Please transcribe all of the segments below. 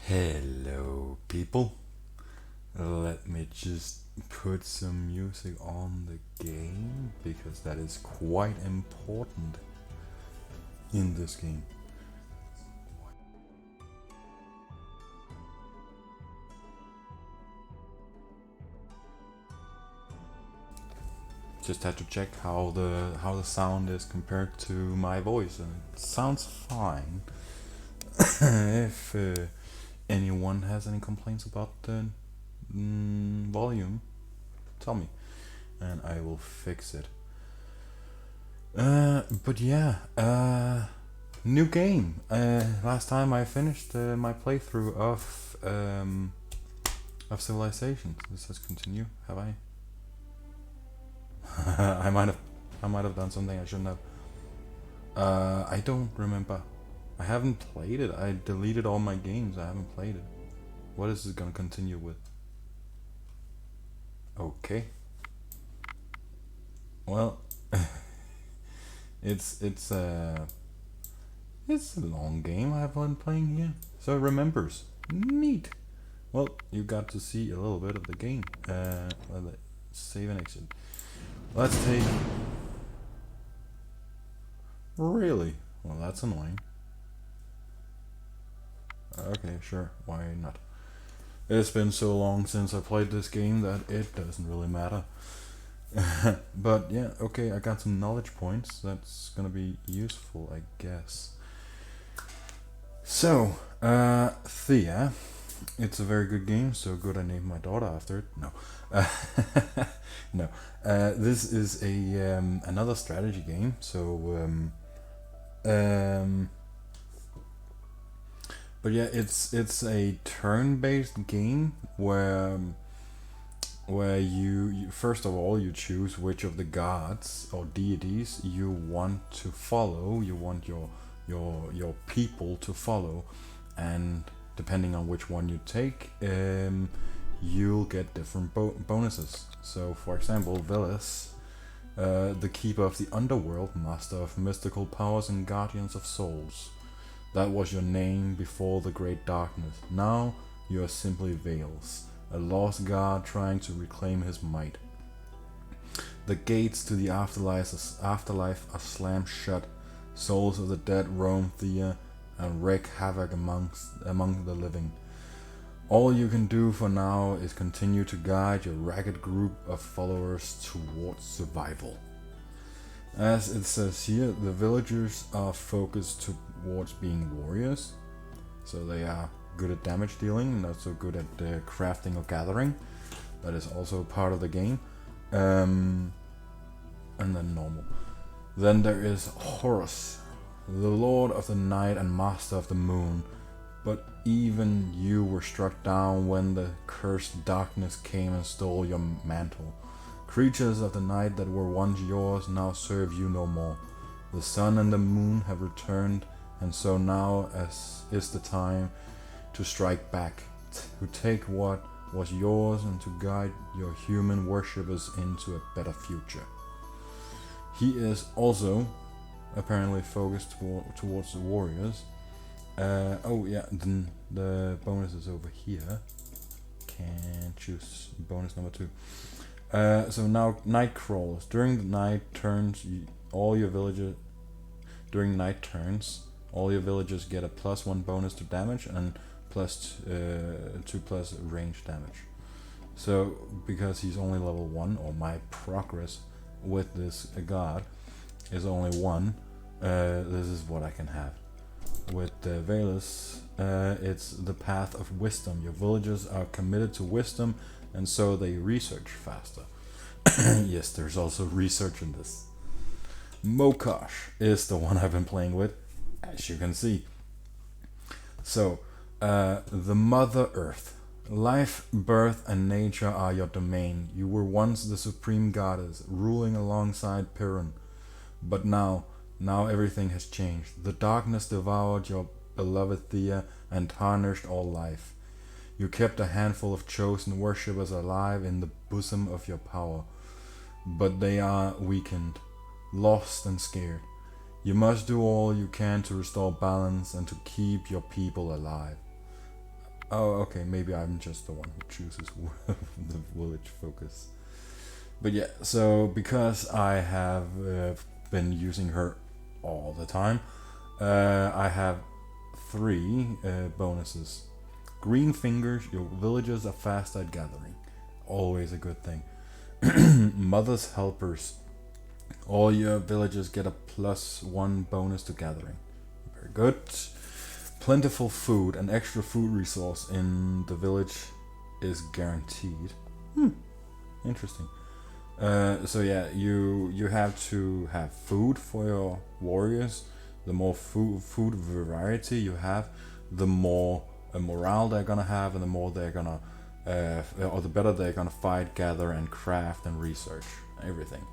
Hello, people. Let me just put some music on the game because that is quite important in this game. Just had to check how the sound is compared to my voice, and it sounds fine. If anyone has any complaints about the volume, tell me, and I will fix it. But yeah, new game. Last time I finished my playthrough of Civilization. This says continue. Have I? I might have done something I shouldn't have. I don't remember. I haven't played it. I deleted all my games. I haven't played it. What is it gonna continue with? Okay. Well, it's it's a long game I've been playing here, so it remembers. Neat. Well, you got to see a little bit of the game. Save and exit. Let's take. Really? Well, that's annoying. Okay, sure. Why not? It's been so long since I played this game that it doesn't really matter. But yeah, okay, I got some knowledge points. That's gonna be useful, I guess. So, Thea. It's a very good game, so good I named my daughter after it. No. No. This is a another strategy game, so but yeah, it's a turn-based game where you first of all you choose which of the gods or deities you want to follow. You want your people to follow, and depending on which one you take, you'll get different bonuses. So, for example, Veles, the keeper of the underworld, master of mystical powers and guardians of souls. That was your name before the great darkness. Now you are simply Veles, a lost god trying to reclaim his might. The gates to the afterlife are slammed shut. Souls of the dead roam Thea and wreak havoc among the living. All you can do for now is continue to guide your ragged group of followers towards survival. As it says here, the villagers are focused towards being warriors, so they are good at damage dealing, not so good at crafting or gathering. That is also part of the game. And then normal. Then there is Horus, the lord of the night and master of the moon. But even you were struck down when the cursed darkness came and stole your mantle. Creatures of the night that were once yours now serve you no more. The sun and the moon have returned, and so now is the time to strike back, to take what was yours and to guide your human worshippers into a better future. He is also apparently focused towards the warriors. Oh yeah, then the bonus is over here. Can choose bonus number 2. So now night crawlers. During the night turns, all your villagers get a +1 bonus to damage and +2 range damage. So because he's only level 1, or my progress with this god is only 1, this is what I can have. With the Veles, it's the path of wisdom. Your villagers are committed to wisdom, and so they research faster. Yes, there's also research in this. Mokosh is the one I've been playing with, as you can see. So, the Mother Earth. Life, birth, and nature are your domain. You were once the supreme goddess, ruling alongside Piran. But now everything has changed. The darkness devoured your beloved Thea and tarnished all life. You kept a handful of chosen worshippers alive in the bosom of your power, but they are weakened, lost and scared. You must do all you can to restore balance and to keep your people alive. Oh, okay. Maybe I'm just the one who chooses the village focus. But yeah, so because I have been using her all the time, I have three bonuses. Green fingers, your villagers are fast at gathering. Always a good thing. Mother's helpers, all your villagers get a +1 bonus to gathering. Very good. Plentiful food, an extra food resource in the village is guaranteed. Interesting. So yeah, you have to have food for your warriors. The more food variety you have, the more morale they're gonna have, and the more they're gonna, or the better they're gonna fight, gather, and craft and research everything.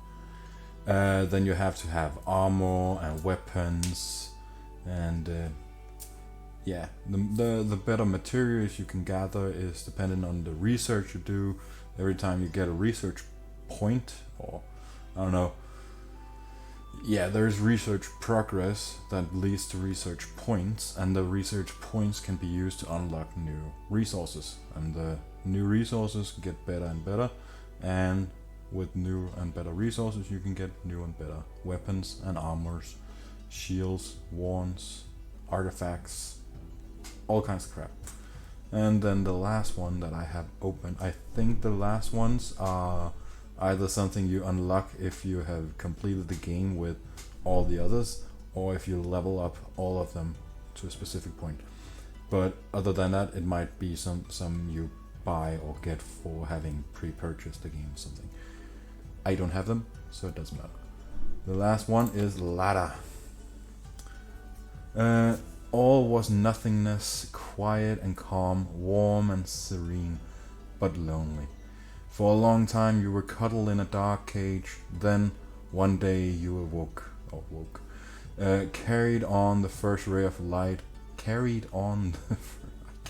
Then you have to have armor and weapons, and yeah, the better materials you can gather is dependent on the research you do. Every time you get a research point, or I don't know, yeah, there's research progress that leads to research points, and the research points can be used to unlock new resources, and the new resources get better and better, and with new and better resources you can get new and better weapons and armors, shields, wands, artifacts, all kinds of crap. And then the last one that I have open, I think the last ones are either something you unlock if you have completed the game with all the others, or if you level up all of them to a specific point. But other than that, it might be some you buy or get for having pre-purchased the game or something. I don't have them, so it doesn't matter. The last one is ladder. All was nothingness, quiet and calm, warm and serene, but lonely. For a long time you were cuddled in a dark cage, then one day you awoke, carried on the first ray of light, carried on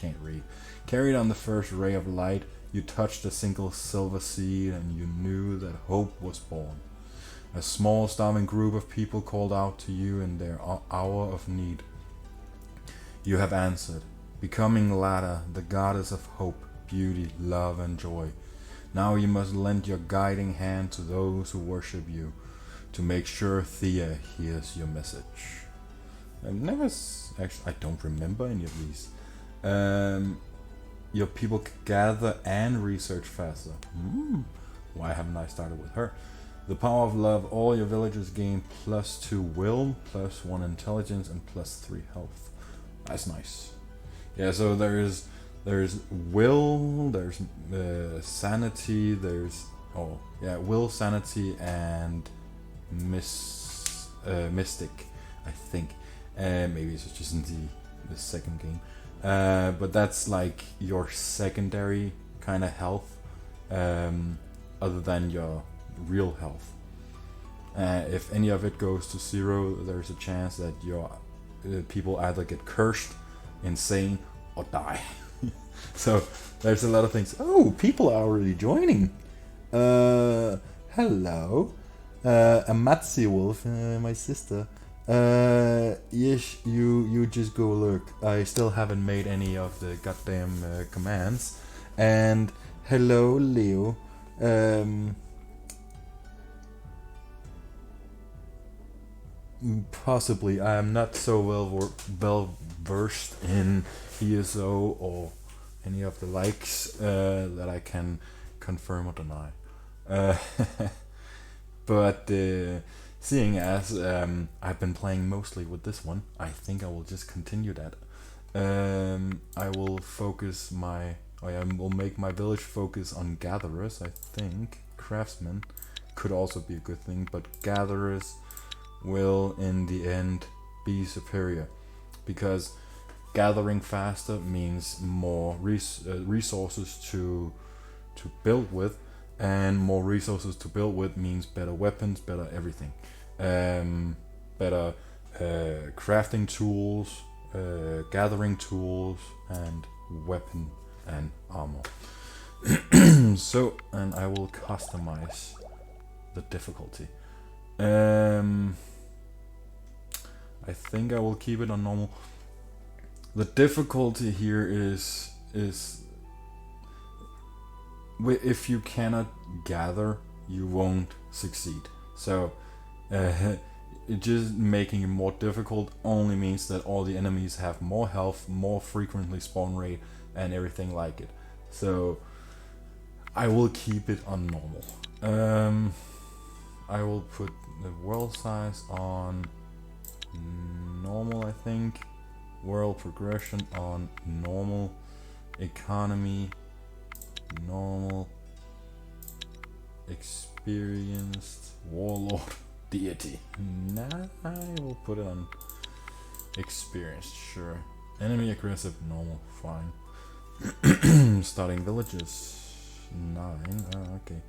the first ray of light, you touched a single silver seed and you knew that hope was born. A small starving group of people called out to you in their hour of need. You have answered, becoming Lada, the goddess of hope, beauty, love and joy. Now you must lend your guiding hand to those who worship you, to make sure Thea hears your message. I've never actually, I don't remember any of these. Your people gather and research faster. Why haven't I started with her? The power of love, all your villagers gain +2 will, +1 intelligence, and +3 health. That's nice. Yeah, so there's will, there's sanity, there's will, sanity, and mystic, I think. Maybe it's just in the second game. But that's like your secondary kind of health, other than your real health. If any of it goes to 0, there's a chance that your people either get cursed, insane, or die. So there's a lot of things. Oh, people are already joining. Hello, Amatsi Wolf, my sister. Yes, you just go look. I still haven't made any of the goddamn commands. And hello, Leo. Possibly, I am not so well versed in ESO or any of the likes that I can confirm or deny. But seeing as I've been playing mostly with this one, I think I will just continue that. I will will make my village focus on gatherers. I think craftsmen could also be a good thing, but gatherers will in the end be superior, because gathering faster means more resources to build with, and more resources to build with means better weapons, better everything, better crafting tools, gathering tools, and weapon and armor. So, and I will customize the difficulty. I think I will keep it on normal. The difficulty here is is if you cannot gather, you won't succeed. So it just making it more difficult only means that all the enemies have more health, more frequently spawn rate, and everything like it. So I will keep it on normal. I will put the world size on normal, I think. World progression on normal. Economy normal. Experienced warlord deity. Nah, I will put it on experienced, sure. Enemy aggressive normal, fine. Starting villages 9. Oh, okay.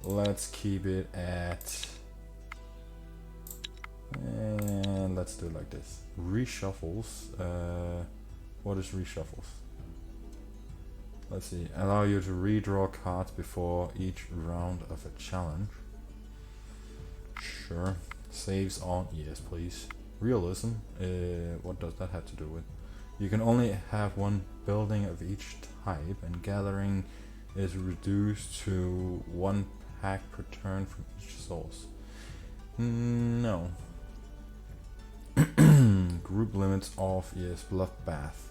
Let's keep it at, and let's do it like this. Reshuffles. What is reshuffles? Let's see. Allow you to redraw cards before each round of a challenge. Sure. Saves on. Yes, please. Realism. What does that have to do with? You can only have one building of each type, and gathering is reduced to one pack per turn from each source. No. Group limits off. Yes, bloodbath.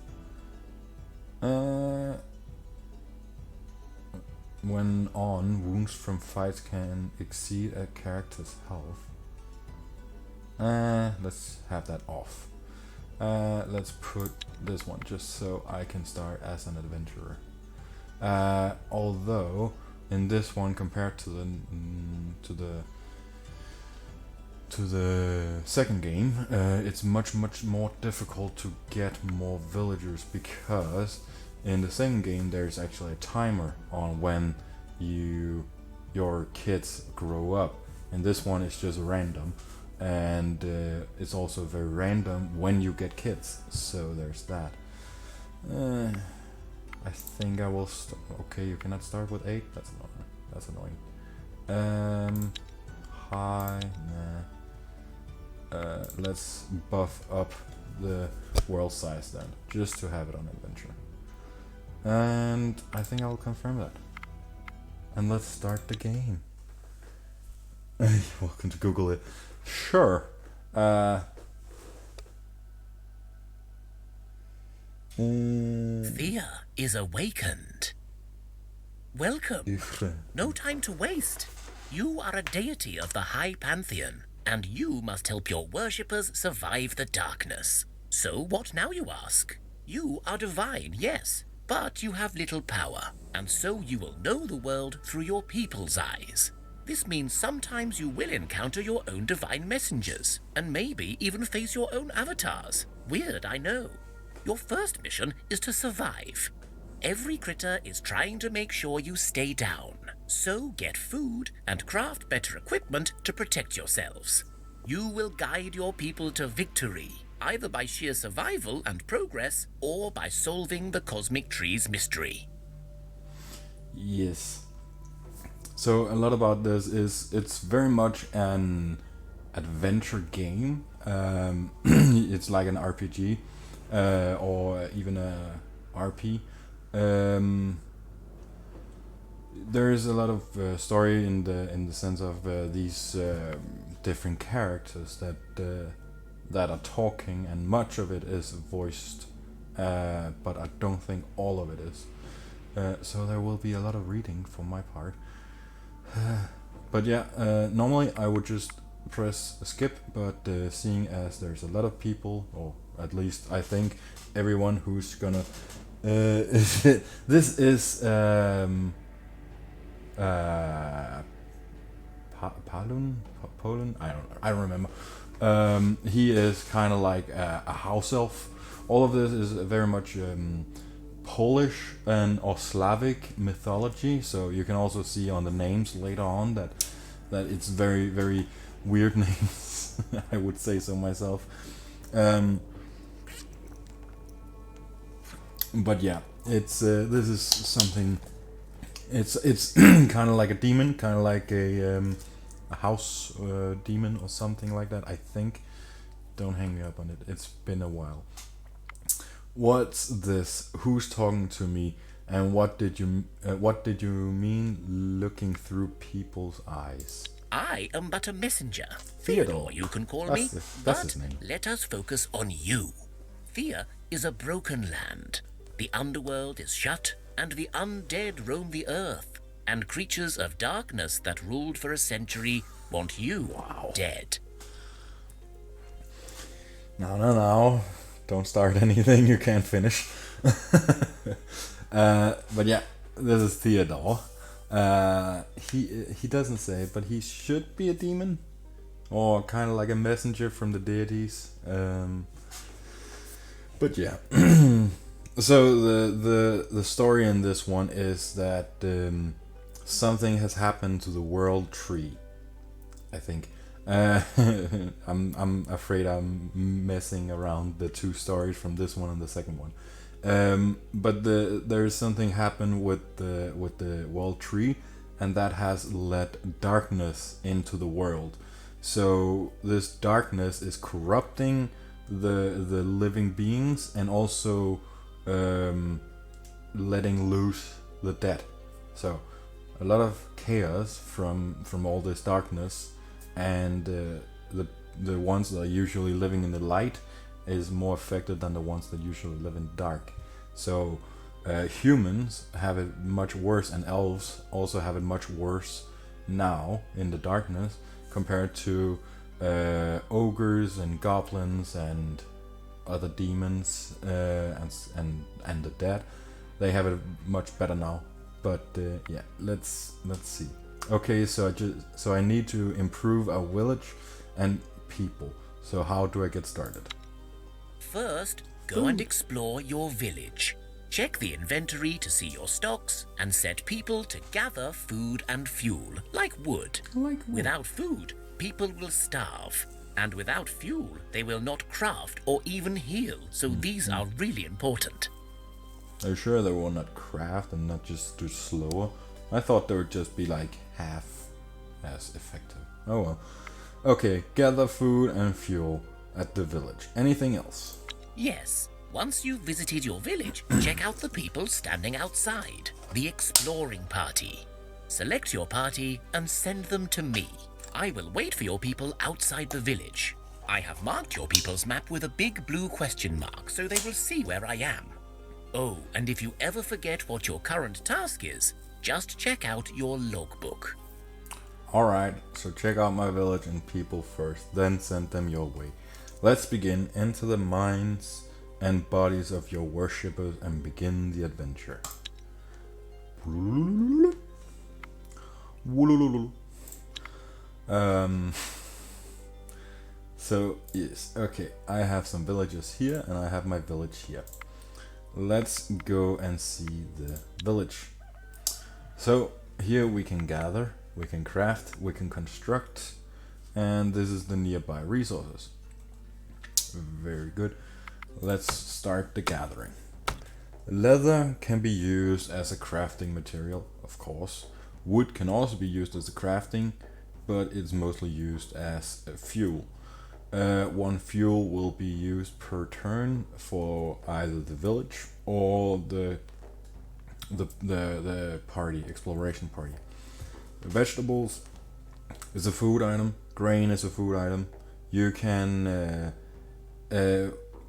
When on, wounds from fights can exceed a character's health. Let's have that off. Let's put this one just so I can start as an adventurer. Although in this one, compared to the second game, it's much more difficult to get more villagers, because in the second game there's actually a timer on when your kids grow up. And this one is just random, and it's also very random when you get kids. So there's that. I think I will. Okay, you cannot start with 8. That's annoying. High. Nah. Let's buff up the world size then, just to have it on adventure. And I think I'll confirm that. And let's start the game. Welcome to Google it. Sure. Thea is awakened. Welcome. No time to waste. You are a deity of the High Pantheon, and you must help your worshippers survive the darkness. So what now, you ask? You are divine, yes, but you have little power, and so you will know the world through your people's eyes. This means sometimes you will encounter your own divine messengers, and maybe even face your own avatars. Weird, I know. Your first mission is to survive. Every critter is trying to make sure you stay down, so get food and craft better equipment to protect yourselves. You will guide your people to victory, either by sheer survival and progress, or by solving the cosmic tree's mystery. Yes. So a lot about this is it's very much an adventure game. It's like an RPG, or even a RP. There is a lot of story in the sense of these different characters that are talking, and much of it is voiced, but I don't think all of it is. So there will be a lot of reading for my part. But yeah, normally I would just press skip, but seeing as there's a lot of people, or at least I think everyone who's gonna this is Poland? I don't remember. He is kind of like a house elf. All of this is very much Polish and or Slavic mythology. So you can also see on the names later on that it's very weird names. I would say so myself. But yeah, it's this is something. It's kind of like a demon, kind of like a house demon or something like that. I think. Don't hang me up on it. It's been a while. What's this? Who's talking to me? And what did you mean looking through people's eyes? I am but a messenger. Theodore. You can call That's me. that's But his name. let us focus on you. Thea is a broken land. The underworld is shut, and the undead roam the earth. And creatures of darkness that ruled for a century want you dead. No. Don't start anything you can't finish. But yeah, this is Theodore. He doesn't say, but he should be a demon, or kind of like a messenger from the deities. But yeah, so the story in this one is that something has happened to the world tree. I think. I'm afraid I'm messing around the two stories from this one and the second one. But there's something happened with the world tree, and that has let darkness into the world. So this darkness is corrupting the living beings, and also letting loose the dead. So a lot of chaos from all this darkness, and the ones that are usually living in the light is more affected than the ones that usually live in dark. So humans have it much worse, and elves also have it much worse now in the darkness compared to ogres and goblins and other demons and the dead. They have it much better now. But yeah, let's see. Okay, so I need to improve our village and people. So how do I get started? First, go and explore your village. Check the inventory to see your stocks and set people to gather food and fuel, like wood. Without food, people will starve. And without fuel, they will not craft or even heal. So these are really important. Are you sure they will not craft and not just do slower? I thought they would just be like half as effective. Oh well. Okay, gather food and fuel at the village. Anything else? Yes. Once you've visited your village, check out the people standing outside. The exploring party. Select your party and send them to me. I will wait for your people outside the village. I have marked your people's map with a big blue question mark, so they will see where I am. Oh, and if you ever forget what your current task is, just check out your logbook. Alright, so check out my village and people first, then send them your way. Let's begin. Enter the minds and bodies of your worshippers and begin the adventure. So yes, okay, I have some villages here and I have my village here. Let's go and see the village. So here we can gather, we can craft, we can construct, and this is the nearby resources. Very good. Let's start the gathering. Leather can be used as a crafting material, of course. Wood can also be used as a crafting, but it's mostly used as a fuel. One fuel will be used per turn for either the village or the party, exploration party. Vegetables is a food item. Grain is a food item. You can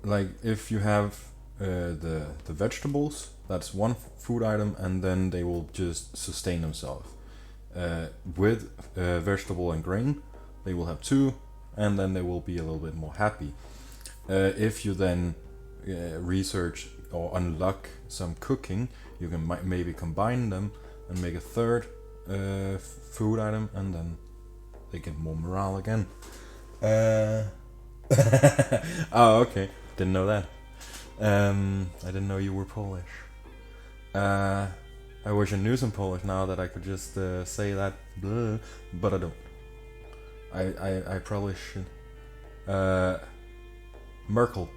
like if you have the vegetables, that's one food item, and then they will just sustain themselves. With vegetable and grain, they will have two, and then they will be a little bit more happy. If you then research or unlock some cooking, you can maybe combine them and make a third food item, and then they get more morale again. Oh, okay. Didn't know that. I didn't know you were Polish. I wish I knew some Polish now that I could just say that, but I don't. I probably should. Merkel.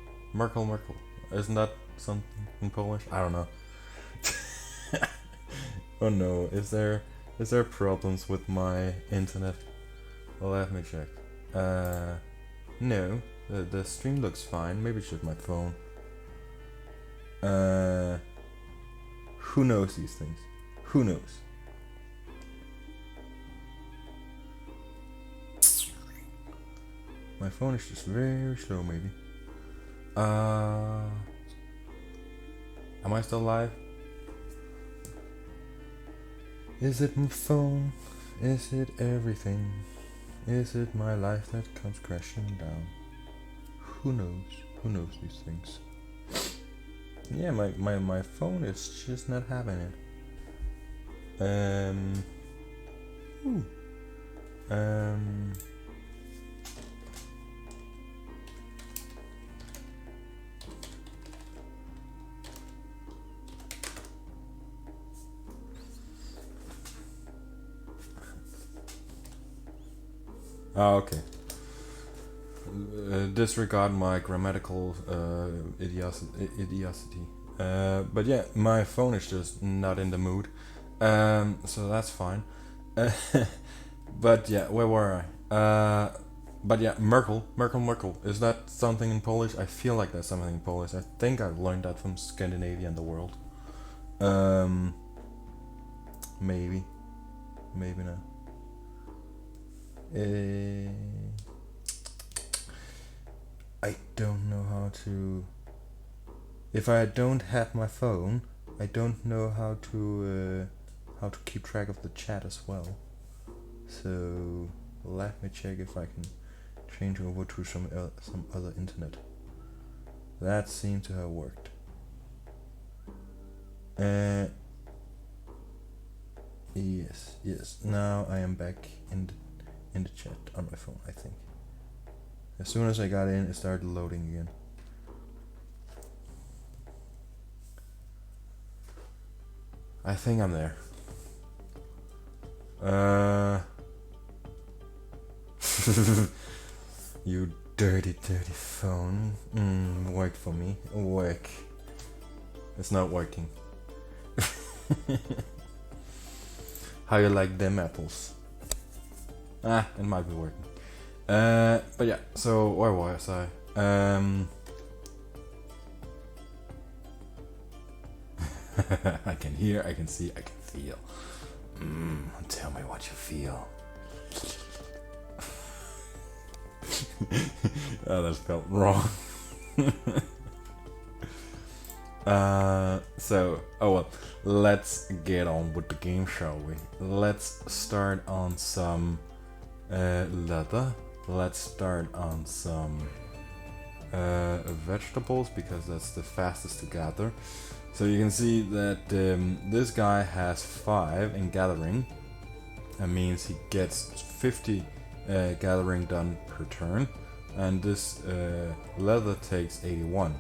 Isn't that something in Polish? I don't know. Oh no, is there problems with my internet? Well, let me check. No, the stream looks fine. Maybe it's just my phone. Who knows these things? Who knows? My phone is just very slow, maybe. Am I still live? Is it my phone? Is it everything? Is it my life that comes crashing down? Who knows? Who knows these things? Yeah, my phone is just not having it. Ooh. Oh, okay. Disregard my grammatical idiocy. But yeah, my phone is just not in the mood. So that's fine. But yeah, where were I? But yeah, Merkel. Is that something in Polish? I feel like that's something in Polish. I think I've learned that from Scandinavia and the world. Maybe not. I don't know how to. If I don't have my phone, I don't know how to keep track of the chat as well. So let me check if I can change over to some other internet. That seemed to have worked. Yes. Now I am back in the chat on my phone, I think. As soon as I got in, it started loading again. I think I'm there. You dirty phone. Work for me. Work. It's not working. How you like them apples? It might be working. But yeah, so where was I? I can hear, I can see, I can feel. Tell me what you feel. Oh, that felt wrong. Let's get on with the game, shall we? Let's start on some leather. Let's start on some vegetables, because that's the fastest to gather. So you can see that this guy has 5 in gathering. That means he gets 50 gathering done per turn, and this leather takes 81,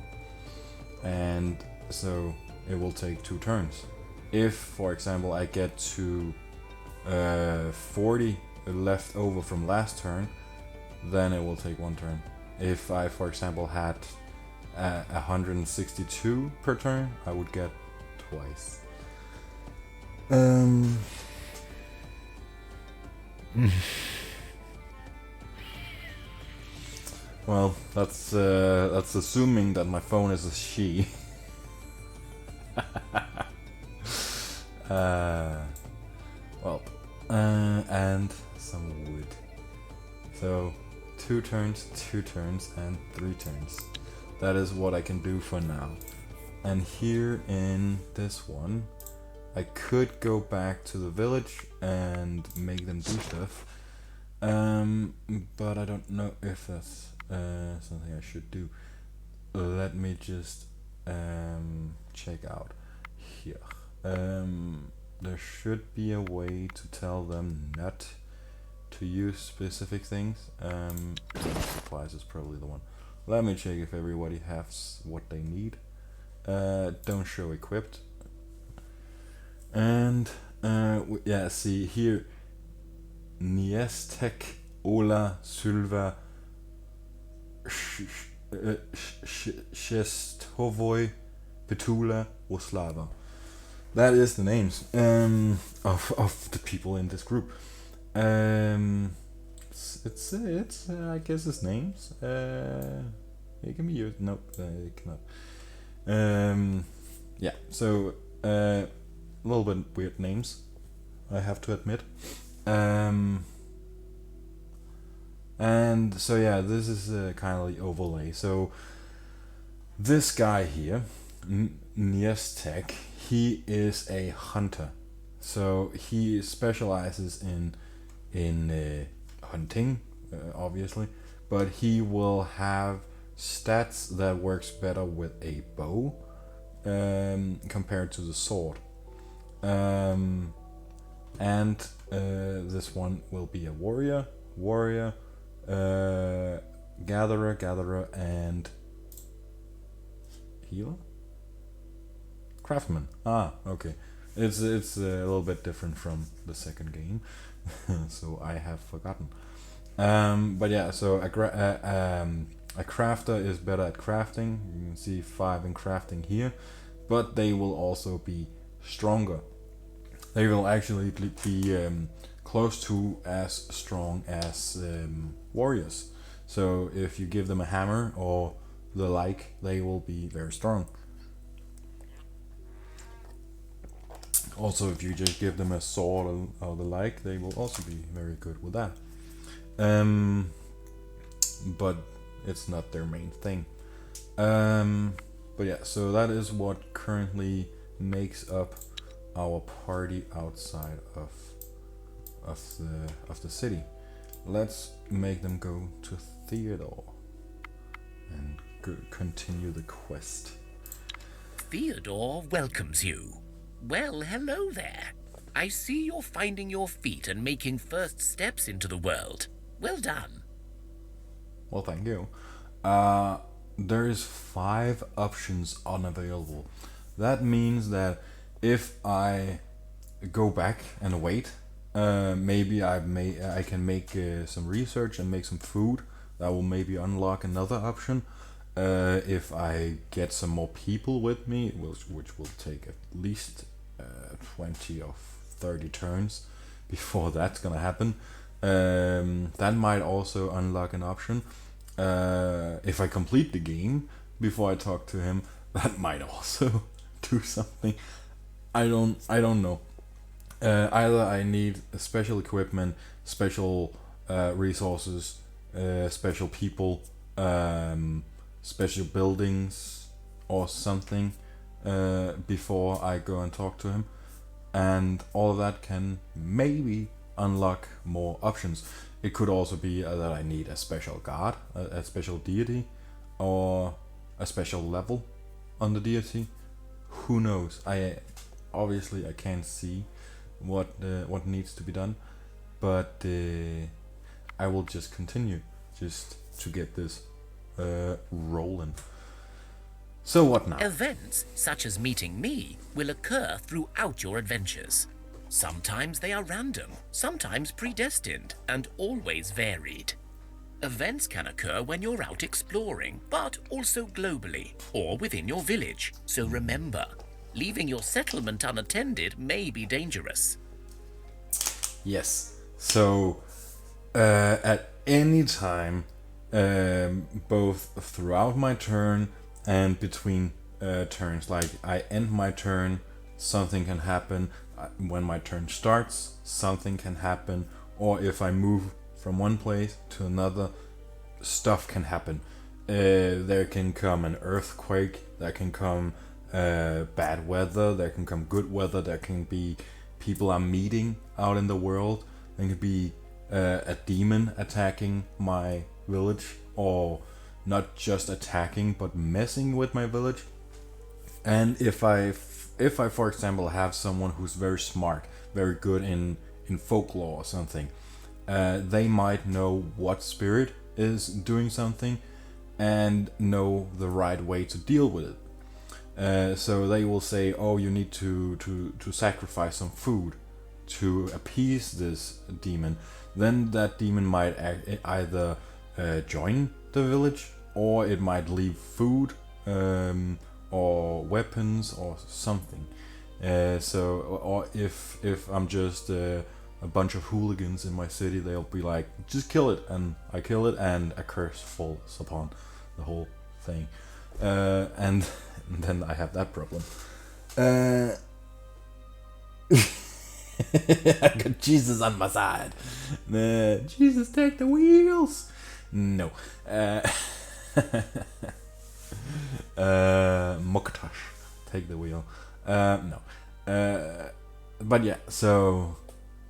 and so it will take 2 turns. If, for example, I get to 40 left over from last turn, then it will take 1 turn. If I, for example, had 162 per turn, I would get twice. Well, that's assuming that my phone is a she. And some wood. So 2 turns, and 3 turns. That is what I can do for now. And here in this one, I could go back to the village and make them do stuff. But I don't know if that's something I should do. Let me just check out here. There should be a way to tell them not to use specific things. Supplies is probably the one. Let me check if everybody has what they need. Don't show equipped. And yeah, see here, Niestek, Ola, Sylva, Shestovoi, Petula, Oslava. That is the names of the people in this group. It's I guess it's names. It can be used. Nope, it cannot. Yeah, so a little bit weird names, I have to admit. And so yeah, this is kind of the overlay. So this guy here, Niestek, he is a hunter. So he specializes in hunting, obviously, but he will have stats that works better with a bow compared to the sword. And this one will be a warrior, gatherer, and healer, craftsman. Ah, okay. It's a little bit different from the second game, so I have forgotten. But yeah, so a crafter is better at crafting. You can see 5 in crafting here, but they will also be stronger. They will actually be close to as strong as warriors. So if you give them a hammer or the like, they will be very strong. Also, if you just give them a sword or the like, they will also be very good with that. But it's not their main thing. But yeah, so that is what currently makes up our party outside of the city. Let's make them go to Theodore and continue the quest. Theodore welcomes you. Well, hello there. I see you're finding your feet and making first steps into the world. Well done. Well, thank you. There is 5 options unavailable. That means that if I go back and wait, maybe I can make some research and make some food that will maybe unlock another option. If I get some more people with me, which will take at least 20 or 30 turns before that's gonna happen, that might also unlock an option. If I complete the game before I talk to him, that might also do something. I don't know. Either I need special equipment, special resources, special people, special buildings, or something before I go and talk to him, and all of that can maybe unlock more options. It could also be that I need a special god, a special deity, or a special level on the deity. Who knows? I can't see what needs to be done, but I will just continue just to get this rolling. So what now? Events such as meeting me will occur throughout your adventures. Sometimes they are random, sometimes predestined, and always varied. Events can occur when you're out exploring, but also globally, or within your village. So remember, leaving your settlement unattended may be dangerous. Yes. So, at any time, both throughout my turn and between turns, like I end my turn, something can happen. When my turn starts, something can happen. Or if I move from one place to another, stuff can happen. There can come an earthquake, there can come bad weather, there can come good weather, there can be people I'm meeting out in the world, there can be a demon attacking my village, or not just attacking but messing with my village. And if I for example have someone who's very smart, very good in folklore or something, they might know what spirit is doing something and know the right way to deal with it. So they will say, oh, you need to sacrifice some food to appease this demon. Then that demon might either join the village, or it might leave food or weapons or something. Or if I'm just a bunch of hooligans in my city, they'll be like, just kill it, and I kill it, and a curse falls upon the whole thing. And then I have that problem. I got Jesus on my side. Jesus, take the wheels. No. Moktash, take the wheel. No. But yeah, so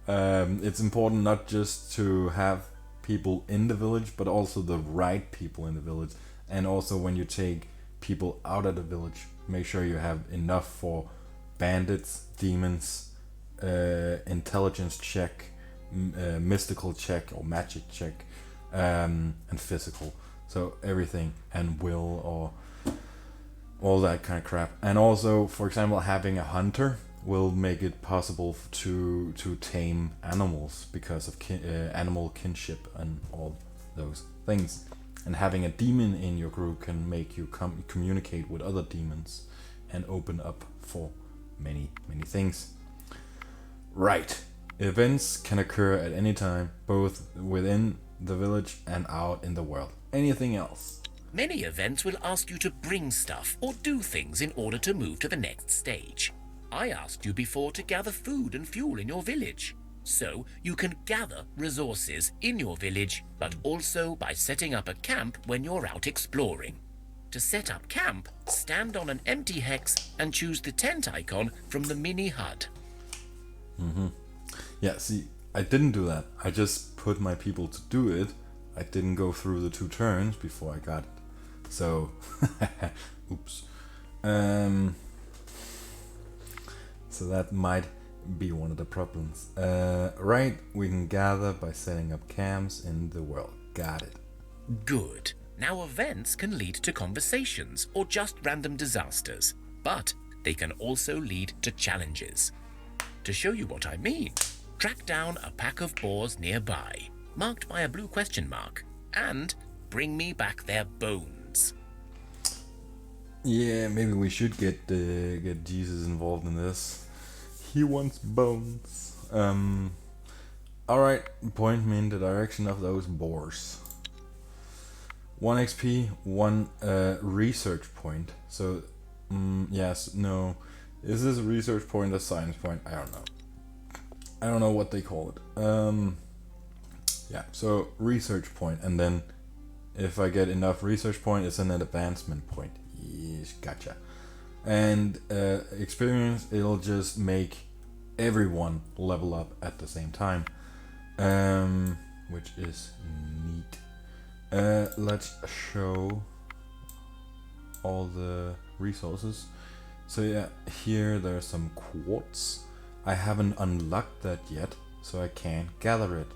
it's important not just to have people in the village, but also the right people in the village. And also when you take people out of the village, make sure you have enough for bandits, demons, intelligence check, mystical check or magic check, and physical. So everything, and will, or all that kind of crap. And also, for example, having a hunter will make it possible to tame animals because of animal kinship and all those things. And having a demon in your group can make you communicate with other demons and open up for many things. Right. Events can occur at any time, both within the village and out in the world. Anything else? Many events will ask you to bring stuff or do things in order to move to the next stage. I asked you before to gather food and fuel in your village. So you can gather resources in your village, but also by setting up a camp when you're out exploring. To set up camp, stand on an empty hex and choose the tent icon from the mini HUD. Yeah, see, I didn't do that. I just put my people to do it. I didn't go through the 2 turns before I got it. So, oops. So that might be one of the problems. Right, we can gather by setting up camps in the world. Got it. Good. Now events can lead to conversations or just random disasters, but they can also lead to challenges. To show you what I mean, track down a pack of boars nearby, marked by a blue question mark, and bring me back their bones. Yeah, maybe we should get Jesus involved in this. He wants bones. Alright, point me in the direction of those boars. 1 XP, 1 research point. So, yes, no. Is this a research point or science point? I don't know. I don't know what they call it. Yeah, so research point, and then if I get enough research point, it's an advancement point. Yes, gotcha. And experience, it'll just make everyone level up at the same time, which is neat. Let's show all the resources. So yeah, here there's some quartz. I haven't unlocked that yet, so I can't gather it.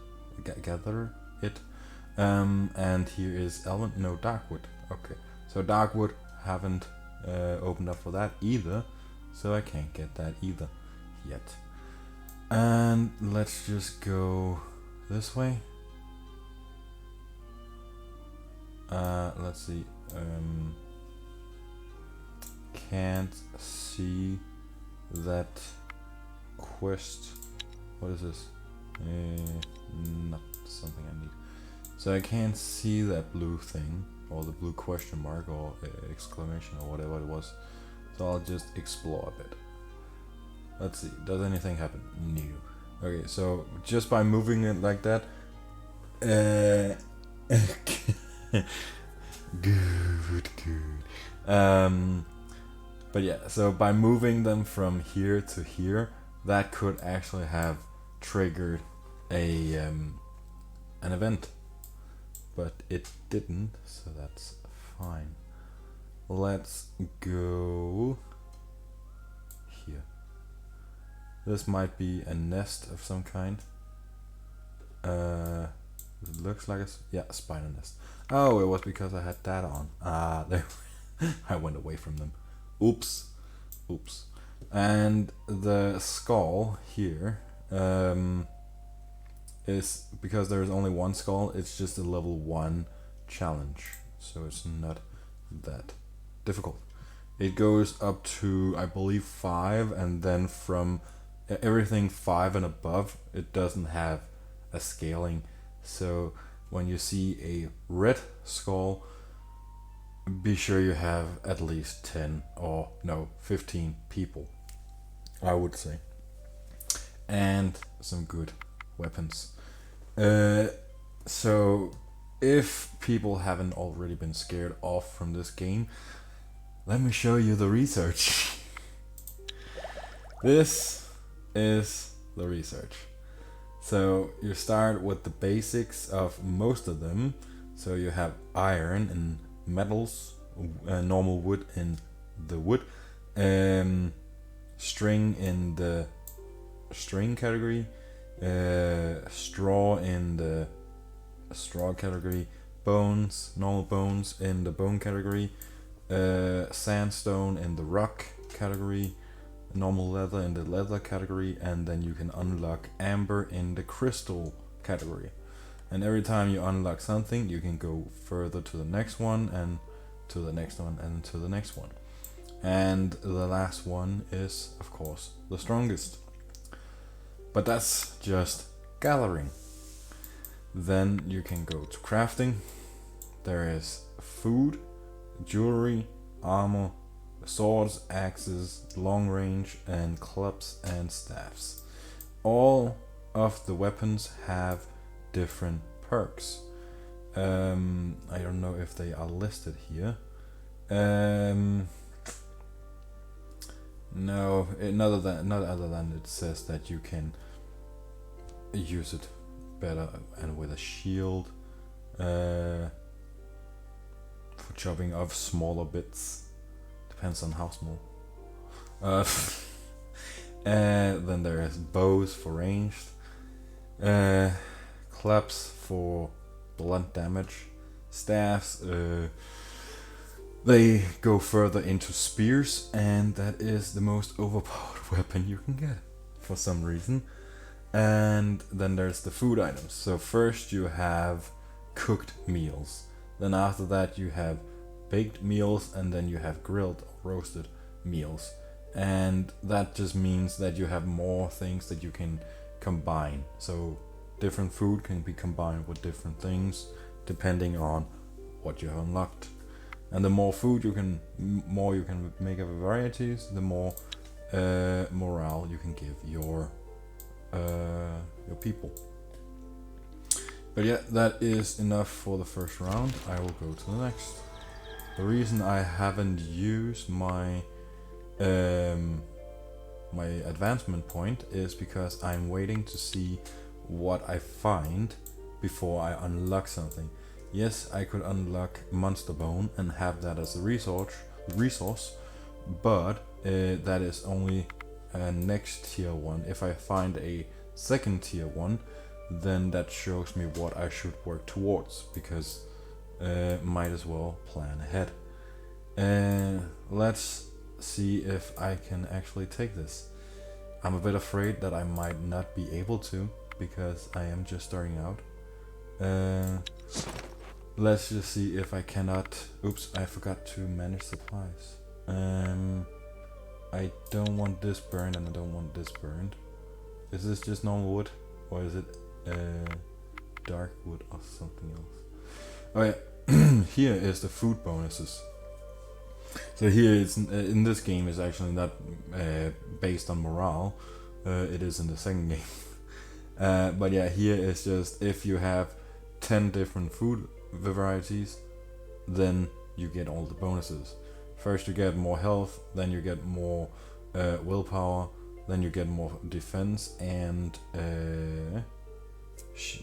And here is darkwood. Okay, so darkwood haven't opened up for that either, so I can't get that either yet. And let's just go this way. Let's see. Can't see that quest. What is this? Not something I need. So I can't see that blue thing, or the blue question mark, or exclamation, or whatever it was. So I'll just explore a bit. Let's see, does anything happen? No. Okay, so just by moving it like that, good. But yeah, so by moving them from here to here, that could actually have triggered an event, but it didn't, so that's fine. Let's go here. This might be a nest of some kind. It looks like a spider nest. Oh, it was because I had that on. There. I went away from them. Oops. And the skull here is because there's only one skull. It's just a level 1 challenge, so it's not that difficult. It goes up to, I believe, 5, and then from everything 5 and above, it doesn't have a scaling. So when you see a red skull, be sure you have at least 10 or no 15 people, I would say, and some good weapons. So if people haven't already been scared off from this game, let me show you the research. This is the research. So you start with the basics of most of them. So you have iron and metals, normal wood in the wood, string in the string category, straw in the straw category, bones, normal bones in the bone category, sandstone in the rock category, normal leather in the leather category, and then you can unlock amber in the crystal category. And every time you unlock something, you can go further to the next one, and to the next one, and to the next one. And the last one is, of course, the strongest. But that's just gathering. Then you can go to crafting. There is food, jewelry, armor, swords, axes, long range, and clubs and staffs. All of the weapons have different perks. I don't know if they are listed here. No, not other than it says that you can use it better and with a shield, for chopping off smaller bits. Depends on how small. Then there is bows for ranged, clubs for blunt damage, staffs. They go further into spears, and that is the most overpowered weapon you can get for some reason. And then there's the food items. So first you have cooked meals. Then after that you have baked meals, and then you have grilled or roasted meals. And that just means that you have more things that you can combine. So different food can be combined with different things depending on what you have unlocked. And the more food you can make of varieties, the more morale you can give your people. But yeah, that is enough for the first round. I will go to the next. The reason I haven't used my my advancement point is because I'm waiting to see what I find before I unlock something. Yes, I could unlock Monster Bone and have that as a resource, but that is only a next tier 1. If I find a second tier 1, then that shows me what I should work towards, because might as well plan ahead. Let's see if I can actually take this. I'm a bit afraid that I might not be able to, because I am just starting out. Let's just see if I cannot. Oops, I forgot to manage supplies. I don't want this burned, and I don't want this burned. Is this just normal wood, or is it dark wood or something else? Oh yeah, here is the food bonuses. So here it's in this game is actually not based on morale. It is in the second game. But yeah, here is just if you have 10 different food varieties, then you get all the bonuses. First you get more health, then you get more willpower, then you get more defense and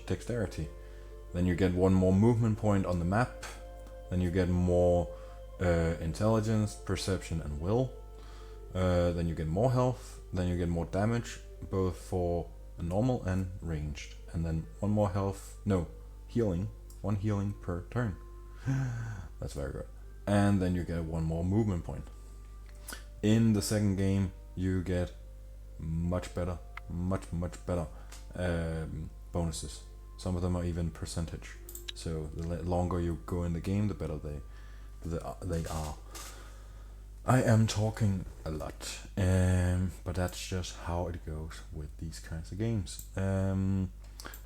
dexterity. Then you get one more movement point on the map. Then you get more intelligence, perception and will. Then you get more health. Then you get more damage, both for normal and ranged. And then one more healing. One healing per turn. That's very good. And then you get one more movement point. In the second game, you get much better bonuses. Some of them are even percentage. So the longer you go in the game, the better they are. I am talking a lot, but that's just how it goes with these kinds of games.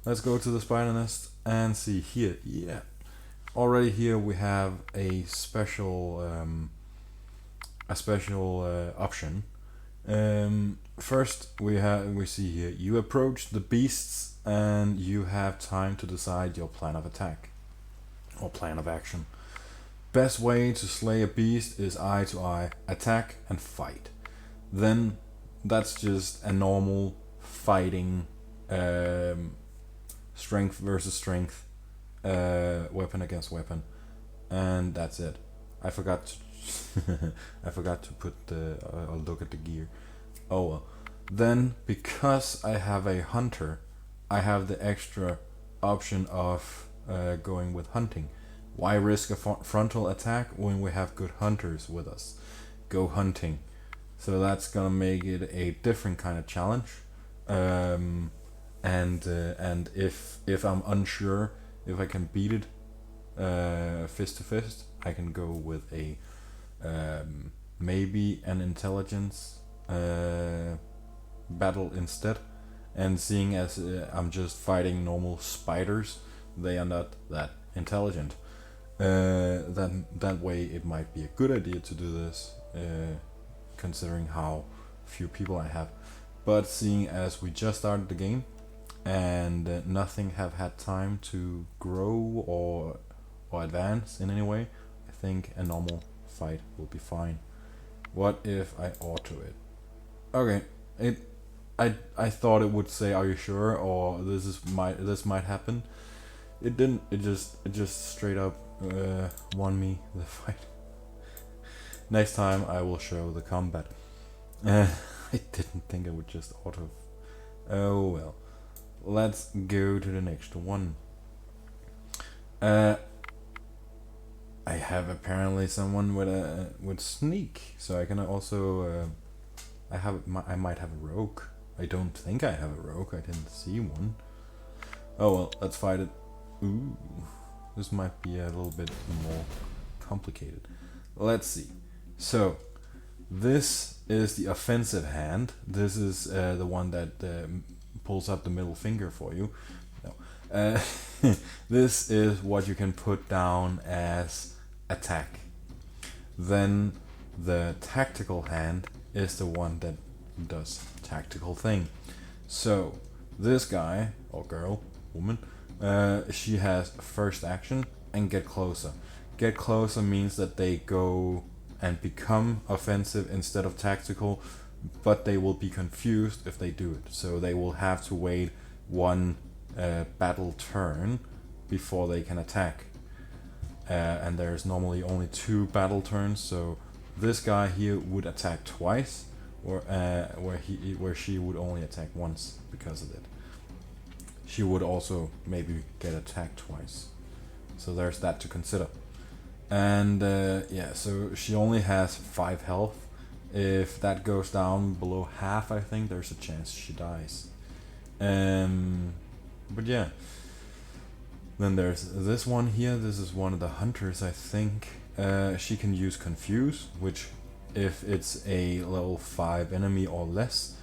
Let's go to the spider nest and see here. Yeah, already here we have a special option. First, we see here you approach the beasts and you have time to decide your plan of attack or plan of action. Best way to slay a beast is eye to eye, attack and fight. Then that's just a normal fighting, strength versus strength, weapon against weapon, and that's it. I forgot to I forgot to put I'll look at the gear. Oh well. Then because I have a hunter, I have the extra option of going with hunting. Why risk a frontal attack when we have good hunters with us? Go hunting. So that's gonna make it a different kind of challenge. And if I'm unsure if I can beat it fist to fist, I can go with a maybe an intelligence battle instead. And seeing as I'm just fighting normal spiders, they are not that intelligent. Then that way it might be a good idea to do this, considering how few people I have. But seeing as we just started the game and nothing have had time to grow or advance in any way, I think a normal fight will be fine. What if I auto it? Okay, I thought it would say, "Are you sure?" or this might happen. It didn't. It just straight up won me the fight. Next time I will show the combat. I didn't think I would just auto. Oh well. Let's go to the next one. I have apparently someone with sneak, so I can also I might have a rogue. I don't think I have a rogue. I didn't see one. Oh well, let's fight it. Ooh, this might be a little bit more complicated. Let's see. So, this is the offensive hand. This is the one that pulls up the middle finger for you. No. This is what you can put down as attack. Then the tactical hand is the one that does tactical thing. So this guy or girl, woman, she has first action and get closer. Get closer means that they go and become offensive instead of tactical, but they will be confused if they do it. So they will have to wait one battle turn before they can attack. And there's normally only 2 battle turns, so this guy here would attack twice, or where she would only attack once because of it. She would also maybe get attacked twice, so there's that to consider. And yeah, so she only has 5 health. If that goes down below half, I think there's a chance she dies. But yeah. Then there's this one here. This is one of the hunters, I think. She can use Confuse, which if it's a level 5 enemy or less,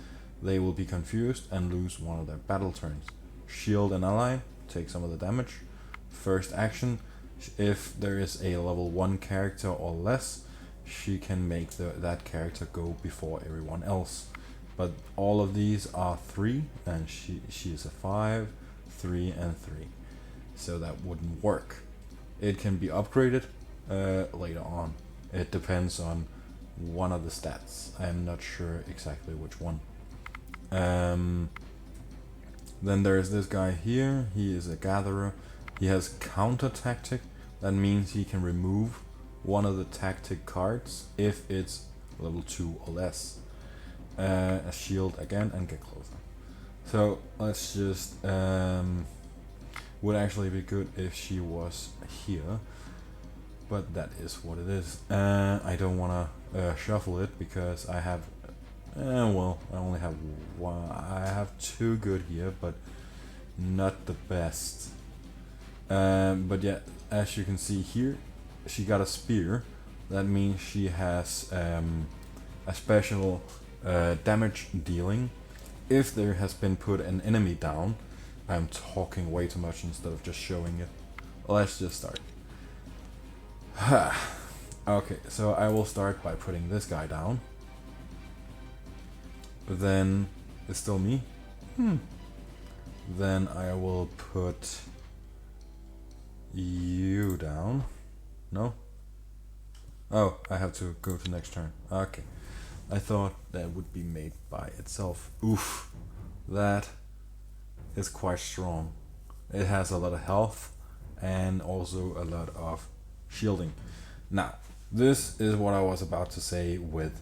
they will be confused and lose one of their battle turns. Shield an ally, take some of the damage. First action, if there is a level 1 character or less, she can make that character go before everyone else. But all of these are 3, and she is a 5, 3 and 3. So that wouldn't work. It can be upgraded later on. It depends on one of the stats. I'm not sure exactly which one. Then there's this guy here. He is a gatherer. He has counter tactic. That means he can remove one of the tactic cards if it's level 2 or less. A shield again and get closer. So let's just would actually be good if she was here, but that is what it is. I don't want to shuffle it because I have well, I only have one. I have 2 good here, but not the best. But yeah, as you can see here, she got a spear. That means she has a special damage dealing if there has been put an enemy down. I'm talking way too much instead of just showing it. Let's just start. Okay, so I will start by putting this guy down. Then it's still me. Then I will put you down. No? Oh, I have to go to next turn. Okay. I thought that would be made by itself. Oof. That is quite strong. It has a lot of health and also a lot of shielding. Now, this is what I was about to say with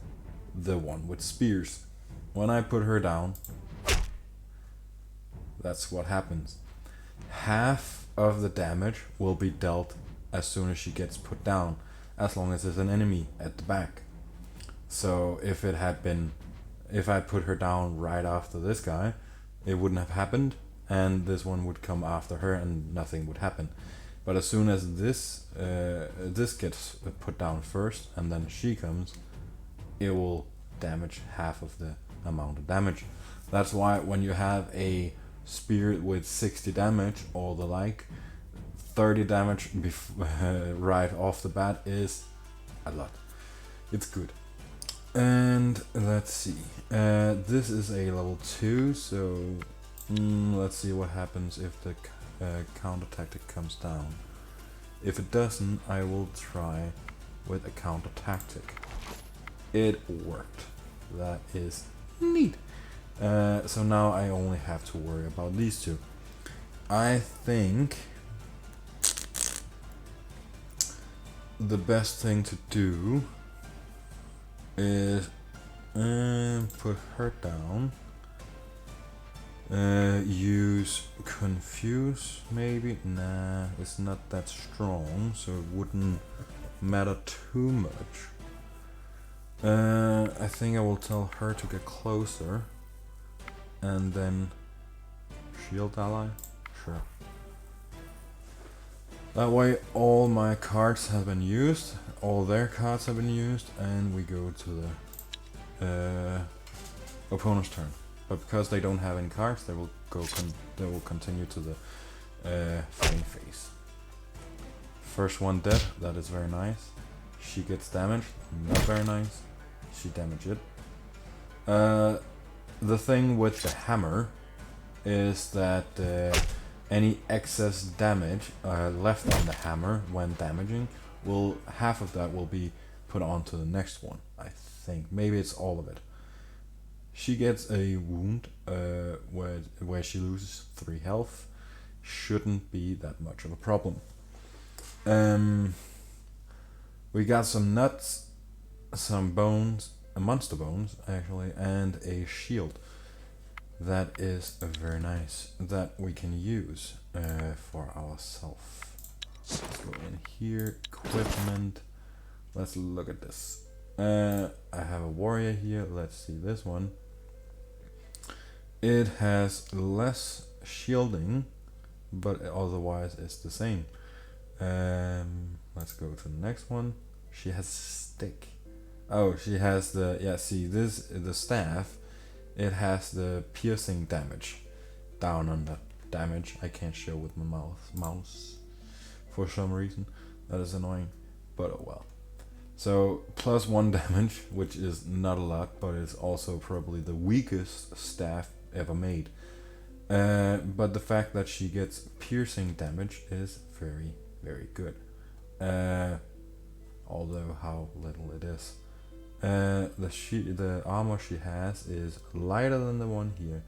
the one with spears. When I put her down, that's what happens. Half of the damage will be dealt as soon as she gets put down, as long as there's an enemy at the back. So if I put her down right after this guy, it wouldn't have happened, and this one would come after her and nothing would happen. But as soon as this gets put down first and then she comes, it will damage half of the amount of damage. That's why when you have a spirit with 60 damage or the like, 30 damage right off the bat is a lot. It's good. And let's see. This is a level 2, so let's see what happens if the counter tactic comes down. If it doesn't, I will try with a counter tactic. It worked. That is neat. So now I only have to worry about these two. I think the best thing to do is put her down. Use confuse maybe. Nah, it's not that strong, so it wouldn't matter too much. I think I will tell her to get closer, and then shield ally. Sure. That way all my cards have been used, all their cards have been used, and we go to the opponent's turn. But because they don't have any cards, they will continue to the fighting phase. First one dead, that is very nice. She gets damaged, not very nice. She damaged it. The thing with the hammer is that any excess damage left on the hammer when damaging, half of that will be put onto the next one. I think maybe it's all of it. She gets a wound where she loses 3 health. Shouldn't be that much of a problem. We got some nuts, some bones, monster bones actually, and a shield. That is very nice, that we can use for ourselves. Let's go in here, equipment. Let's look at this. I have a warrior here. Let's see this one. It has less shielding, but otherwise it's the same. Let's go to the next one. She has stick. Oh, she has the the staff. It has the piercing damage down on the damage. I can't show with my mouse for some reason. That is annoying, but oh well. So +1 damage, which is not a lot, but it's also probably the weakest staff ever made. But the fact that she gets piercing damage is very, very good. Although how little it is. The armor she has is lighter than the one here.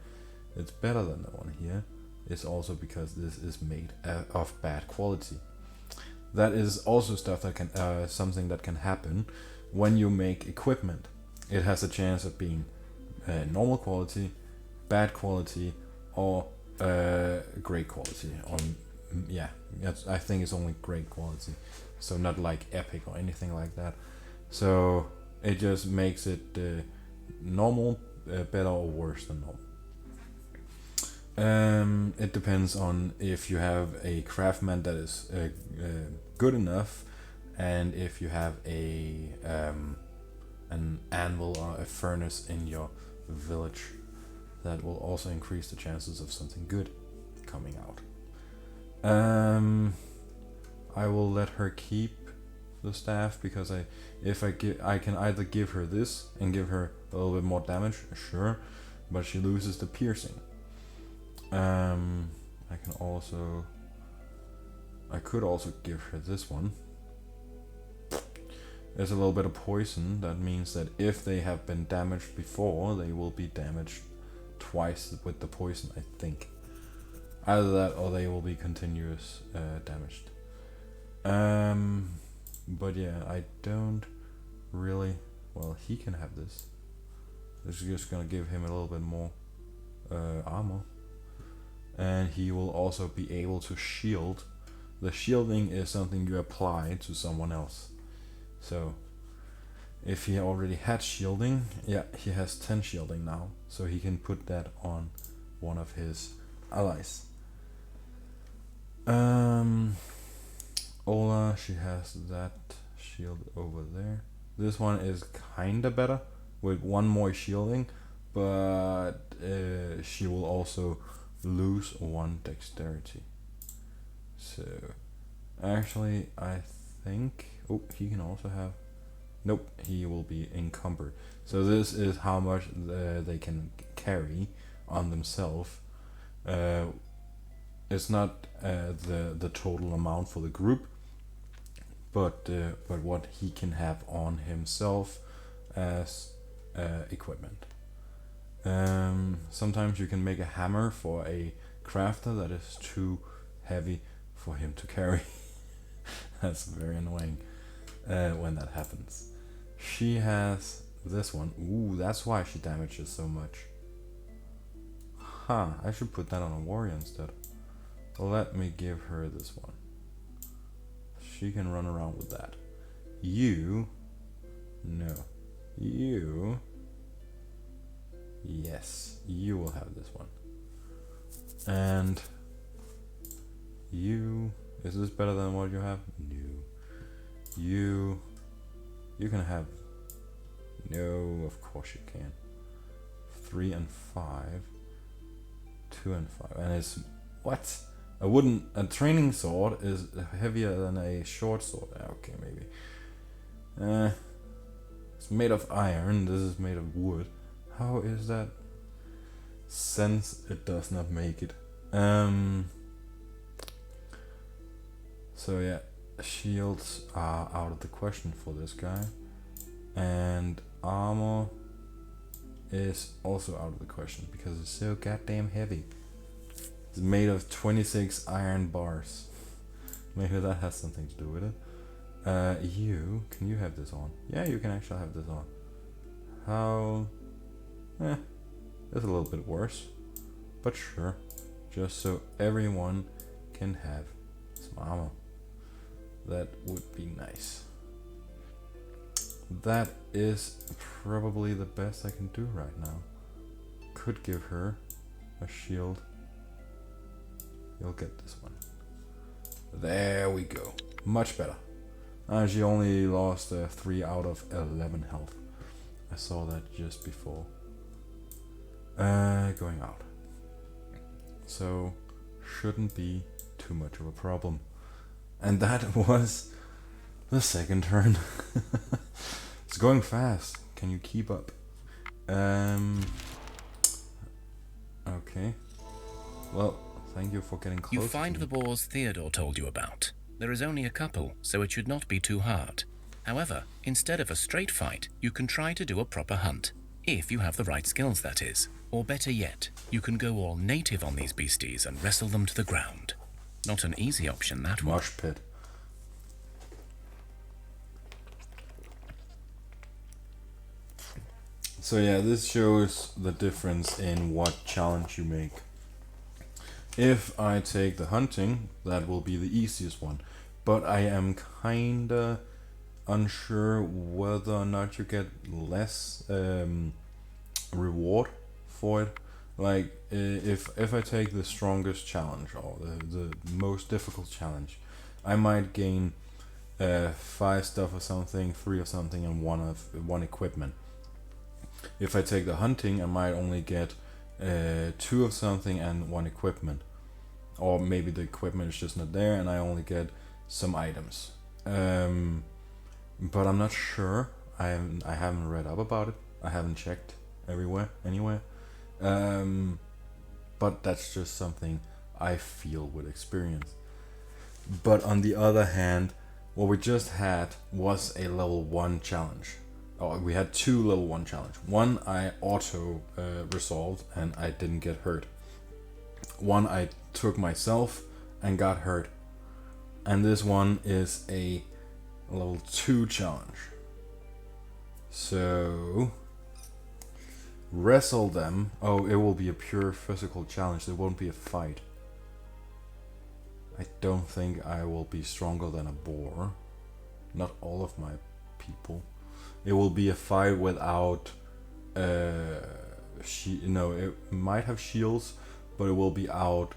It's better than the one here. It's also because this is made of bad quality. That is also stuff that can something that can happen when you make equipment. It has a chance of being normal quality, bad quality, or great quality. I think it's only great quality, so not like epic or anything like that. So it just makes it normal, better or worse than normal. It depends on if you have a craftsman that is good enough, and if you have an anvil or a furnace in your village. That will also increase the chances of something good coming out. I will let her keep the staff, because I can either give her this and give her a little bit more damage, sure, but she loses the piercing. I could also give her this one. There's a little bit of poison. That means that if they have been damaged before, they will be damaged twice with the poison, I think. Either that or they will be continuous damaged. But yeah, I don't really... Well, he can have this. This is just gonna give him a little bit more armor. And he will also be able to shield. The shielding is something you apply to someone else. So, if he already had shielding, yeah, he has 10 shielding now. So he can put that on one of his allies. Ola, she has that shield over there. This one is kinda better with one more shielding, but she will also lose one dexterity. So actually I think, oh, he can also have, nope, he will be encumbered. So this is how much they can carry on themselves. It's not the total amount for the group, but what he can have on himself as equipment. Sometimes you can make a hammer for a crafter that is too heavy for him to carry. That's very annoying when that happens. She has this one. Ooh, that's why she damages so much. Huh, I should put that on a warrior instead. Let me give her this one. She can run around with that. You... No. You... Yes, you will have this one. And... You... Is this better than what you have? No. You can have... No, of course you can. 3 and 5. 2 and 5. And it's... What? A training sword is heavier than a short sword. Okay, maybe. It's made of iron. This is made of wood. How is that? Sense it does not make it. So yeah, shields are out of the question for this guy, and armor is also out of the question because it's so goddamn heavy. It's made of 26 iron bars. Maybe that has something to do with it. Can you have this on? Yeah, you can actually have this on. How? It's a little bit worse, but sure. Just so everyone can have some armor. That would be nice. That is probably the best I can do right now. Could give her a shield. You'll get this one. There we go. Much better. She only lost 3 out of 11 health. I saw that just before. Going out. So, shouldn't be too much of a problem. And that was the second turn. It's going fast. Can you keep up? Okay. Well, thank you for getting close. You find the boars Theodore told you about. There is only a couple, so it should not be too hard. However, instead of a straight fight, you can try to do a proper hunt. If you have the right skills, that is. Or better yet, you can go all native on these beasties and wrestle them to the ground. Not an easy option, that one. Mosh pit. So yeah, this shows the difference in what challenge you make. If I take the hunting, that will be the easiest one. But I am kinda unsure whether or not you get less reward for it. Like if I take the strongest challenge or the most difficult challenge, I might gain 5 stuff or something, 3 or something, and one equipment. If I take the hunting, I might only get 2 of something and 1 equipment, or maybe the equipment is just not there and I only get some items. but I'm not sure. I haven't read up about it. I haven't checked anywhere. Um, but that's just something I feel with experience. But on the other hand, what we just had was a level 1 challenge. Oh, we had 2 level 1 challenge. One I auto resolved and I didn't get hurt. One I took myself and got hurt. And this one is a level 2 challenge. So wrestle them. Oh, it will be a pure physical challenge. There won't be a fight. I don't think I will be stronger than a boar. Not all of my people. It will be a fight without it might have shields, but it will be out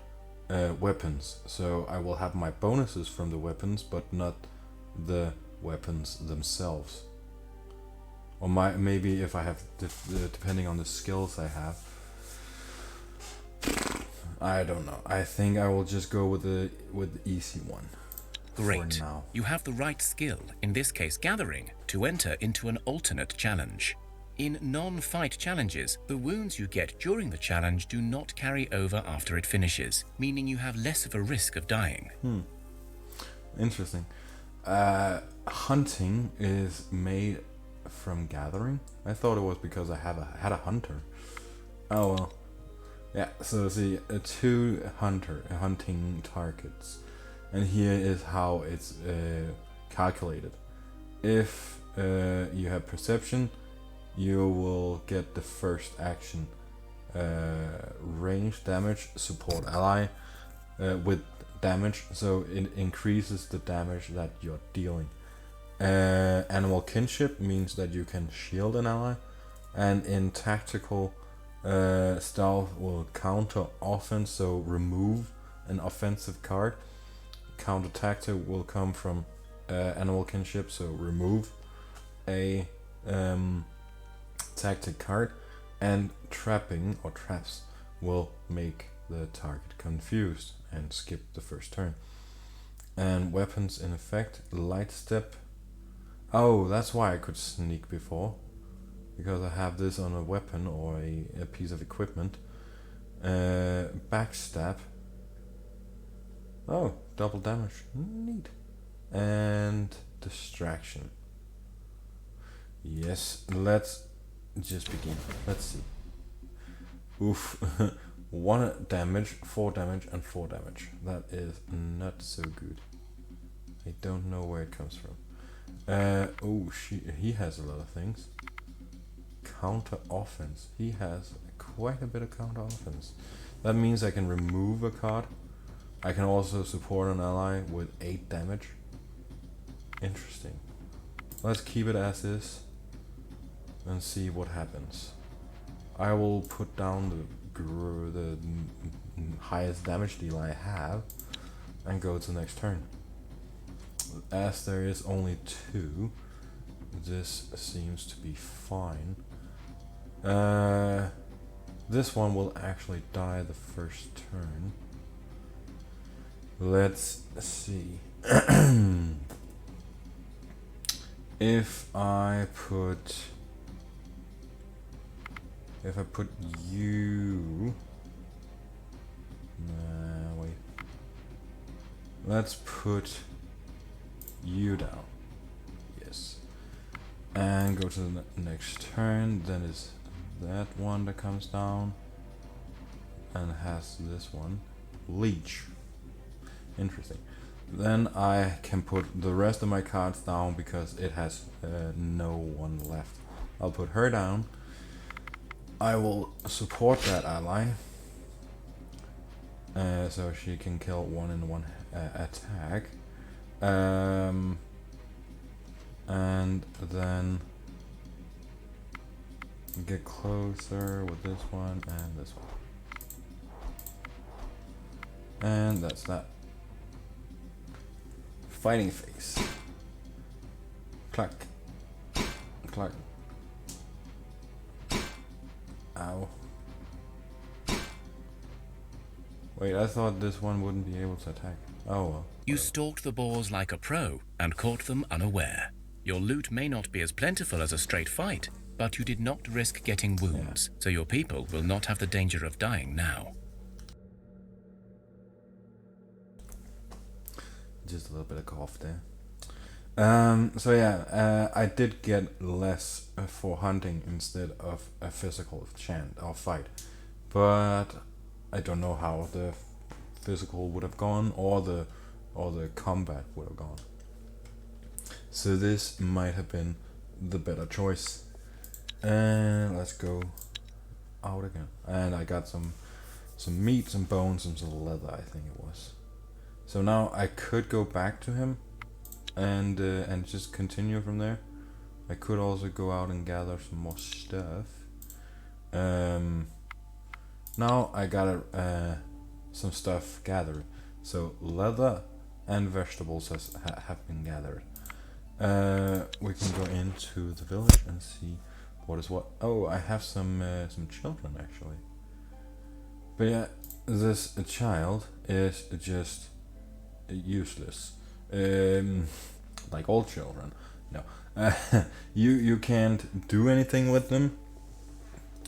weapons. So I will have my bonuses from the weapons, but not the weapons themselves. Or maybe if I have depending on the skills I have. I don't know. I think I will just go with the easy one. Great. For now. You have the right skill, in this case gathering, to enter into an alternate challenge. In non-fight challenges, the wounds you get during the challenge do not carry over after it finishes, meaning you have less of a risk of dying. Interesting. Hunting is made from gathering. I thought it was because I had a hunter. Oh well. Yeah, so see, 2 hunting targets, and here is how it's calculated. If you have perception, you will get the first action, range damage, support ally with damage, so it increases the damage that you're dealing. Animal kinship means that you can shield an ally, and in tactical, stealth will counter offense, so remove an offensive card. Counter tactic will come from animal kinship, so remove a tactic card, and trapping or traps will make the target confused and skip the first turn. And weapons in effect, light step. Oh, that's why I could sneak before. Because I have this on a weapon or a piece of equipment. Backstab. Oh, double damage. Neat. And distraction. Yes, let's just begin. Let's see. Oof. 1 damage, 4 damage, and 4 damage. That is not so good. I don't know where it comes from. He has a lot of things. Counter offense. He has quite a bit of counter offense. That means I can remove a card. I can also support an ally with 8 damage. Interesting. Let's keep it as is and see what happens. I will put down the highest damage deal I have and go to the next turn. As there is only 2, this seems to be fine. This one will actually die the first turn. Let's see. If I put you, wait. Let's put you down. Yes. And go to the next turn. Then it's that one that comes down and has this one. Leech. Interesting. Then I can put the rest of my cards down because it has no one left. I'll put her down. I will support that ally. So she can kill 1 in 1 attack. And then get closer with this one and this one. And that's that. Fighting face. Clack. Clack. Ow. Wait, I thought this one wouldn't be able to attack. Oh well. You stalked the boars like a pro and caught them unaware. Your loot may not be as plentiful as a straight fight, but you did not risk getting wounds, so your people will not have the danger of dying now. Just a little bit of cough there. I did get less for hunting instead of a physical chant or fight, but I don't know how the physical would have gone or the combat would have gone. So this might have been the better choice. And let's go out again. And I got some meat, some bones, and some leather, I think it was. So now I could go back to him and just continue from there. I could also go out and gather some more stuff. Now I got some stuff gathered. So leather and vegetables have been gathered. We can go into the village and see what is what. Oh, I have some children actually. But yeah, this child is just useless. Like all children. No, you can't do anything with them,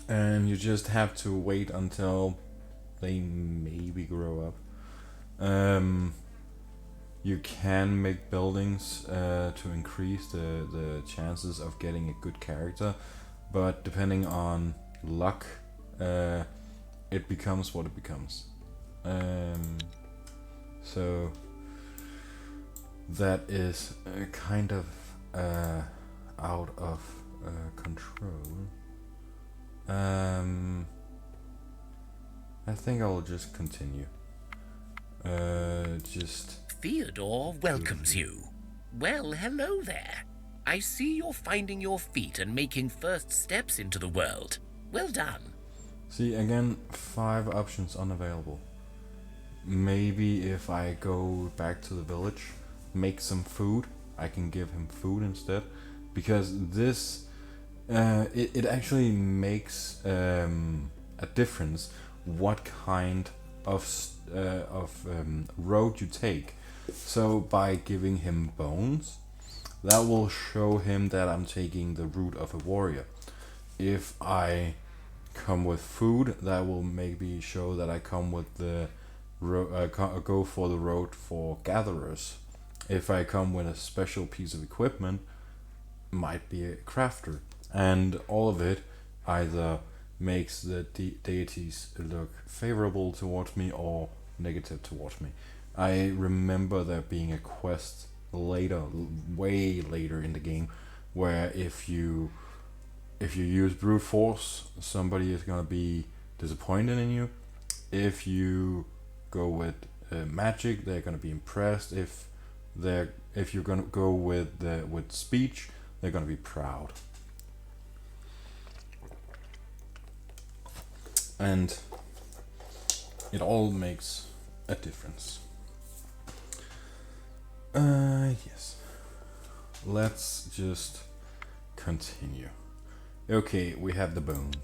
and you just have to wait until they maybe grow up. You can make buildings to increase the chances of getting a good character, but depending on luck, it becomes what it becomes. So that is kind of out of control. I think I will just continue. Theodore welcomes you. Well, hello there. I see you're finding your feet and making first steps into the world. Well done. See, again, 5 options unavailable. Maybe if I go back to the village, make some food, I can give him food instead. Because this, it actually makes a difference what kind of road you take. So by giving him bones, that will show him that I'm taking the route of a warrior. If I come with food, that will maybe show that I come with the go for the road for gatherers. If I come with a special piece of equipment, might be a crafter, and all of it either makes the deities look favorable towards me or negative towards me. I remember there being a quest later, way later in the game, where if you use brute force, somebody is gonna be disappointed in you. If you go with magic, they're gonna be impressed. If you're gonna go with speech, they're gonna be proud. And it all makes a difference. Yes. Let's just continue. Okay, we have the bones.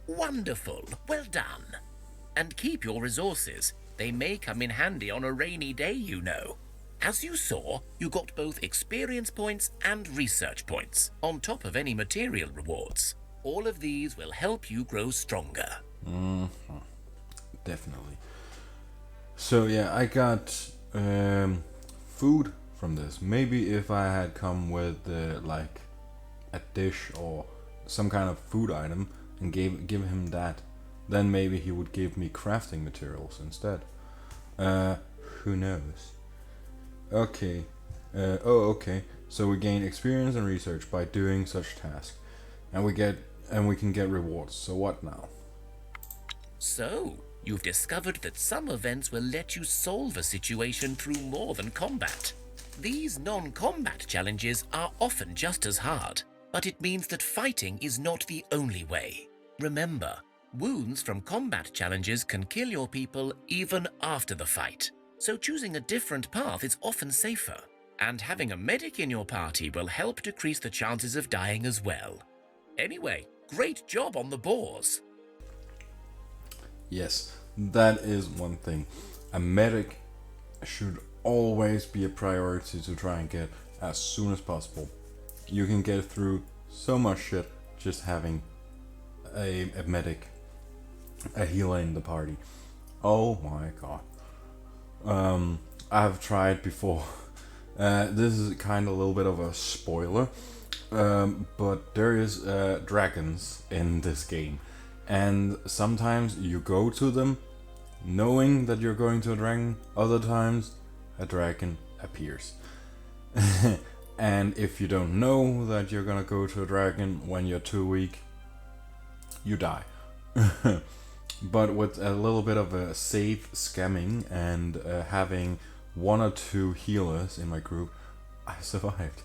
Wonderful. Well done. And keep your resources. They may come in handy on a rainy day, you know. As you saw, you got both experience points and research points, on top of any material rewards. All of these will help you grow stronger. Definitely. So yeah, I got food from this. Maybe if I had come with like a dish or some kind of food item and give him that, then maybe he would give me crafting materials instead. Who knows? Okay. Okay. So we gain experience and research by doing such tasks, and we can get rewards. So what now? So, you've discovered that some events will let you solve a situation through more than combat. These non-combat challenges are often just as hard, but it means that fighting is not the only way. Remember, wounds from combat challenges can kill your people even after the fight, so choosing a different path is often safer. And having a medic in your party will help decrease the chances of dying as well. Anyway, great job on the boars. Yes, that is one thing. A medic should always be a priority to try and get as soon as possible. You can get through so much shit just having a medic, a healer in the party. Oh my god. I've tried before. This is kind of a little bit of a spoiler, but there is dragons in this game, and sometimes you go to them knowing that you're going to a dragon. Other times, a dragon appears. And if you don't know that you're gonna go to a dragon when you're too weak, you die. But with a little bit of a safe scamming and having one or two healers in my group, I survived.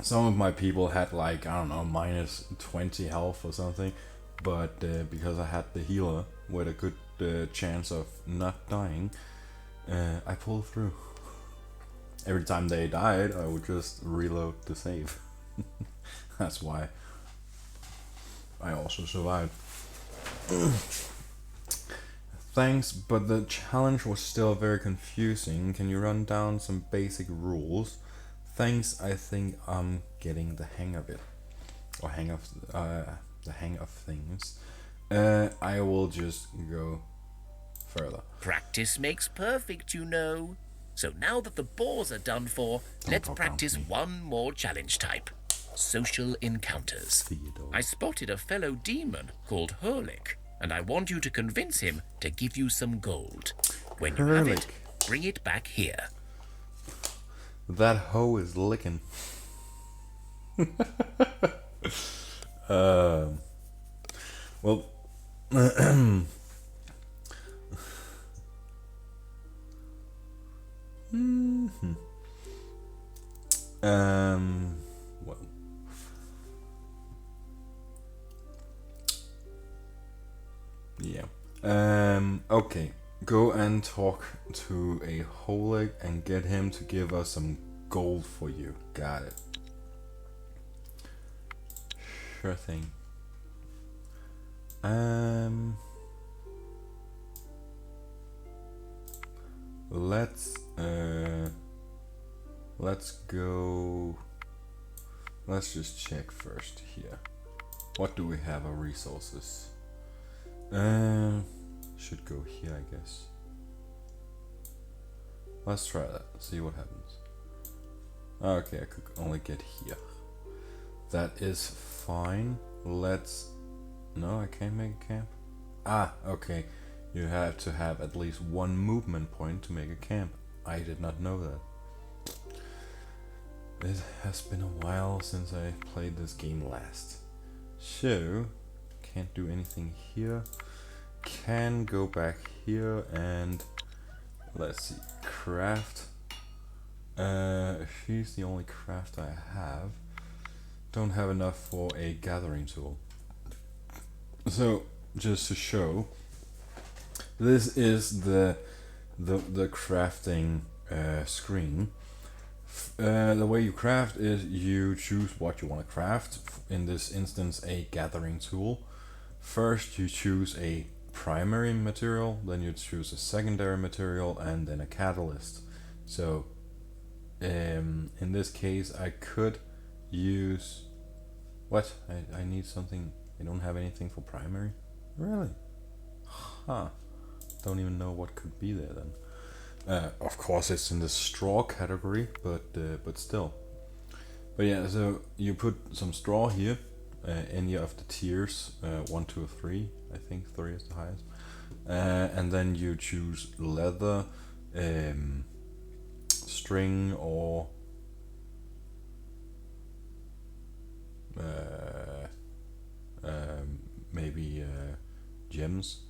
Some of my people had like, I don't know, minus 20 health or something, but because I had the healer with a good chance of not dying, I pulled through. Every time they died, I would just reload the save. That's why I also survived. Thanks, but the challenge was still very confusing. Can you run down some basic rules? Thanks, I think I'm getting the hang of it. Or the hang of things. I will just go further. Practice makes perfect, you know. So now that the bores are done for, let's practice one more challenge type. Social encounters. Theodore. I spotted a fellow demon called Hurlick, and I want you to convince him to give you some gold. When you have it, bring it back here. That hoe is licking. Well, well, yeah. Okay. Go and talk to a Holig and get him to give us some gold for you. Got it. Sure thing. Let's go. Let's just check first here. What do we have of resources? Should go here, I guess. Let's try that. See what happens. Okay, I could only get here. That is fine. Let's. No, I can't make a camp. Ah, okay. You have to have at least one movement point to make a camp. I did not know that. It has been a while since I played this game last. So, can't do anything here. Can go back here and let's see, craft. She's the only craft I have. Don't have enough for a gathering tool. So just to show, this is the crafting screen. The way you craft is you choose what you want to craft. In this instance, a gathering tool. First, you choose a primary material, then you choose a secondary material, and then a catalyst. So in this case I could use what I need something. I don't have anything for primary, really. Don't even know what could be there then. Of course it's in the straw category, but still. But yeah, so you put some straw here, any of the tiers, 1, 2, 3. I think 3 is the highest. And then you choose leather, string, or maybe gems,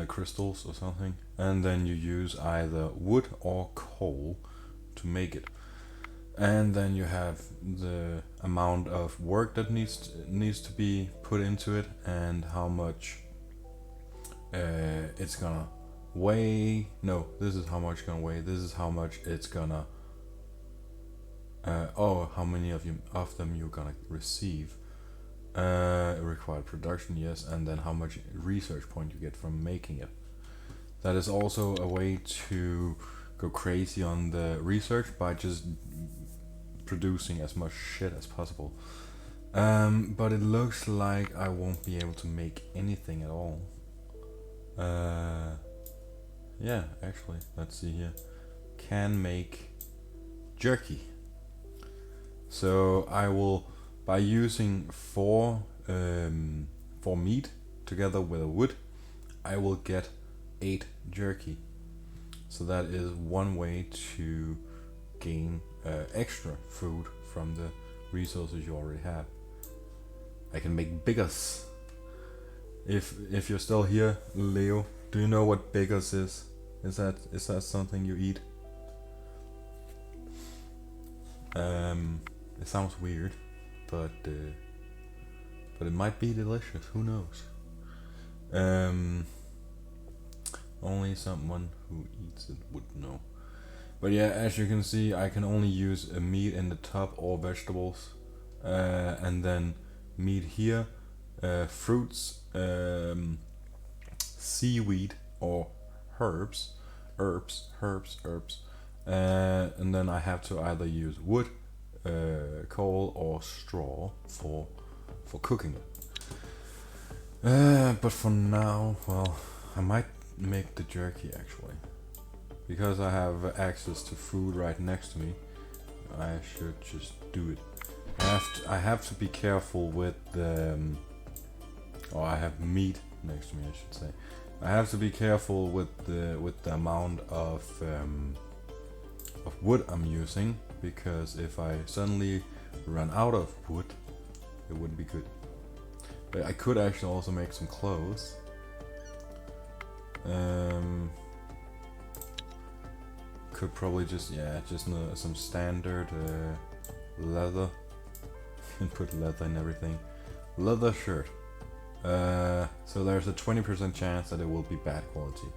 crystals or something. And then you use either wood or coal to make it. And then you have the amount of work that needs to be put into it, and how much it's gonna weigh. No, this is how much it's gonna weigh. This is how much it's gonna. How many of them you're gonna receive. Required production, yes, and then how much research point you get from making it. That is also a way to go crazy on the research by just producing as much shit as possible. But it looks like I won't be able to make anything at all. Yeah, actually, let's see here. Can make jerky. So I will, by using four meat together with a wood, I will get 8 jerky. So that is one way to gain extra food from the resources you already have. I can make biggers. If you're still here, Leo, do you know what biggers is? Is that something you eat? It sounds weird, but it might be delicious. Who knows? Only someone who eats it would know. But yeah, as you can see, I can only use a meat in the top or vegetables, and then meat here, fruits, seaweed or herbs, and then I have to either use wood, coal or straw for cooking it. But for now, well, I might make the jerky actually, because I have access to food right next to me. I should just do it. I have to be careful with the, or I have meat next to me, I should say. I have to be careful with the amount of wood I'm using, because if I suddenly run out of wood, it wouldn't be good. But I could actually also make some clothes. Could probably just some standard leather, and put leather in everything. Leather shirt. So there's a 20% chance that it will be bad quality.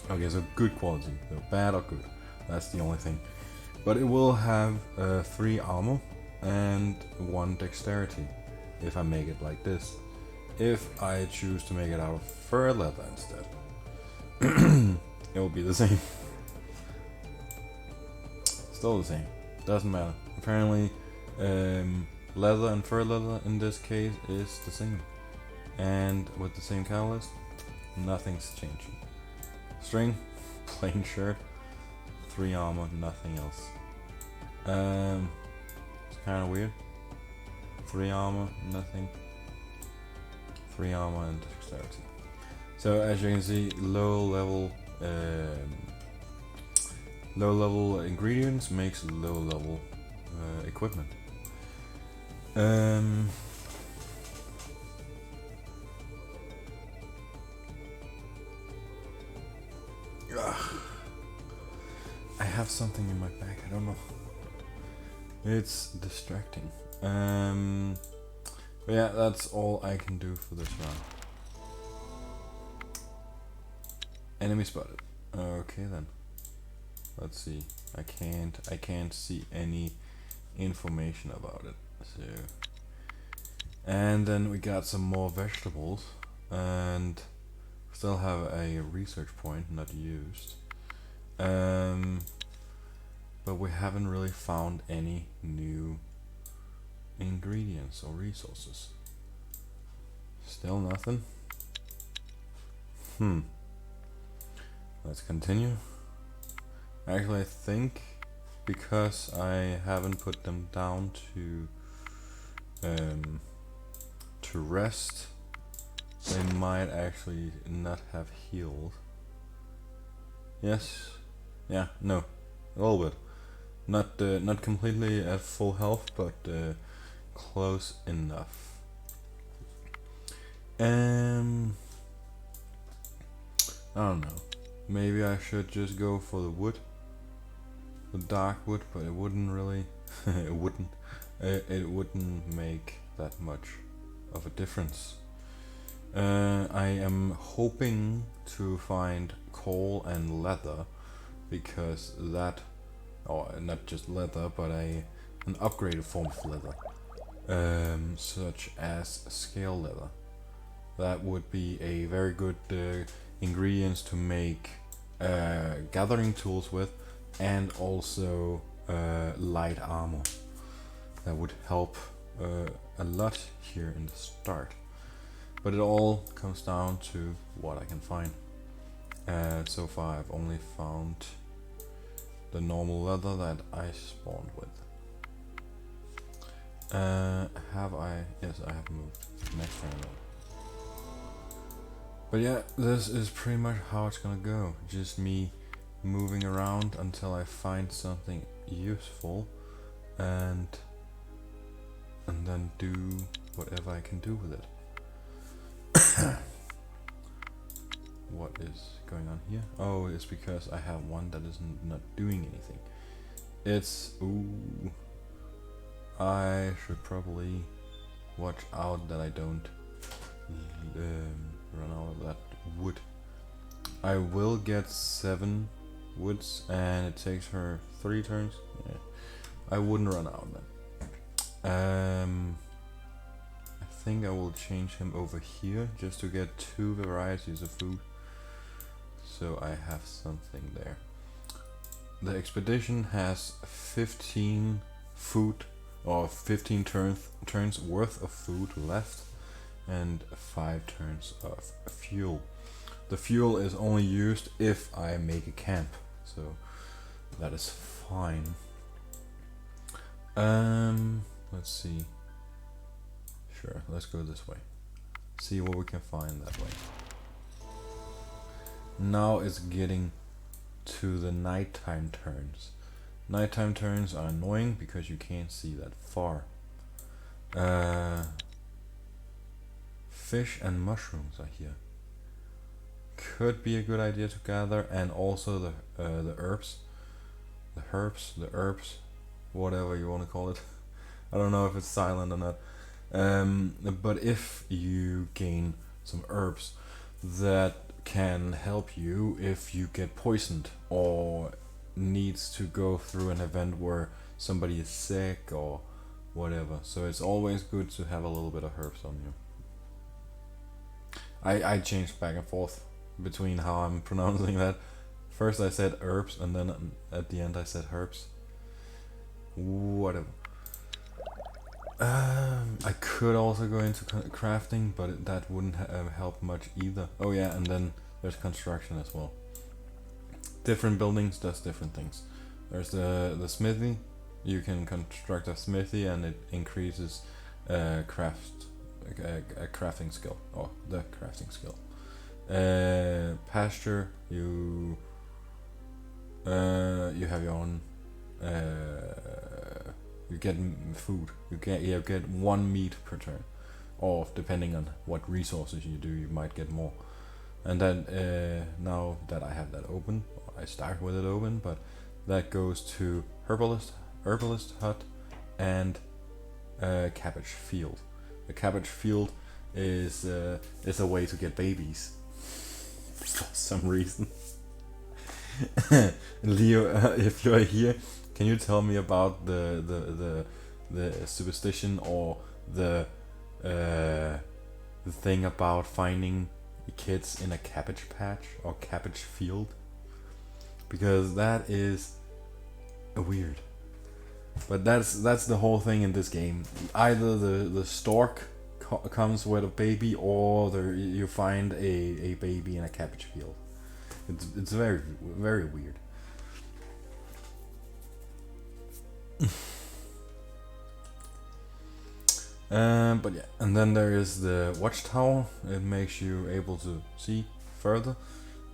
Okay, so good quality. So bad or good. That's the only thing. But it will have 3 armor and 1 dexterity if I make it like this. If I choose to make it out of fur leather instead, it will be the same. Still the same. Doesn't matter. Apparently, leather and fur leather in this case is the same. And with the same catalyst, nothing's changing. String, plain shirt, 3 armor, nothing else. It's kind of weird. 3 armor, nothing. 3 armor and dexterity. So as you can see, low level ingredients makes low level equipment. I have something in my bag, I don't know. It's distracting. But yeah, that's all I can do for this round. Enemy spotted. Okay then. Let's see. I can't see any information about it. So, and then we got some more vegetables, and still have a research point not used. But we haven't really found any new ingredients or resources. Still nothing. Let's continue. Actually, I think because I haven't put them down to rest, they might actually not have healed. Yes. Yeah. No. A little bit. Not completely at full health, but close enough. I don't know. Maybe I should just go for the wood, the dark wood, but it wouldn't really. it wouldn't make that much of a difference. I am hoping to find coal and leather, because that, or not just leather, but an upgraded form of leather, such as scale leather. That would be a very good ingredients to make gathering tools with, and also light armor. That would help a lot here in the start. But it all comes down to what I can find. So far I've only found the normal leather that I spawned with. Have I? Yes, I have moved. Next turn. But yeah, this is pretty much how it's gonna go. Just me moving around until I find something useful, and then do whatever I can do with it. What is going on here? Oh, it's because I have one that is not doing anything. It's ooh. I should probably watch out that I don't run out of that wood. I will get 7 woods, and it takes her 3 turns. Yeah. I wouldn't run out then. I think I will change him over here just to get 2 varieties of food, so I have something there. The expedition has 15 food or 15 turns worth of food left, and 5 turns of fuel. The fuel is only used if I make a camp, so that is fine. Let's see. Sure, let's go this way. See what we can find that way. Now it's getting to the nighttime turns. Nighttime turns are annoying because you can't see that far. Fish and mushrooms are here. Could be a good idea to gather, and also the herbs, whatever you want to call it. I don't know if it's silent or not. But if you gain some herbs, that can help you if you get poisoned or needs to go through an event where somebody is sick or whatever. So it's always good to have a little bit of herbs on you. I changed back and forth between how I'm pronouncing that. First I said herbs, and then at the end I said herbs. Whatever. I could also go into crafting, but that wouldn't help much either. Oh yeah, and then there's construction as well. Different buildings does different things. There's the smithy. You can construct a smithy, and it increases crafting skill, or the crafting skill. Pasture, you have your own. You get food. You get 1 meat per turn, or depending on what resources you do, you might get more. And then now that I have that open, I start with it open, but that goes to herbalist hut, and cabbage field. The cabbage field is a way to get babies for some reason. Leo, if you're here, can you tell me about the superstition or the thing about finding kids in a cabbage patch or cabbage field? Because that is weird. But that's the whole thing in this game. Either the stork comes with a baby, or you find a baby in a cabbage field. It's very, very weird. But yeah, and then there is the watchtower. It makes you able to see further.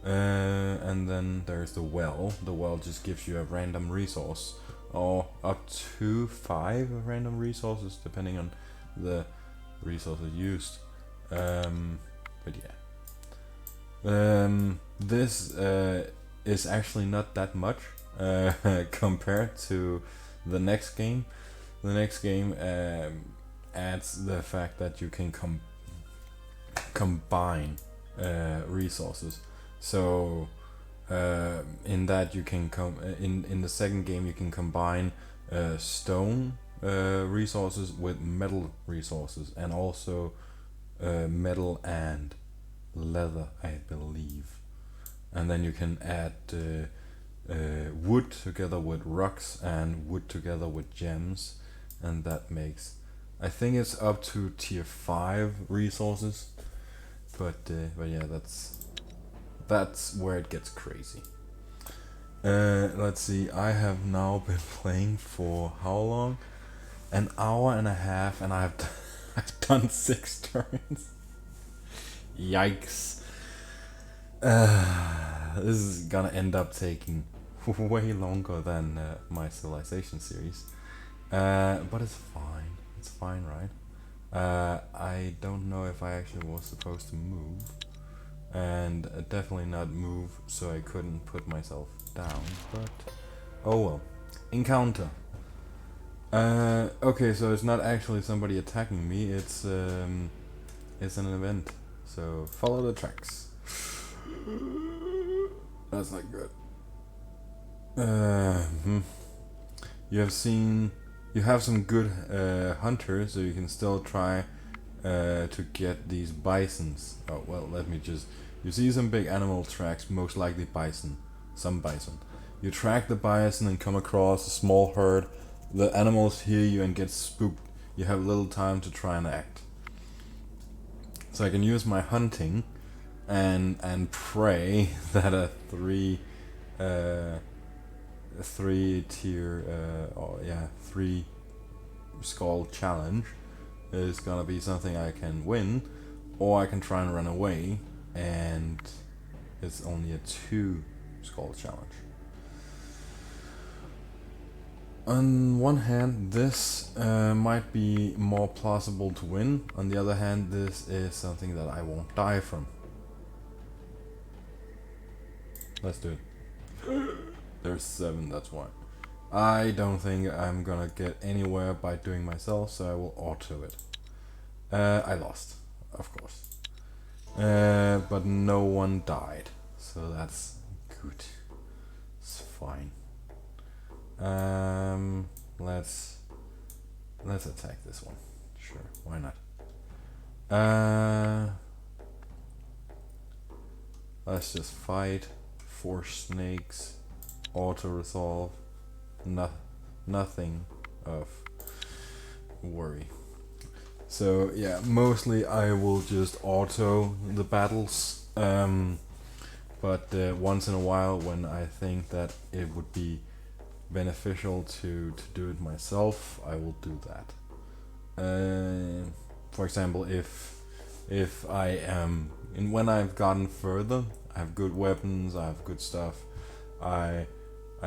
And then there's the well. The well just gives you a random resource, or up to 5 random resources depending on the resources used. But yeah, this is actually not that much compared to the next game. The next game adds the fact that you can combine resources. So in that you can in the second game you can combine stone resources with metal resources, and also metal and leather, I believe. And then you can add wood together with rocks and wood together with gems, and that makes, I think it's up to tier 5 resources, but yeah, that's where it gets crazy. Let's see, I have now been playing for how long? An hour and a half, and I've done 6 turns. Yikes. This is gonna end up taking way longer than my Civilization series. But it's fine. It's fine, right? I don't know if I actually was supposed to move. And definitely not move, so I couldn't put myself down, but oh well. Encounter. Okay, so it's not actually somebody attacking me, it's an event. So follow the tracks. That's not good. You have some good hunters, so you can still try to get these bisons. Oh well, you see some big animal tracks, most likely bison, some bison. You track the bison and come across a small herd. The animals hear you and get spooked. You have little time to try and act. So I can use my hunting and pray that a three skull challenge is gonna be something I can win, or I can try and run away, and it's only a 2 skull challenge. On one hand, this might be more plausible to win. On the other hand, this is something that I won't die from. Let's do it. There's 7, that's why. I don't think I'm gonna get anywhere by doing myself, so I will auto it. I lost, of course. But no one died, so that's good. It's fine. Let's attack this one. Sure, why not? Let's just fight. 4 snakes. Auto resolve. Nothing of worry. So yeah, mostly I will just auto the battles. But once in a while, when I think that it would be beneficial to do it myself, I will do that. For example, if I am when I've gotten further, I have good weapons, I have good stuff, I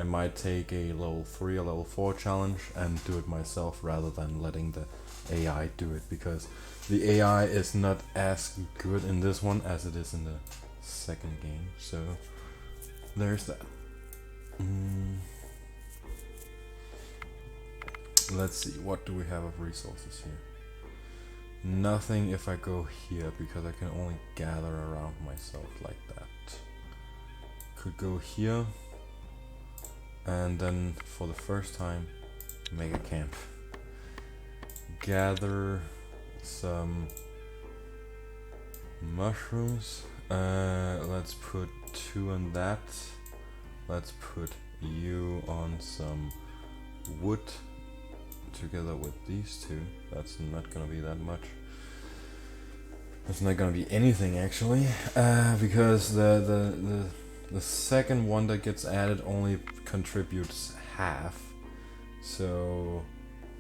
might take a level 3 or level 4 challenge and do it myself rather than letting the AI do it, because the AI is not as good in this one as it is in the second game. So there's that. Let's see, what do we have of resources here? Nothing if I go here, because I can only gather around myself like that. Could go here, and then for the first time make a camp. Gather some mushrooms. Let's put 2 on that. Let's put you on some wood together with these 2. That's not gonna be that much. That's not gonna be anything actually, because the second one that gets added only contributes half, so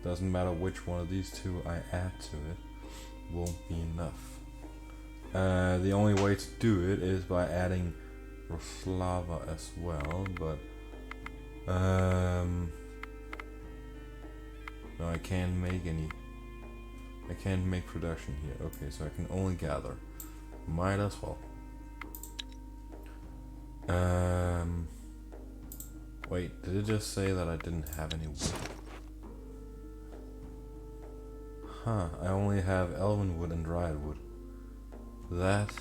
doesn't matter which one of these 2 I add to it, won't be enough. The only way to do it is by adding lava as well, but no, I can't make any. I can't make production here. Okay, so I can only gather. Might as well. Wait, did it just say that I didn't have any wood? Huh, I only have elven wood and dryad wood. That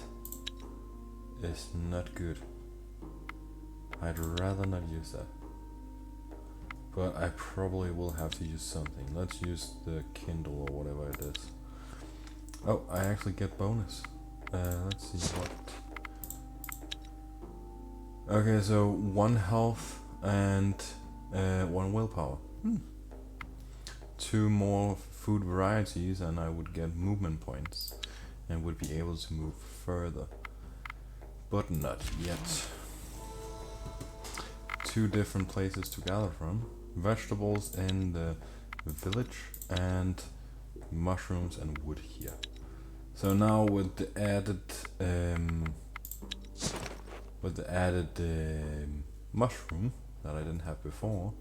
is not good. I'd rather not use that. But I probably will have to use something. Let's use the Kindle or whatever it is. Oh, I actually get bonus. Let's see what. Okay, so 1 health and 1 willpower. 2 more food varieties and I would get movement points and would be able to move further. But not yet. 2 different places to gather from. Vegetables in the village and mushrooms and wood here. So now with the added mushroom that I didn't have before,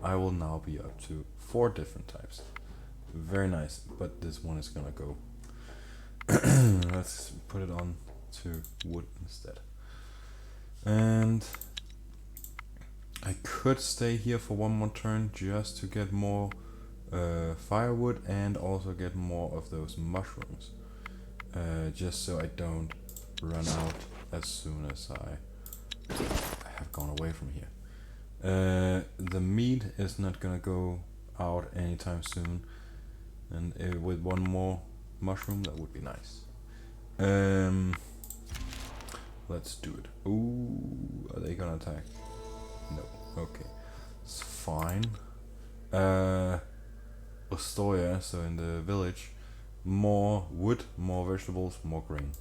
I will now be up to 4 different types. Very nice, but this one is gonna go. Let's put it on to wood instead. And I could stay here for 1 more turn just to get more firewood and also get more of those mushrooms. Just so I don't run out as soon as I have gone away from here. The meat is not gonna go out anytime soon, and with 1 more mushroom that would be nice. Let's do it. Ooh, are they gonna attack? No. Okay, it's fine. Ostoya, so in the village, more wood, more vegetables, more grain.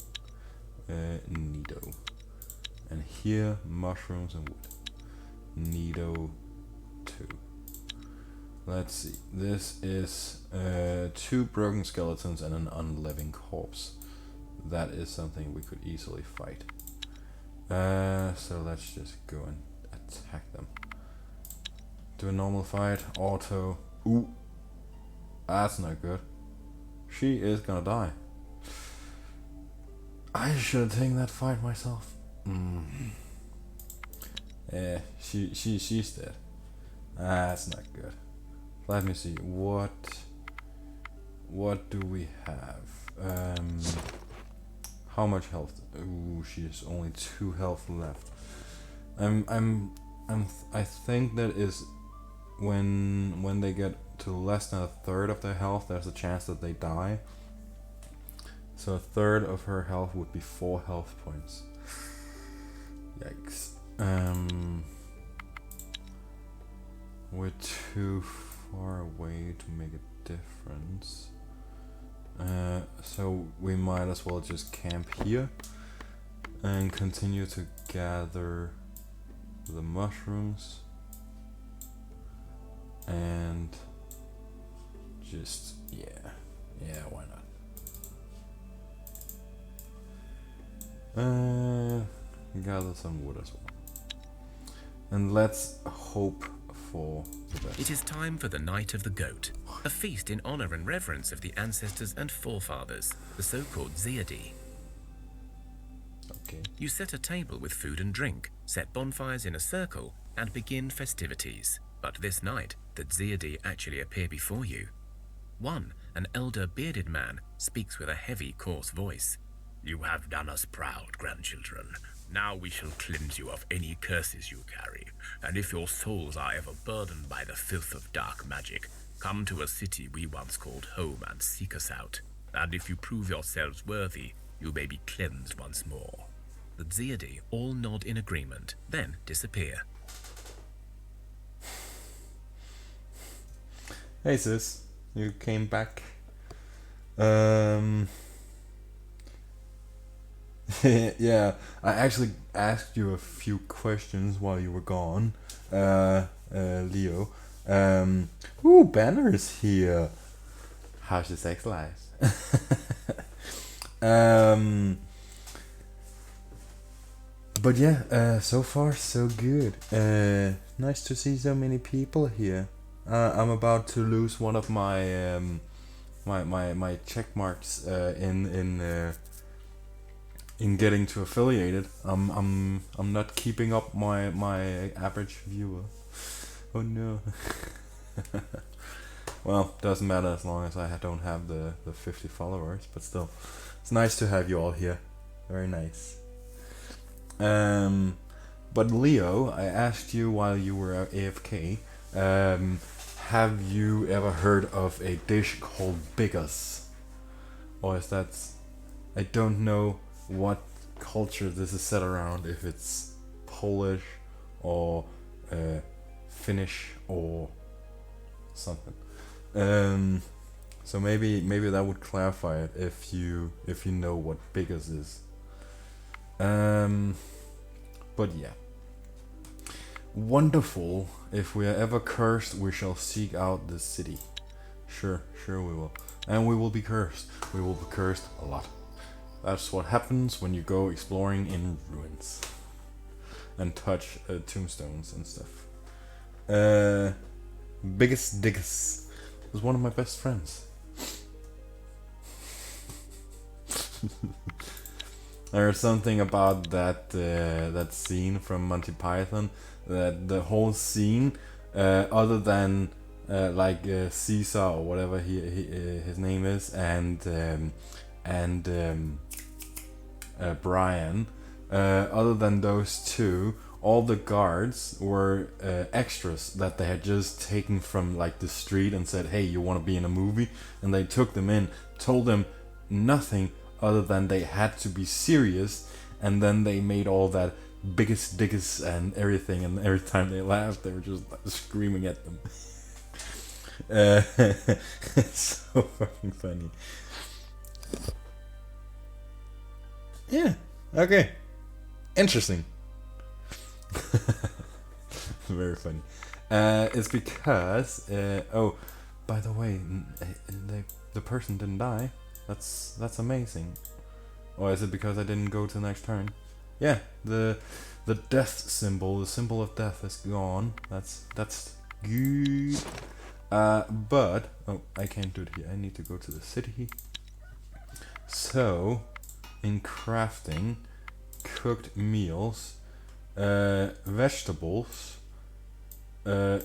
Neato. And here, mushrooms and wood. Neato 2. Let's see. This is 2 broken skeletons and an unliving corpse. That is something we could easily fight. So let's just go and attack them. Do a normal fight. Auto. Ooh. That's not good. She is gonna die. I should have taken that fight myself. Yeah, she's dead. That's not good. Let me see. What do we have? How much health? Ooh, she has only 2 health left. I think that is when they get to less than a third of their health, there's a chance that they die. So a third of her health would be 4 health points. Yikes. We're too far away to make a difference. So we might as well just camp here and continue to gather the mushrooms and just yeah, why not? Gather some wood as well, and let's hope for the best. It is time for the Night of the Goat, a feast in honor and reverence of the ancestors and forefathers, the so-called Dexterity. Okay. You set a table with food and drink, set bonfires in a circle, and begin festivities. But this night, the Dexterity actually appear before you. One, an elder bearded man, speaks with a heavy, coarse voice. You have done us proud, grandchildren. Now we shall cleanse you of any curses you carry, and if your souls are ever burdened by the filth of dark magic, come to a city we once called home and seek us out. And if you prove yourselves worthy, you may be cleansed once more. The Dexterity all nod in agreement, then disappear. Hey sis, you came back. Yeah, I actually asked you a few questions while you were gone, Leo. Ooh, Banner is here. How's your sex life? But yeah, so far so good. Nice to see so many people here. I'm about to lose one of my my check marks in getting to affiliated. I'm not keeping up my average viewer. Oh no. Well, doesn't matter as long as I don't have the 50 followers, but still, it's nice to have you all here. Very nice. But Leo, I asked you while you were AFK, have you ever heard of a dish called bigas? Or is that... I don't know what culture this is set around, if it's Polish or finish or something. So maybe that would clarify it if you know what biggest is. But yeah. Wonderful. If we are ever cursed, we shall seek out this city. Sure we will. And we will be cursed. We will be cursed a lot. That's what happens when you go exploring in ruins. And touch tombstones and stuff. Biggest Diggest was one of my best friends. There's something about that that scene from Monty Python, that the whole scene, other than Caesar or whatever his name is, and Brian, other than those two, all the guards were extras that they had just taken from like the street and said, "Hey, you want to be in a movie?" And they took them in, told them nothing other than they had to be serious, and then they made all that biggest Diggest and everything, and every time they laughed they were just screaming at them. It's so fucking funny. Yeah, okay. Interesting. Very funny. It's because oh, by the way, the person didn't die. That's amazing. Or is it because I didn't go to the next turn? Yeah, the death symbol, the symbol of death is gone. That's good. But oh, I can't do it here. I need to go to the city. So, in crafting, cooked meals, vegetables,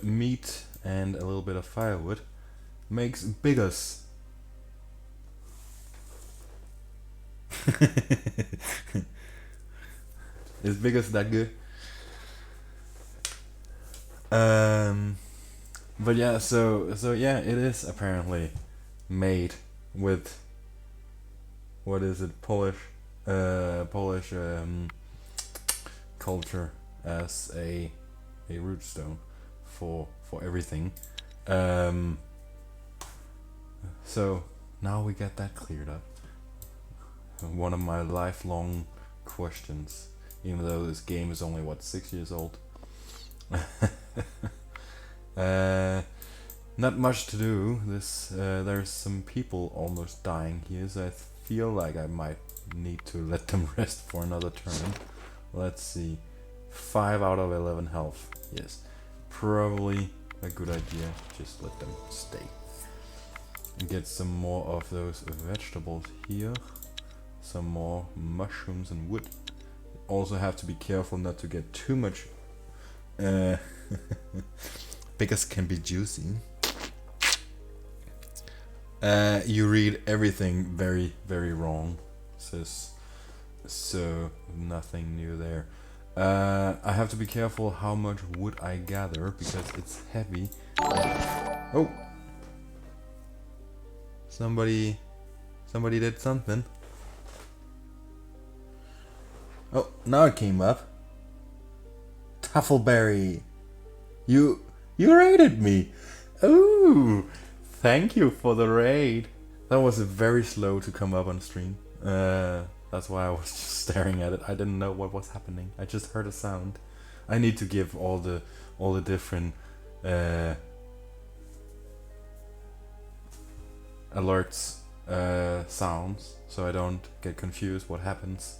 meat, and a little bit of firewood makes biggest. Is biggest that good? But yeah, so yeah, it is apparently made with, what is it, Polish culture as a root stone for everything. So now we get that cleared up. One of my lifelong questions, even though this game is only 6 years old. Not much to do. There's some people almost dying here, so I feel like I might need to let them rest for another turn. Let's see, 5 out of 11 health. Yes, probably a good idea. Just let them stay. Get some more of those vegetables here. Some more mushrooms and wood. Also have to be careful not to get too much. Because can be juicy. You read everything very, very wrong, sis. So nothing new there. I have to be careful how much wood I gather because it's heavy. Oh! Somebody did something. Oh, now it came up. Tuffleberry. You raided me. Ooh, thank you for the raid. That was very slow to come up on stream. That's why I was just staring at it. I didn't know what was happening. I just heard a sound. I need to give all the different alerts sounds so I don't get confused what happens.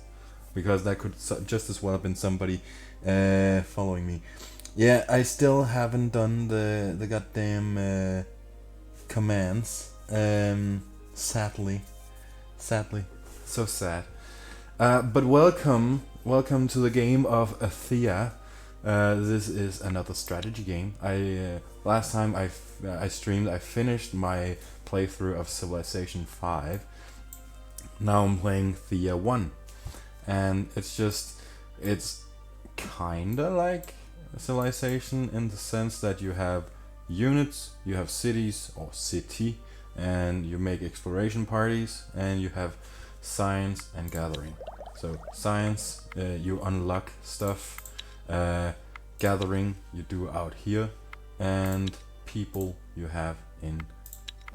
Because that could just as well have been somebody following me. Yeah, I still haven't done the goddamn commands. Sadly, so sad. But welcome to the game of Thea. This is another strategy game. Last time I streamed, I finished my playthrough of Civilization 5. Now I'm playing Thea 1. And it's kinda like Civilization in the sense that you have units, you have cities or city, and you make exploration parties, and you have science and gathering. So science, you unlock stuff, gathering you do out here, and people you have in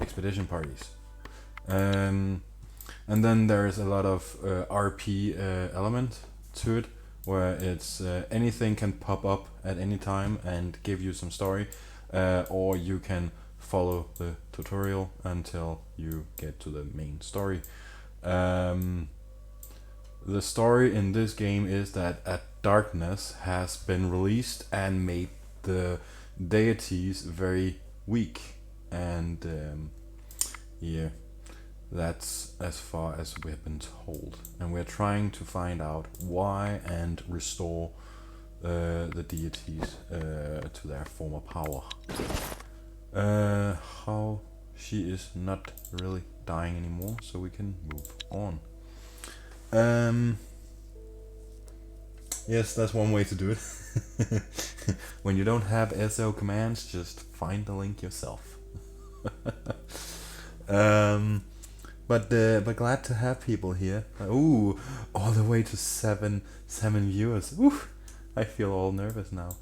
expedition parties. And then there's a lot of RP element to it, where it's anything can pop up at any time and give you some story, or you can follow the tutorial until you get to the main story. The story in this game is that a darkness has been released and made the deities very weak, and yeah, that's as far as we have been told, and we're trying to find out why and restore the deities to their former power. How she is not really dying anymore, so we can move on. Yes, that's one way to do it. When you don't have SO commands, just find the link yourself. But glad to have people here. Ooh, all the way to seven viewers. Ooh, I feel all nervous now.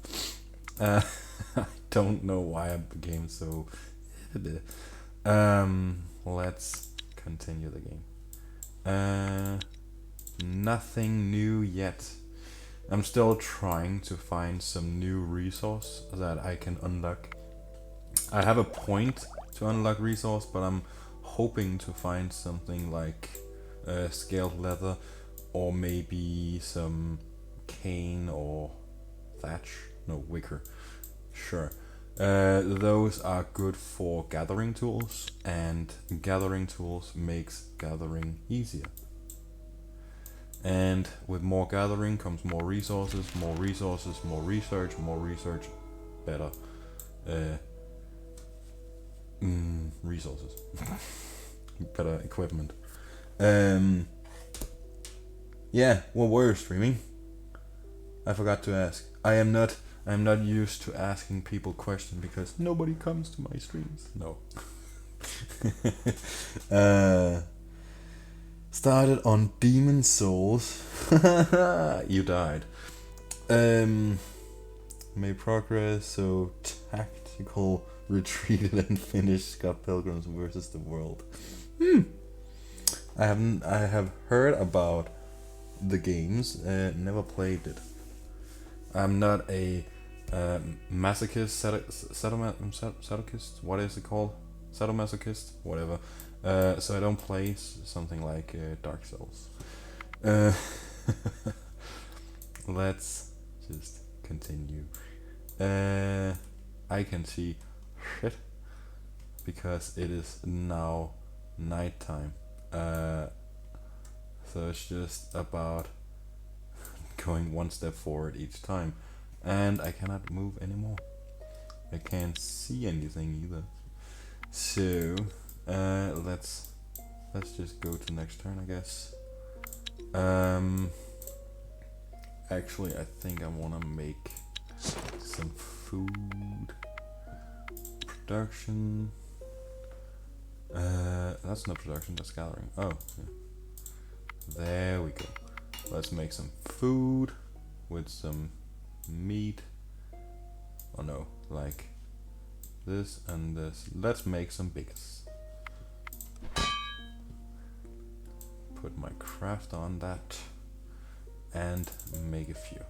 I don't know why I became so. Let's continue the game. Nothing new yet. I'm still trying to find some new resource that I can unlock. I have a point to unlock resource, but I'm hoping to find something like scaled leather, or maybe some cane or thatch. No, wicker. Sure. Those are good for gathering tools, and gathering tools makes gathering easier. And with more gathering comes more resources, more resources, more research, better resources, better equipment. Yeah, what were you streaming? I forgot to ask. I'm not used to asking people questions because nobody comes to my streams. No. Started on Demon Souls. You died. Made progress, so tactical retreated and finished Scott Pilgrims versus the World. I have heard about the games, never played it. I'm not a masochist, sadomasochist. What is it called? Sadomasochist, whatever. So I don't play something like Dark Souls. Let's just continue. I can see shit because it is now nighttime. So it's just about going one step forward each time, and I cannot move anymore. I can't see anything either. So let's just go to next turn, I guess. Actually, I think I wanna make some food production. That's not production, that's gathering. Oh, yeah. There we go. Let's make some food with some meat. Oh no, like this and this. Let's make some biggest. Put my craft on that and make a few.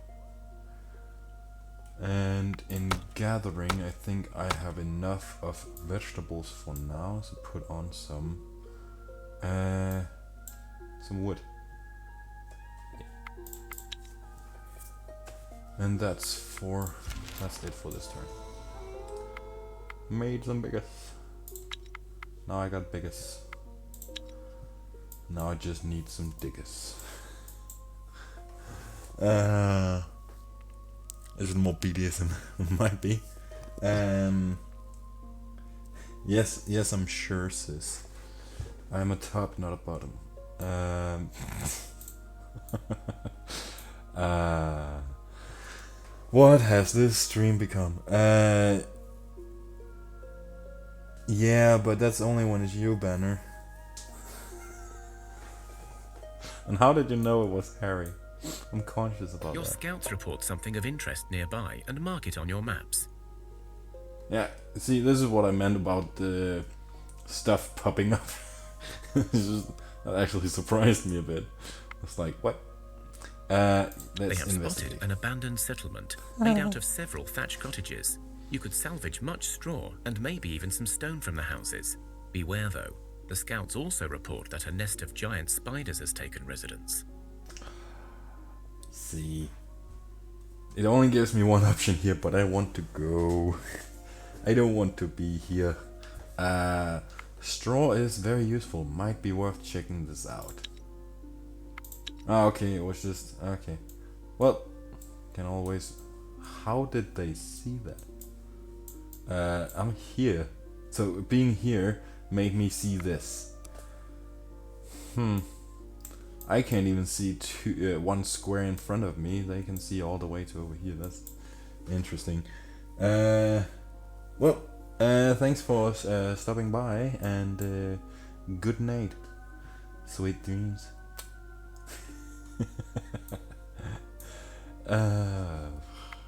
And in gathering, I think I have enough of vegetables for now, so put on some wood. And that's it for this turn. Made some biggest. Now I got biggest. Now I just need some diggers. Is it more BDSM? Might be. Yes, I'm sure, sis. I'm a top, not a bottom. What has this stream become? Yeah, but that's only when it's you, Banner. And how did you know it was Harry? I'm conscious about Your that. scouts report something of interest nearby and mark it on your maps. Yeah, see, this is what I meant about the stuff popping up. That actually surprised me a bit. It's like, what? Let's They have investigate. spotted an abandoned settlement made out of several thatch cottages. You could salvage much straw and maybe even some stone from the houses. Beware though, the scouts also report that a nest of giant spiders has taken residence. See, it only gives me one option here, but I want to go. I don't want to be here. Straw is very useful. Might be worth checking this out. Ah, okay, it was just okay. Well, can always. How did they see that? I'm here, so being here made me see this. I can't even see one square in front of me. They can see all the way to over here. That's interesting. Well, thanks for stopping by, and good night. Sweet dreams.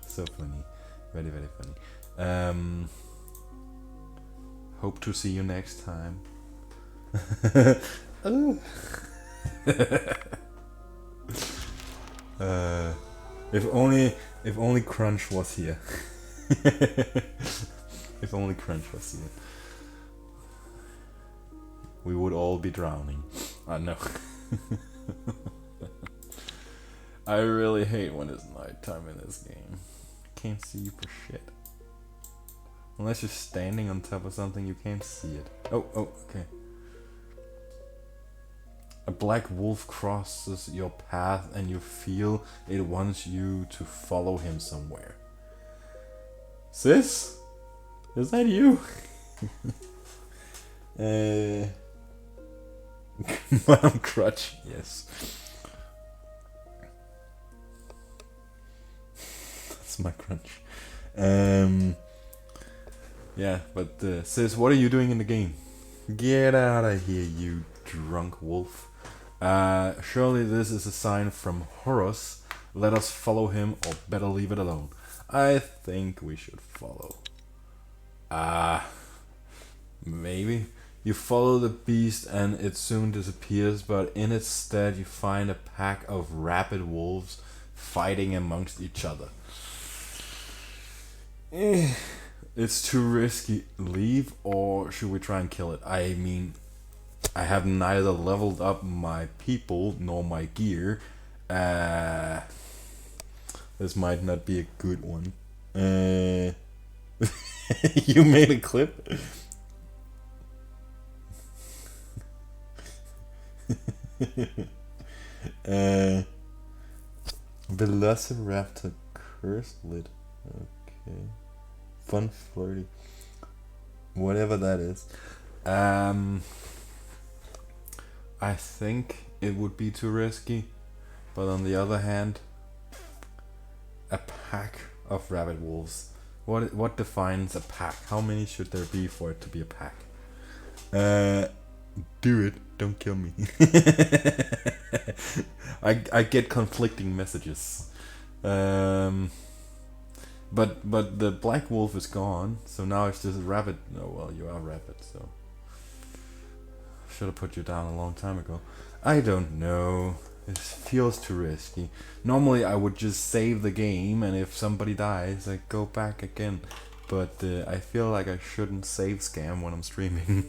So funny. Very, very funny. Hope to see you next time. If only Crunch was here. If only Crunch was here. We would all be drowning. No. I really hate when it's nighttime in this game. Can't see for shit. Unless you're standing on top of something, you can't see it. Oh, okay. A black wolf crosses your path and you feel it wants you to follow him somewhere. Sis? Is that you? Mom Crutch, yes. That's my crunch. Yeah, but sis, what are you doing in the game? Get out of here, you drunk wolf. Surely this is a sign from Horus. Let us follow him, or better leave it alone. I think we should follow. Maybe. You follow the beast and it soon disappears, but in its stead you find a pack of rabid wolves fighting amongst each other. It's too risky. Leave, or should we try and kill it? I mean, I have neither leveled up my people nor my gear. This might not be a good one. You made a clip? Velociraptor curse lid. Okay. Fun flirty. Whatever that is. I think it would be too risky, but on the other hand, a pack of rabbit wolves. What defines a pack? How many should there be for it to be a pack? Do it. Don't kill me. I get conflicting messages. But the black wolf is gone, so now it's just a rabbit. Oh well, you are rabbit, so should have put you down a long time ago. I don't know. It feels too risky. Normally I would just save the game, and if somebody dies, I go back again. But I feel like I shouldn't save scam when I'm streaming.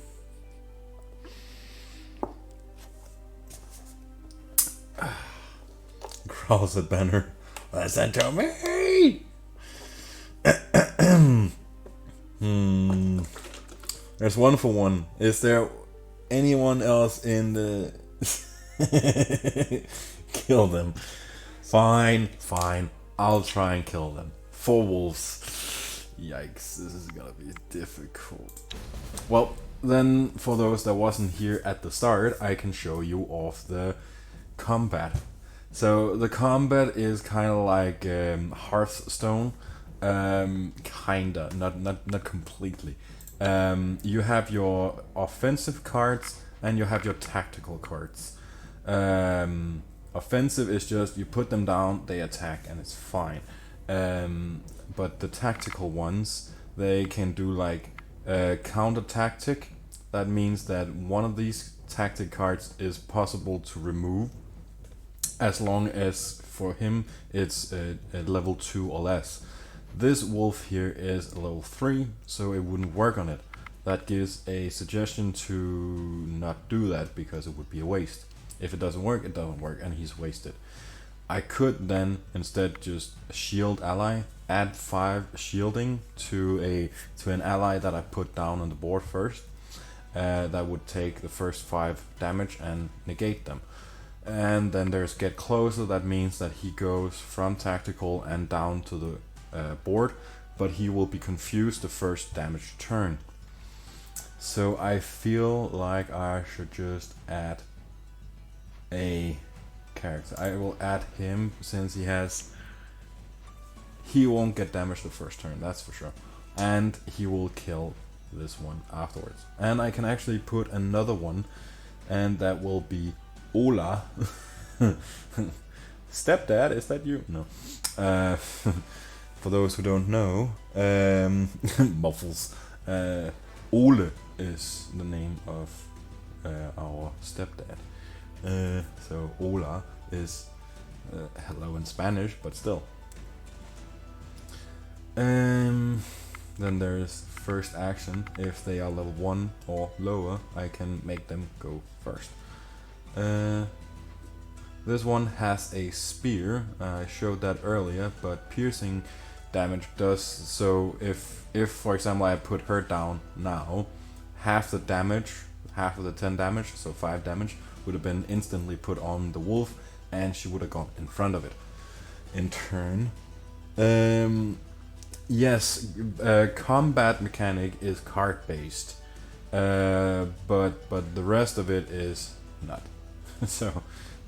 Growls at Banner. Listen to me! There's one for one. Is there anyone else in the... Kill them. Fine. I'll try and kill them. 4 wolves. Yikes, this is gonna be difficult. Well, then for those that wasn't here at the start, I can show you off the combat. So the combat is kind of like Hearthstone, kinda, not completely. You have your offensive cards and you have your tactical cards. Offensive is just you put them down, they attack, and it's fine. But the tactical ones, they can do like counter tactic. That means that one of these tactic cards is possible to remove as long as for him it's a level 2 or less. This wolf here is a level 3, so it wouldn't work on it. That gives a suggestion to not do that because it would be a waste. If it doesn't work, it doesn't work and he's wasted. I could then instead just shield ally, add 5 shielding to an ally that I put down on the board first. That would take the first 5 damage and negate them. And then there's get closer, that means that he goes from tactical and down to the board, but he will be confused the first damage turn. So I feel like I should just add a character. I will add him since he won't get damaged the first turn, that's for sure. And he will kill this one afterwards. And I can actually put another one, and that will be Ola. Stepdad, is that you? No. For those who don't know, muffles. Ole is the name of our stepdad. So Ola is hello in Spanish, but still. Then there's first action. If they are level 1 or lower, I can make them go first. This one has a spear. I showed that earlier, but piercing damage does so if for example I put her down now, half the damage, half of the 10 damage, so 5 damage, would have been instantly put on the wolf, and she would have gone in front of it in turn. Yes, combat mechanic is card based, but the rest of it is not. So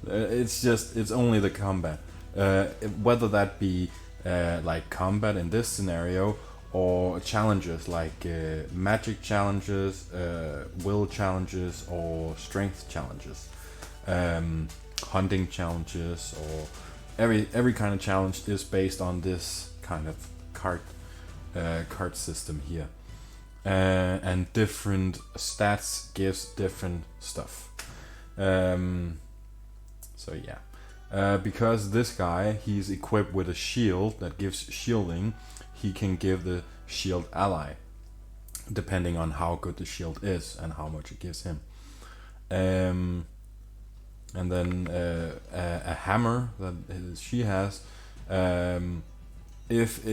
it's only the combat, whether that be like combat in this scenario or challenges like magic challenges, will challenges, or strength challenges, hunting challenges, or every kind of challenge is based on this kind of card system here, and different stats gives different stuff. So yeah, because this guy, he's equipped with a shield that gives shielding, he can give the shield ally, depending on how good the shield is and how much it gives him. And then a hammer that she has, if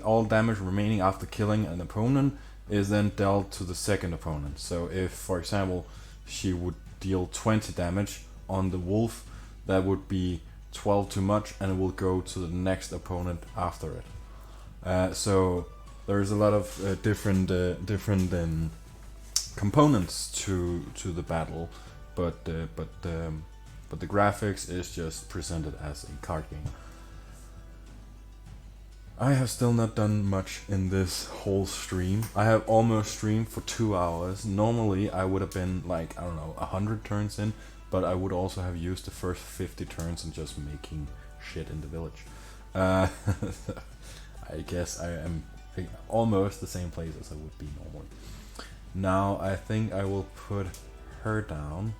all damage remaining after killing an opponent is then dealt to the second opponent. So if, for example, she would deal 20 damage on the wolf, that would be 12 too much, and it will go to the next opponent after it. So there's a lot of different components to the battle, but the graphics is just presented as a card game. I have still not done much in this whole stream. I have almost streamed for 2 hours. Normally I would have been like, I don't know, 100 turns in, but I would also have used the first 50 turns and just making shit in the village. I guess I am almost the same place as I would be normally. Now I think I will put her down.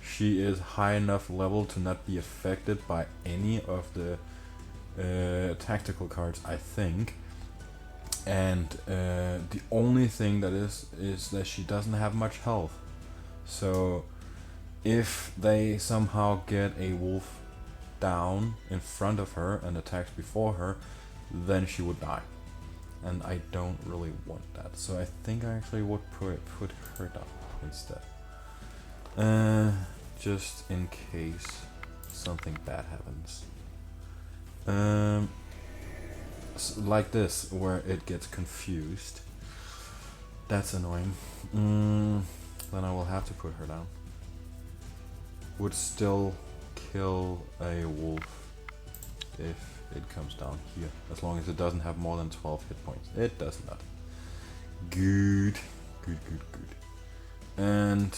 She is high enough level to not be affected by any of the tactical cards, I think. And the only thing that is that she doesn't have much health. So if they somehow get a wolf down in front of her and attacks before her, then she would die, and I don't really want that. So I think I actually would put her down instead, just in case something bad happens. Like this, where it gets confused. That's annoying. Then I will have to put her down. Would still kill a wolf if it comes down here, as long as it doesn't have more than 12 hit points. It does not. Good. And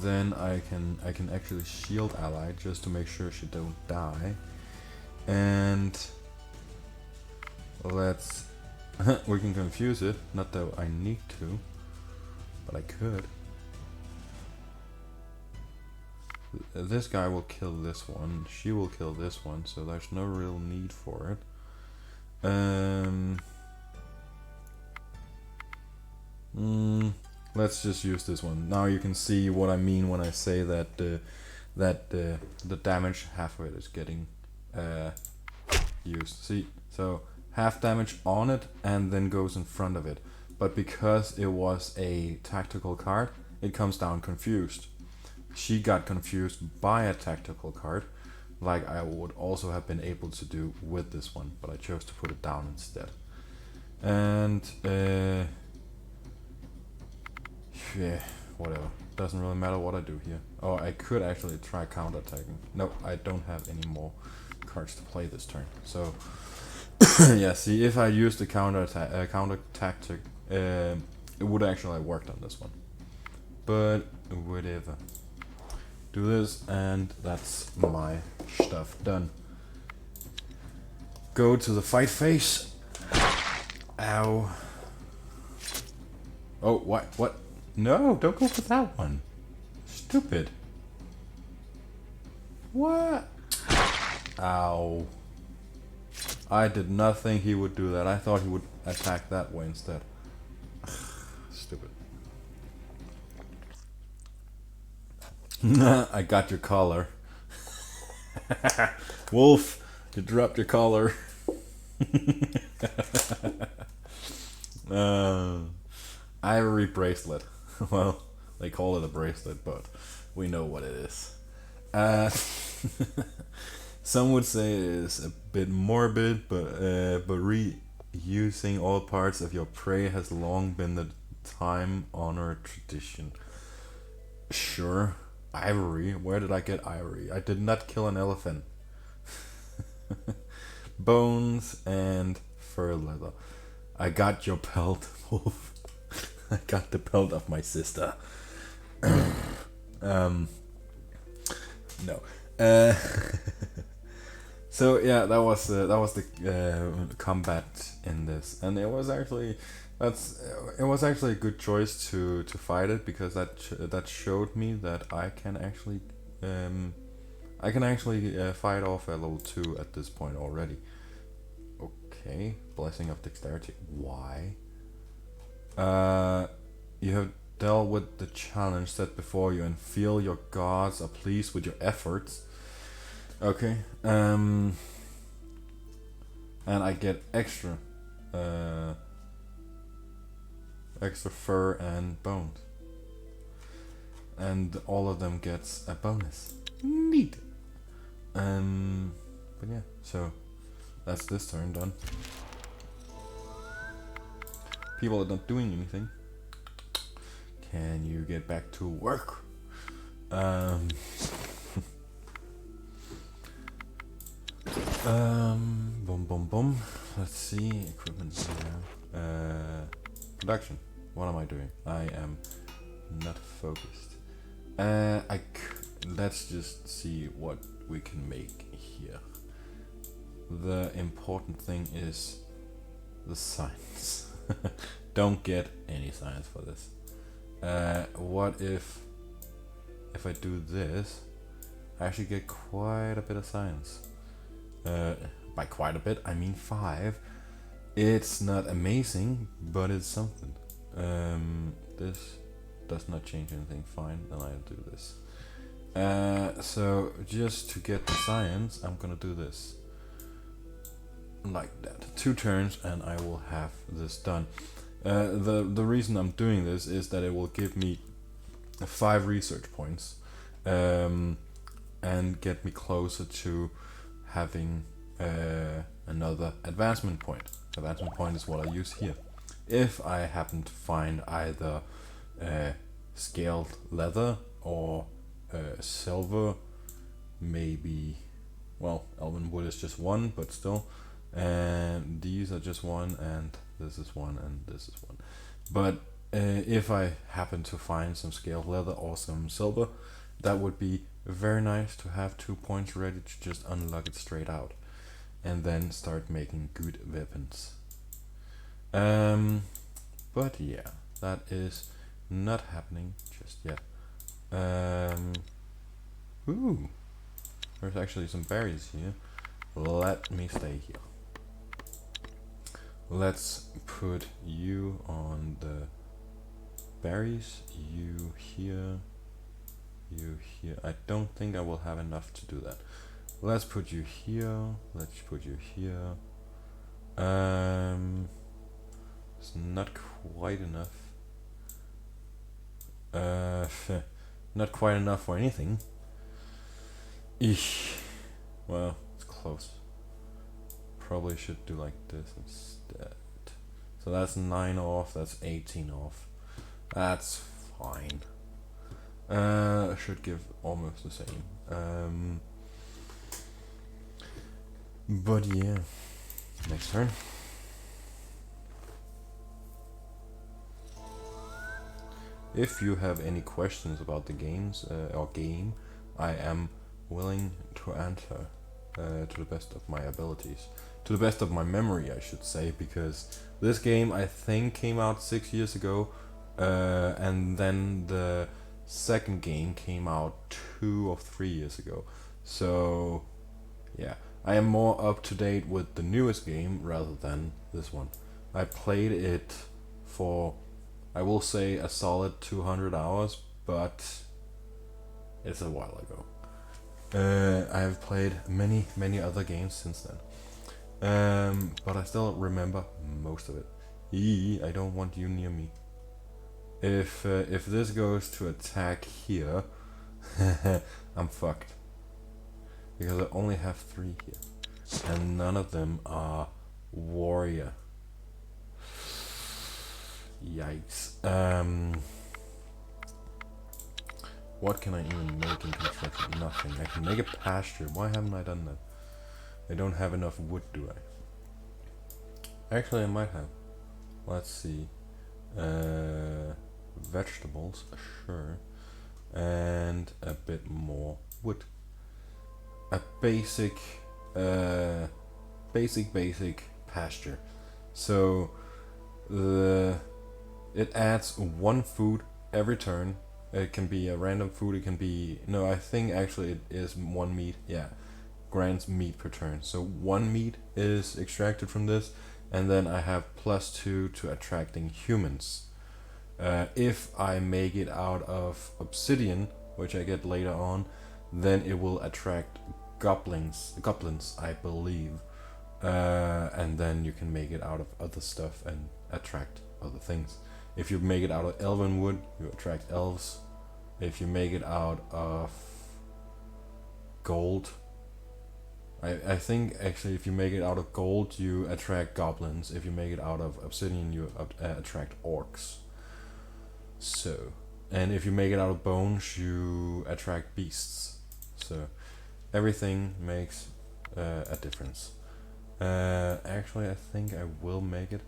then I can actually shield ally just to make sure she don't die. And let's we can confuse it, not that I need to, but I could. This guy will kill this one, she will kill this one, so there's no real need for it. Let's just use this one. Now you can see what I mean when I say that the damage, half of it is getting used. See, so half damage on it and then goes in front of it. But because it was a tactical card, it comes down confused. She got confused by a tactical card, like I would also have been able to do with this one, but I chose to put it down instead. And yeah, whatever. Doesn't really matter what I do here. Oh, I could actually try counterattacking. No, I don't have any more cards to play this turn. So yeah, see, if I used the counter tactic, it would actually have worked on this one. But whatever. Do this, and that's my stuff done. Go to the fight phase. Ow. Oh, what? No, don't go for that one. Stupid. What? Ow. I did not think he would do that. I thought he would attack that way instead. Stupid. I got your collar. Wolf, you dropped your collar. Ivory bracelet. Well, they call it a bracelet, but we know what it is. Some would say it is a bit morbid, but reusing all parts of your prey has long been the time-honored tradition. Sure. Ivory? Where did I get ivory? I did not kill an elephant. Bones and fur leather. I got your pelt, Wolf. I got the pelt of my sister. No. So yeah, that was the combat in this, and it was actually a good choice to fight it, because that showed me that I can actually fight off a level 2 at this point already. Okay, Blessing of Dexterity. Why? You have dealt with the challenge set before you and feel your gods are pleased with your efforts. Okay. And I get extra fur and bones. And all of them gets a bonus. Neat. But yeah, so that's this turn done. People are not doing anything. Can you get back to work? Boom. Let's see. Equipment here. Production. What am I doing? I am not focused. Let's just see what we can make here. The important thing is the science. Don't get any science for this. What if I do this? I actually get quite a bit of science. By quite a bit, I mean 5. It's not amazing, but it's something. This does not change anything. Fine, then I'll do this. So just to get the science, I'm gonna do this. Like that. 2 turns and I will have this done. The reason I'm doing this is that it will give me 5 research points, and get me closer to having another advancement point. Advancement point is what I use here. If I happen to find either scaled leather or silver, maybe, well, elven wood is just 1, but still, and these are just 1, and this is 1, and this is 1. But if I happen to find some scaled leather or some silver, that would be very nice to have 2 points ready to just unlock it straight out, and then start making good weapons. But yeah, that is not happening just yet. Ooh, there's actually some berries here. Let me stay here. Let's put you on the berries, you here, you here. I don't think I will have enough to do that. Let's put you here, let's put you here. It's not quite enough. Not quite enough for anything. Eesh. Well, it's close. Probably should do like this instead. So that's 9 off, that's 18 off. That's fine. Should give almost the same. But yeah. Next turn. If you have any questions about the games or game, I am willing to answer to the best of my abilities. To the best of my memory, I should say, because this game I think came out 6 years ago, and then the second game came out 2 or 3 years ago. So yeah, I am more up to date with the newest game rather than this one. I played it for, I will say, a solid 200 hours, but it's a while ago. I have played many other games since then, but I still remember most of it. I don't want you near me. If this goes to attack here, I'm fucked, because I only have 3 here, and none of them are warrior. Yikes. What can I even make in construction? Nothing. I can make a pasture. Why haven't I done that? I don't have enough wood, do I? Actually, I might have. Let's see. Vegetables, sure. And a bit more wood. A basic pasture. So it adds 1 food every turn. It can be a random food, it can be, no, I think actually it is 1 meat, yeah, grants meat per turn. So 1 meat is extracted from this, and then I have +2 to attracting humans. If I make it out of obsidian, which I get later on, then it will attract goblins, I believe. And then you can make it out of other stuff and attract other things. If you make it out of elven wood, you attract elves. If you make it out of gold, I think actually if you make it out of gold, you attract goblins. If you make it out of obsidian, you attract orcs. So, and if you make it out of bones, you attract beasts. So, everything makes a difference. Actually, I think I will make it.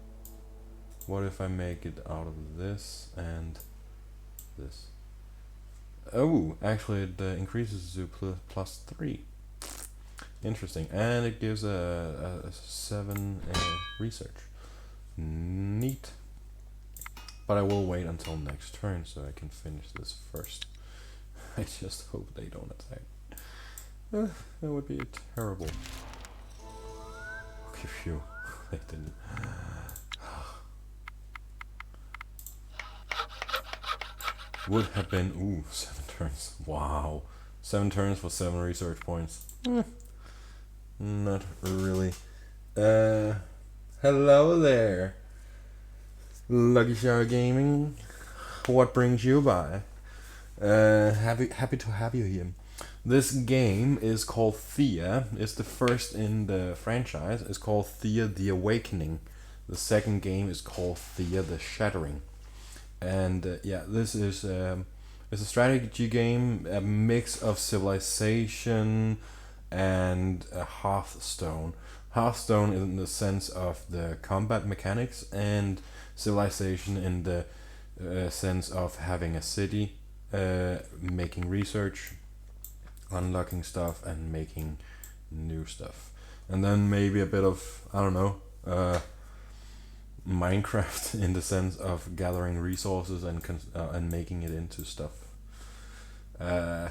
What if I make it out of this and this? Oh, actually it increases to +3. Interesting. And it gives a 7 research. Neat. But I will wait until next turn so I can finish this first. I just hope they don't attack. That would be terrible. Okay, phew. They didn't. Would have been, 7 turns. Wow. 7 turns for 7 research points. Not really. Hello there. Lucky Shower Gaming. What brings you by? Happy to have you here. This game is called Thea. It's the first in the franchise. It's called Thea the Awakening. The second game is called Thea the Shattering. And yeah, this is it's a strategy game, a mix of Civilization and Hearthstone. Hearthstone in the sense of the combat mechanics, and Civilization in the sense of having a city, making research, unlocking stuff, and making new stuff. And then maybe a bit of, I don't know, Minecraft in the sense of gathering resources and making it into stuff. Yeah,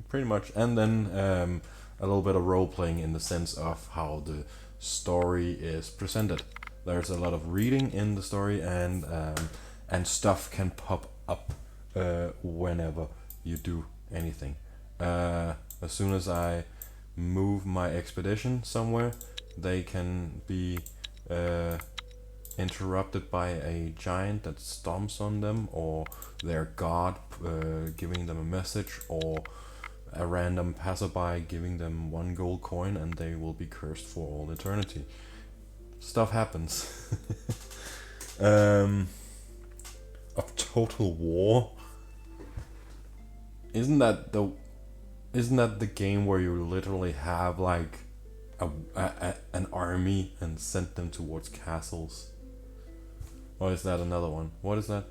pretty much. And then a little bit of role playing in the sense of how the story is presented. There's a lot of reading in the story, and stuff can pop up whenever you do anything. As soon as I move my expedition somewhere, they can be interrupted by a giant that stomps on them, or their god giving them a message, or a random passerby giving them 1 gold coin, and they will be cursed for all eternity. Stuff happens. Of Total War. Isn't that the game where you literally have like an army and send them towards castles? Or is that another one? What is that?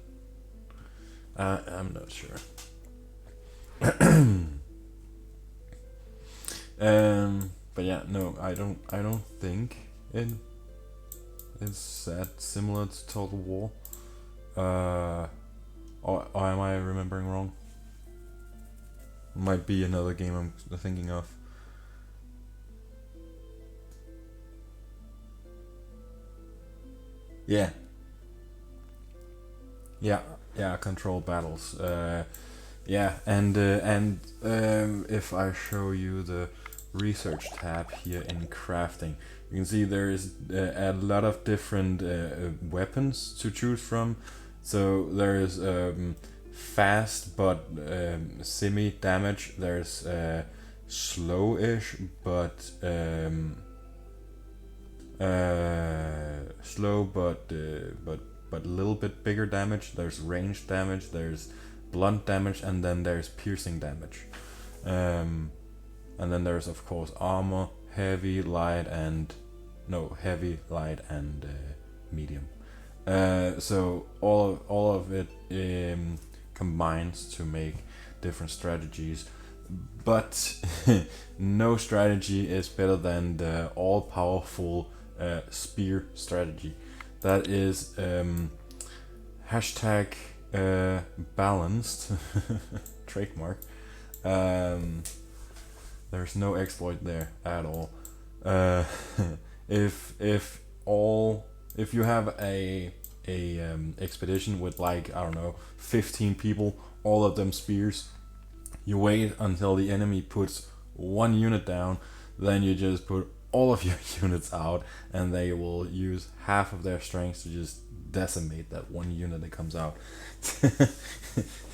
I'm not sure. But yeah, no, I don't think it is that similar to Total War. Or am I remembering wrong? Might be another game I'm thinking of. Yeah, control battles. Yeah, and if I show you the research tab here in crafting, you can see there is a lot of different weapons to choose from. So there is fast but semi damage. There's slow-ish but slow but a little bit bigger damage. There's ranged damage. There's blunt damage, and then there's piercing damage. And then there's of course armor, heavy, light, and medium. So all of it combines to make different strategies, but no strategy is better than the all-powerful spear strategy. That is hashtag balanced trademark. There's no exploit there at all. If you have a expedition with like, I don't know, 15 people, all of them spears, you wait until the enemy puts 1 unit down, then you just put all of your units out, and they will use half of their strength to just decimate that 1 unit that comes out.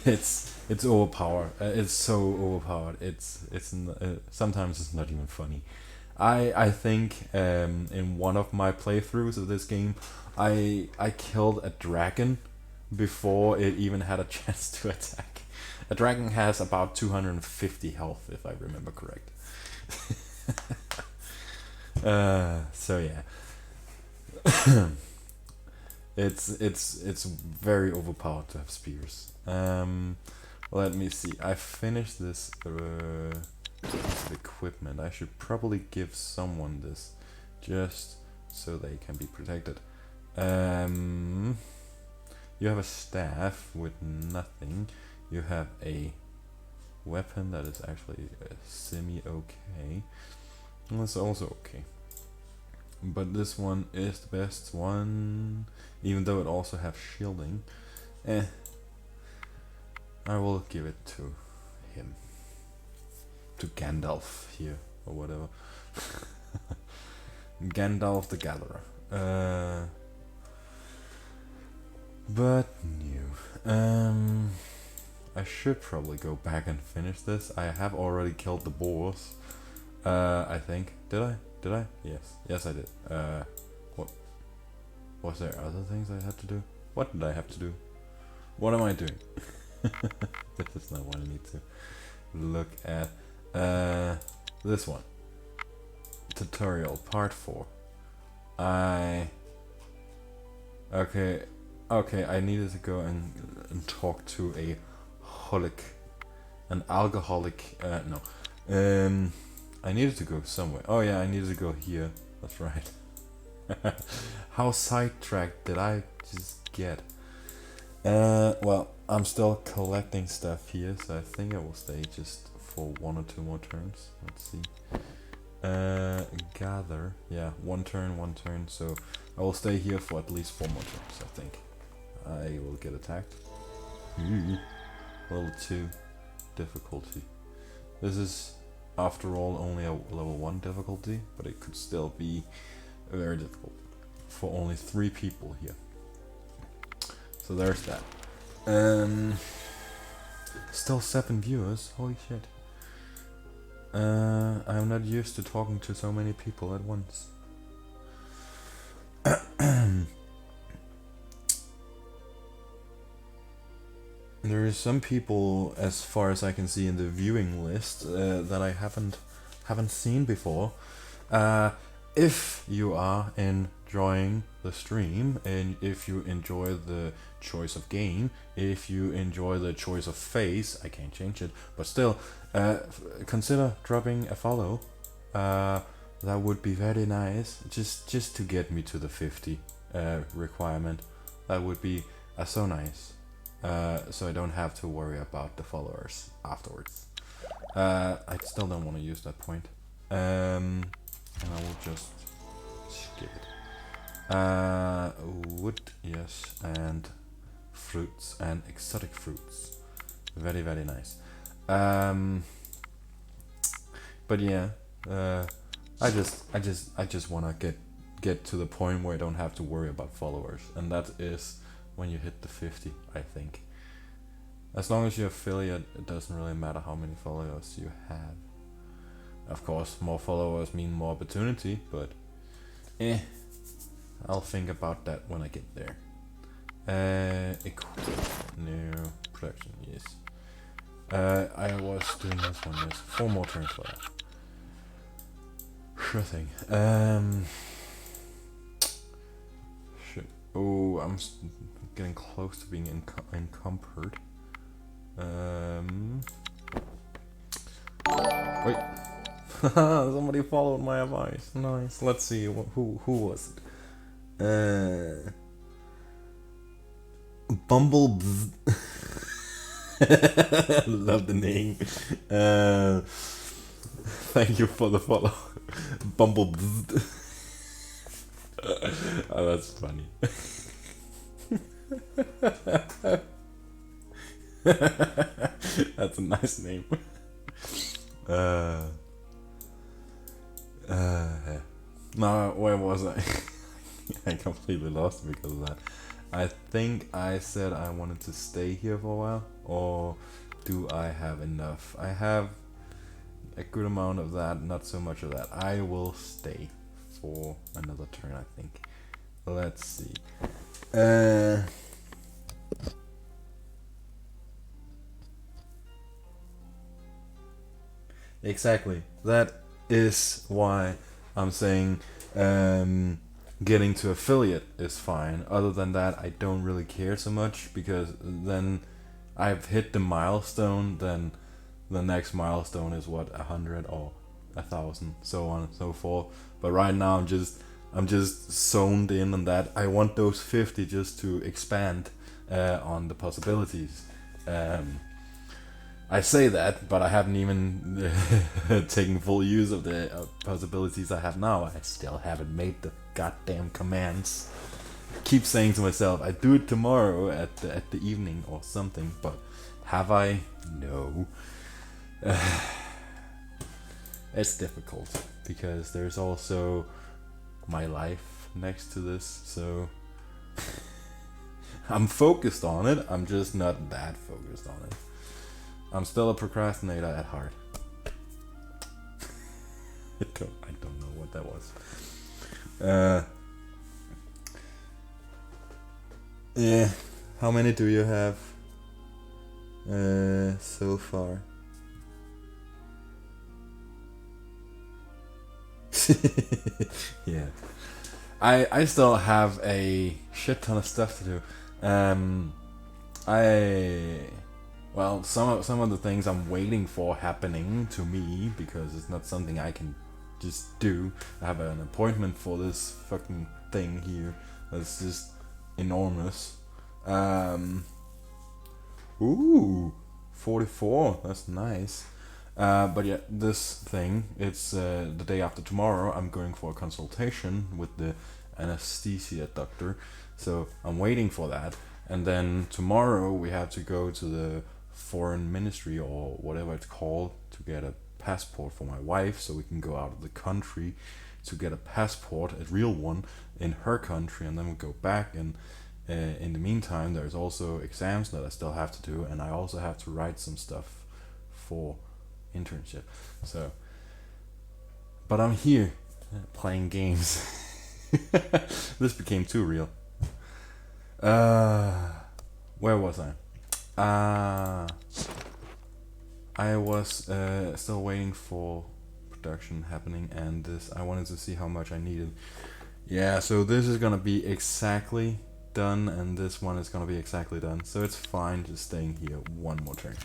It's overpowered. It's so overpowered. Sometimes it's not even funny. I think in one of my playthroughs of this game, I killed a dragon before it even had a chance to attack. A dragon has about 250 health, if I remember correct. So yeah, it's very overpowered to have spears. Let me see. I finished this piece of equipment. I should probably give someone this, just so they can be protected. You have a staff with nothing. You have a weapon that is actually semi-okay. That's also okay. But this one is the best one, even though it also has shielding. I will give it to him. To Gandalf here, or whatever. Gandalf the Gatherer. But new. I should probably go back and finish this. I have already killed the boars. I think. Did I? Yes I did. What was there other things I had to do? What did I have to do? What am I doing? This is not what I need to look at. This one. Tutorial part 4. Okay, Okay, I needed to go and talk to a holic, an alcoholic. No, I needed to go somewhere. Oh yeah, I needed to go here. That's right. How sidetracked did I just get? Well, I'm still collecting stuff here, so I think I will stay just for 1 or 2 more turns. Let's see. Gather. Yeah, 1 turn. So I will stay here for at least 4 more turns, I think. I will get attacked. Level 2 difficulty. This is, after all, only a level 1 difficulty, but it could still be very difficult for only 3 people here. So there's that. Still 7 viewers. Holy shit. I'm not used to talking to so many people at once. There is some people, as far as I can see in the viewing list, that I haven't seen before. If you are enjoying the stream, and if you enjoy the choice of game, if you enjoy the choice of face, I can't change it, but still, consider dropping a follow. That would be very nice, just to get me to the 50 requirement. That would be so nice. So I don't have to worry about the followers afterwards. I still don't want to use that point. And I will just skip it. Wood, yes, and fruits and exotic fruits. Very, very nice. But yeah, I just wanna get to the point where I don't have to worry about followers, and that is when you hit the 50, I think. As long as you're affiliate, it doesn't really matter how many followers you have. Of course, more followers mean more opportunity, but I'll think about that when I get there. No, production, yes. I was doing this one, yes. 4 more turns for that. Sure thing. Shit. Oh, I'm getting close to being encumbered. Wait. Somebody followed my advice. Nice. Let's see who was it. Bumble. Love the name. Thank you for the follow. Bumble. Oh, that's funny. That's a nice name. No, where was I? I completely lost because of that. I think I said I wanted to stay here for a while, or do I have enough? I have a good amount of that, not so much of that. I will stay for another turn, I think. Let's see. Exactly. That is why I'm saying getting to affiliate is fine. Other than that, I don't really care so much, because then I've hit the milestone, then the next milestone is what, 100 or 1,000, so on and so forth. But right now I'm just zoned in on that. I want those 50 just to expand on the possibilities. I say that, but I haven't even taken full use of the possibilities I have now. I still haven't made the goddamn commands. I keep saying to myself, I do it tomorrow at the evening or something, but have I? No. It's difficult because there's also my life next to this, so I'm focused on it. I'm just not that focused on it. I'm still a procrastinator at heart. I don't know what that was. Yeah. How many do you have so far? Yeah. I still have a shit ton of stuff to do. Um, I well, some of the things I'm waiting for happening to me because it's not something I can just do. I have an appointment for this fucking thing here that's just enormous. Um, ooh, 44. That's nice. But yeah, this thing, it's the day after tomorrow. I'm going for a consultation with the anesthesia doctor. So I'm waiting for that. And then tomorrow we have to go to the foreign ministry or whatever it's called to get a passport for my wife so we can go out of the country to get a passport, a real one, in her country, and then we go back. And in the meantime, there's also exams that I still have to do, and I also have to write some stuff for internship. So, but I'm here playing games. This became too real. Where was I? I was still waiting for production happening, and this I wanted to see how much I needed. Yeah, so this is gonna be exactly done, and this one is gonna be exactly done. So it's fine just staying here one more turn.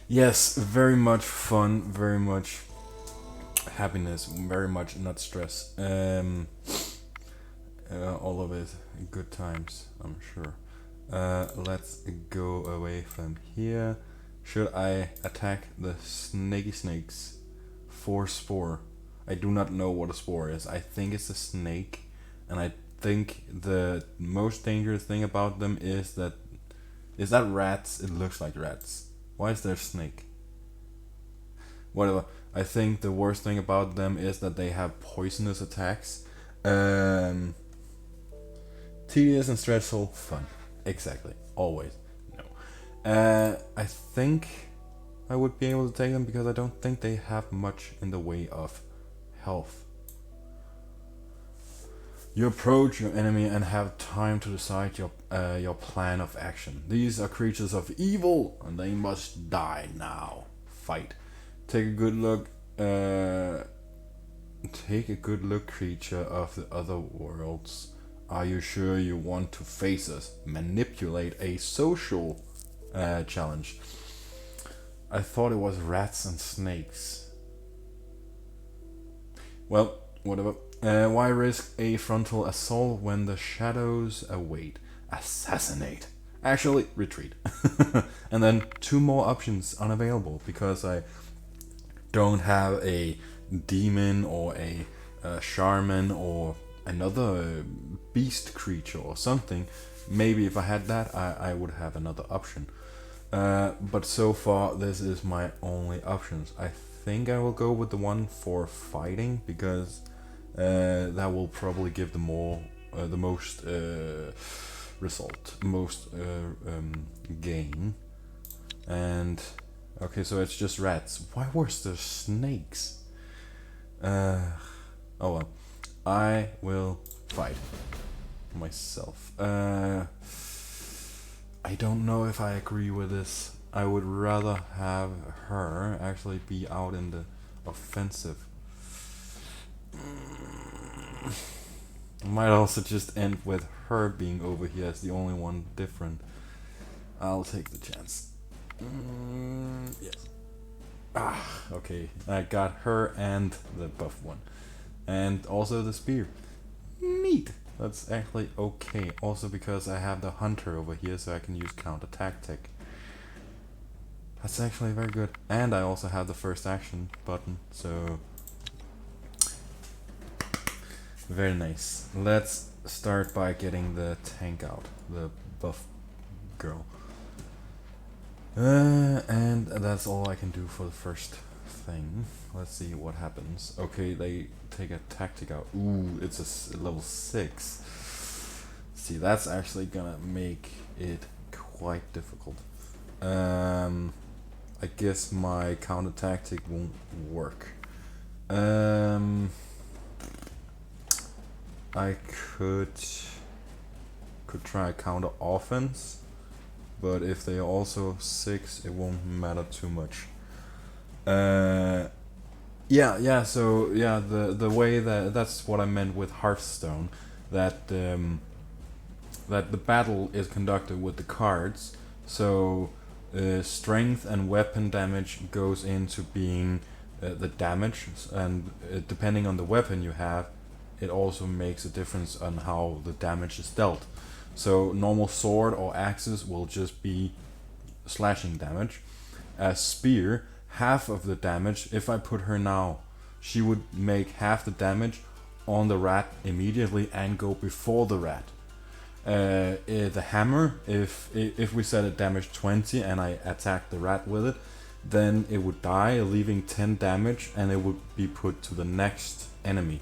Yes, very much fun, very much happiness, very much not stress. All of it good times, I'm sure. Let's go away from here. Should I attack the snaky snakes for spore? I do not know what a spore is. I think it's a snake, and I think the most dangerous thing about them is that rats? It looks like rats. Why is there a snake? Whatever. I think the worst thing about them is that they have poisonous attacks. Tedious and stressful, fun. Exactly. Always. No. I think I would be able to take them because I don't think they have much in the way of health. You approach your enemy and have time to decide your plan of action. These are creatures of evil, and they must die now. Fight. Take a good look. Take a good look, creature of the other worlds. Are you sure you want to face us? Manipulate a social challenge. I thought it was rats and snakes. Well, whatever. Why risk a frontal assault when the shadows await? Assassinate. Actually, retreat. And then 2 more options unavailable because I don't have a demon or a shaman or another beast creature or something. Maybe if I had that, I would have another option. But so far, this is my only options. I think I will go with the one for fighting because that will probably give the most result, most gain. And okay, so it's just rats. Why was there snakes? Oh well. I will fight myself. I don't know if I agree with this. I would rather have her actually be out in the offensive. I might also just end with her being over here as the only one different. I'll take the chance. Yes. Okay. I got her and the buff one. And also the spear. Neat. That's actually okay. Also because I have the hunter over here, so I can use counter tactic. That's actually very good. And I also have the first action button, so very nice. Let's start by getting the tank out, the buff girl. And that's all I can do for the first thing. Let's see what happens. Okay, they take a tactic out. Ooh, it's a level 6. See, that's actually gonna make it quite difficult. I guess my counter tactic won't work. I could try counter offense, but if they are also 6, it won't matter too much. The way that's what I meant with Hearthstone, that that the battle is conducted with the cards. So strength and weapon damage goes into being the damage, and depending on the weapon you have, it also makes a difference on how the damage is dealt. So normal sword or axes will just be slashing damage. A spear, half of the damage. If I put her now, she would make half the damage on the rat immediately and go before the rat. The hammer, if we set it damage 20 and I attack the rat with it, then it would die, leaving 10 damage, and it would be put to the next enemy.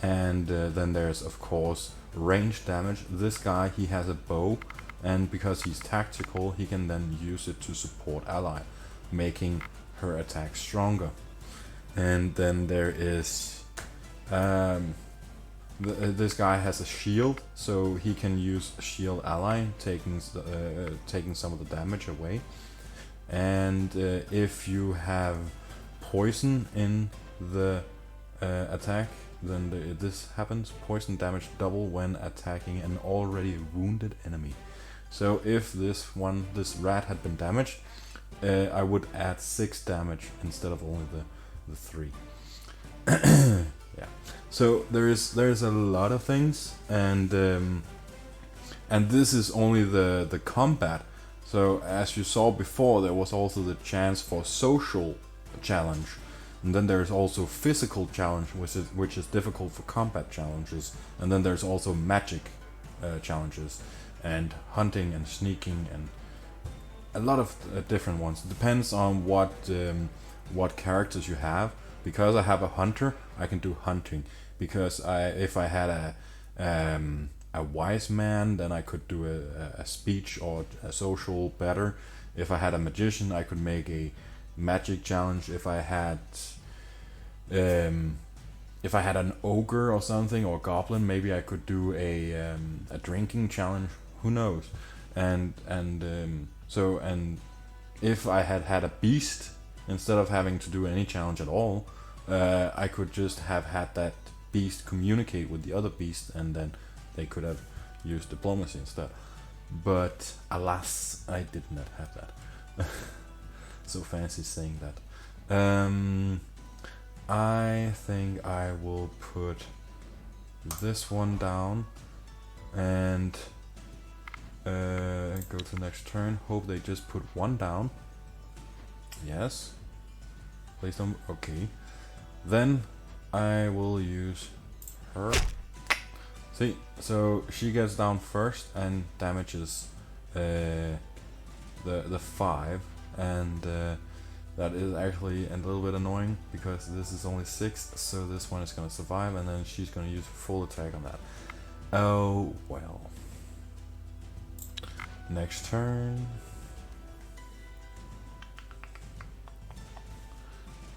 And then there's of course range damage. This guy, he has a bow, and because he's tactical, he can then use it to support ally, making her attack stronger. And then there is this guy has a shield, so he can use shield ally, taking some of the damage away. And if you have poison in the attack, then this happens. Poison damage double when attacking an already wounded enemy. So if this rat had been damaged, I would add 6 damage instead of only the 3. Yeah. So there's a lot of things, and this is only the combat. So as you saw before, there was also the chance for social challenge, and then there's also physical challenge, which is difficult for combat challenges, and then there's also magic challenges, and hunting and sneaking, and a lot of different ones. It depends on what characters you have. Because I have a hunter, I can do hunting. Because if I had a wise man, then I could do a speech or a social better. If I had a magician, I could make a magic challenge. If I had an ogre or something, or goblin, maybe I could do a drinking challenge. Who knows? And if I had a beast, instead of having to do any challenge at all, I could just have had that beast communicate with the other beast, and then they could have used diplomacy instead. But alas, I did not have that. So fancy saying that. I think I will put this one down and go to the next turn. Hope they just put one down. Yes. Please don't. Okay. Then I will use her. See, so she gets down first and damages the 5, and that is actually a little bit annoying because this is only 6, so this one is gonna survive, and then she's gonna use full attack on that. Oh well. Next turn.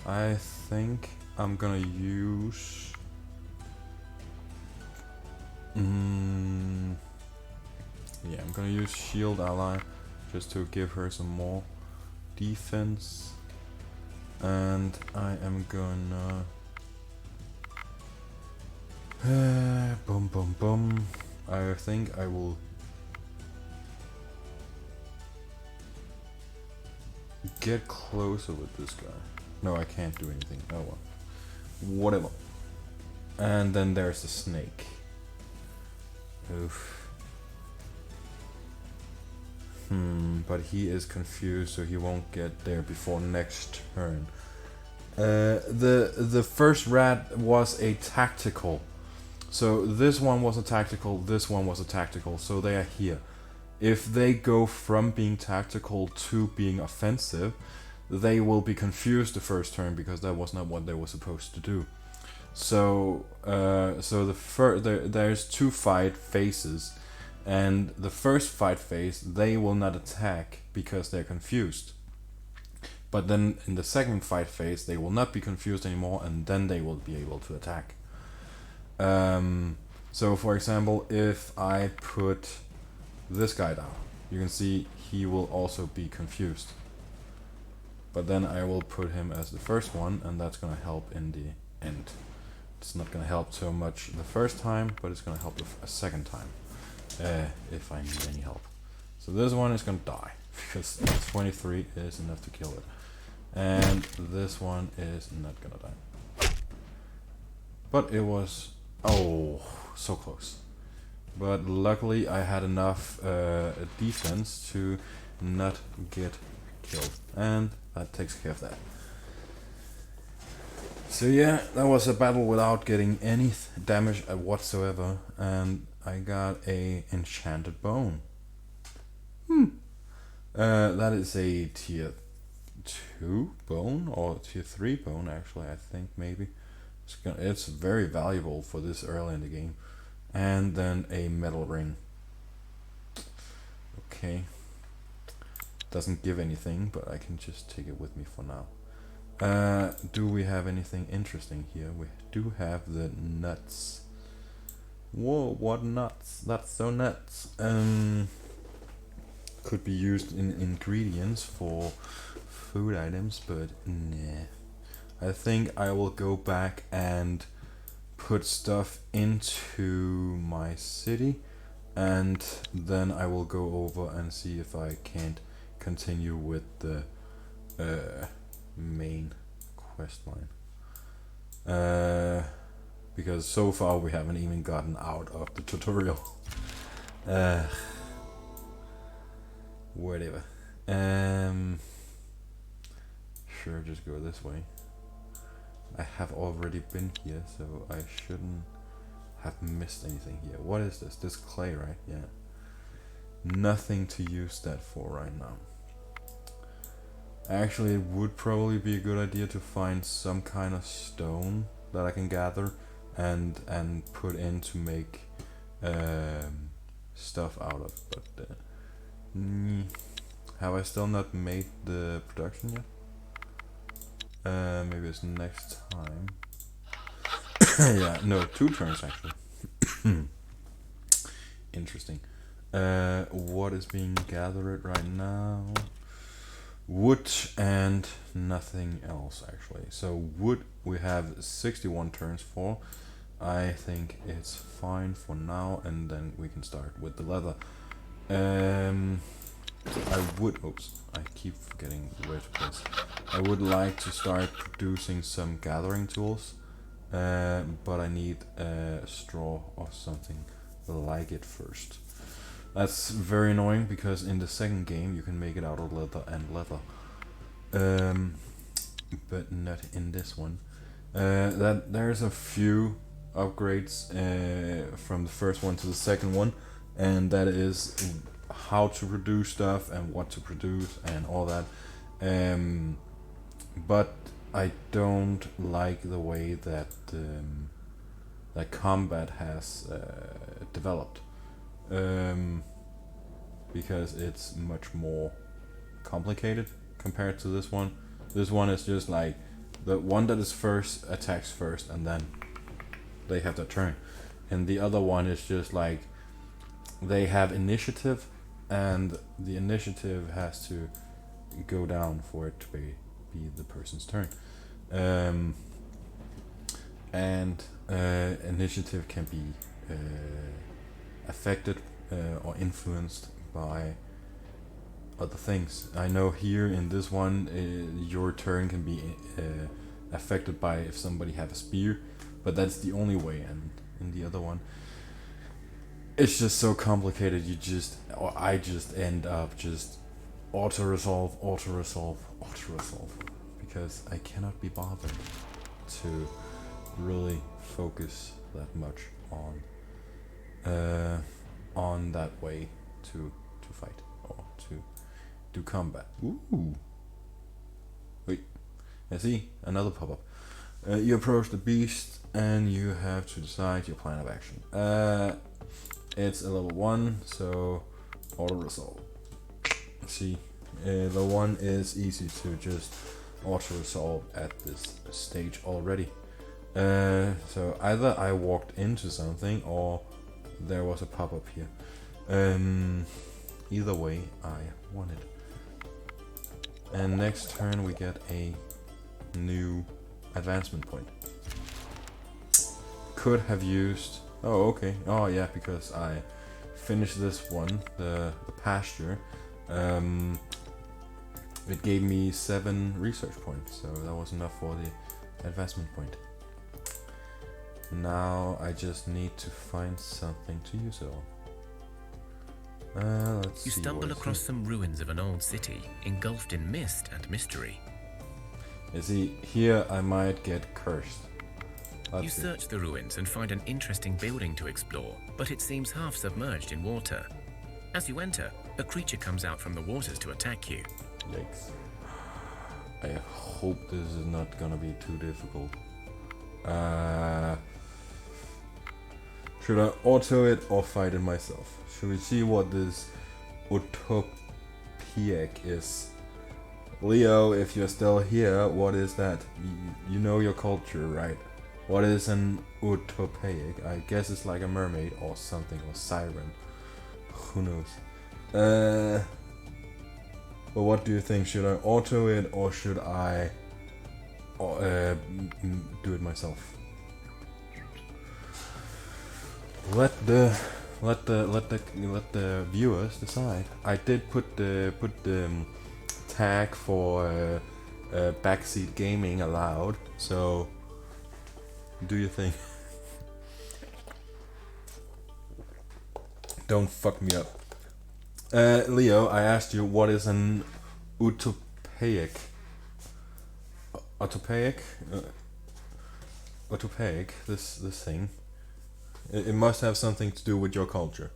I think I'm gonna use yeah, I'm gonna use shield ally just to give her some more defense, and I am gonna boom boom boom. I think I will get closer with this guy. No, I can't do anything. Oh well. Whatever. And then there's the snake. Oof. But he is confused, so he won't get there before next turn. The first rat was a tactical. So this one was a tactical, this one was a tactical, so they are here. If they go from being tactical to being offensive, they will be confused the first turn because that was not what they were supposed to do. So there's 2 fight phases, and the first fight phase they will not attack because they're confused. But then in the second fight phase they will not be confused anymore, and then they will be able to attack. So for example, if I put this guy down, you can see he will also be confused. But then I will put him as the first one, and that's gonna help in the end. It's not gonna help so much the first time, but it's gonna help a second time. if I need any help. So this one is gonna die because 23 is enough to kill it, and this one is not gonna die. But it was so close. But luckily I had enough defense to not get killed, and that takes care of that. So yeah, that was a battle without getting any damage whatsoever, and I got a enchanted bone. That is a tier 2 bone, or tier 3 bone actually, I think maybe. It's very valuable for this early in the game. And then a metal ring. Okay. Doesn't give anything, but I can just take it with me for now. Do we have anything interesting here? We do have the nuts. Whoa, what nuts? That's so nuts. Could be used in ingredients for food items, but nah. I think I will go back and put stuff into my city, and then I will go over and see if I can't continue with the main quest line. Because so far we haven't even gotten out of the tutorial. Whatever. Sure, just go this way. I have already been here, so I shouldn't have missed anything here. What is this? This clay, right? Yeah. Nothing to use that for right now. Actually, it would probably be a good idea to find some kind of stone that I can gather and put in to make stuff out of. But have I still not made the production yet? Maybe it's next time. Yeah, no, 2 turns actually. Interesting. What is being gathered right now? Wood and nothing else actually. So wood we have 61 turns for. I think it's fine for now, and then we can start with the leather. I keep forgetting where to place. I would like to start producing some gathering tools, but I need straw or something like it first. That's very annoying because in the second game you can make it out of leather and leather, but not in this one. That there's a few upgrades from the first one to the second one, and that is how to produce stuff and what to produce and all that. But I don't like the way that that combat has developed, because it's much more complicated compared to this one. This one is just like the one that is first attacks first, and then they have their turn, and the other one is just like they have initiative, and the initiative has to go down for it to be the person's turn. And initiative can be affected or influenced by other things. I know here in this one, your turn can be affected by if somebody have a spear, but that's the only way. And in the other one, it's just so complicated. I just end up just auto resolve, because I cannot be bothered to really focus that much on that way to fight or to do combat. Ooh. Wait. I see another pop-up. You approach the beast and you have to decide your plan of action. It's a level 1, so auto resolve. See, the 1 is easy to just auto resolve at this stage already. So either I walked into something or there was a pop-up here. Either way, I won it. And next turn we get a new advancement point. Could have used... Oh, okay. Oh, yeah, because I finish this one, the pasture, it gave me 7 research points, so that was enough for the advancement point. Now I just need to find something to use it on. Let's see. You stumble across some ruins of an old city, engulfed in mist and mystery. You see, here I might get cursed. You search the ruins and find an interesting building to explore, but it seems half submerged in water. As you enter, a creature comes out from the waters to attack you. Yikes. I hope this is not gonna be too difficult. Should I auto it or fight it myself? Should we see what this utopic is? Leo, if you're still here, what is that? You know your culture, right? What is an utopic? I guess it's like a mermaid or something, or siren. Who knows? But what do you think? Should I auto it or should I do it myself? Let the viewers decide. I did put the tag for backseat gaming allowed. So do you think? Don't fuck me up. Leo, I asked you what is an utopic. Utopic. This thing. It must have something to do with your culture.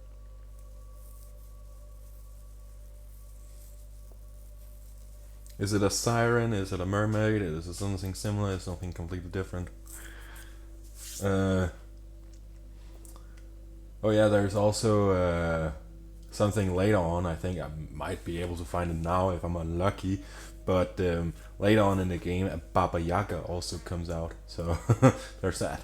Is it a siren? Is it a mermaid? Is it something similar? Is it something completely different? Oh yeah, there's also something later on. I think I might be able to find it now if I'm unlucky. But later on in the game, a Baba Yaga also comes out. So there's that.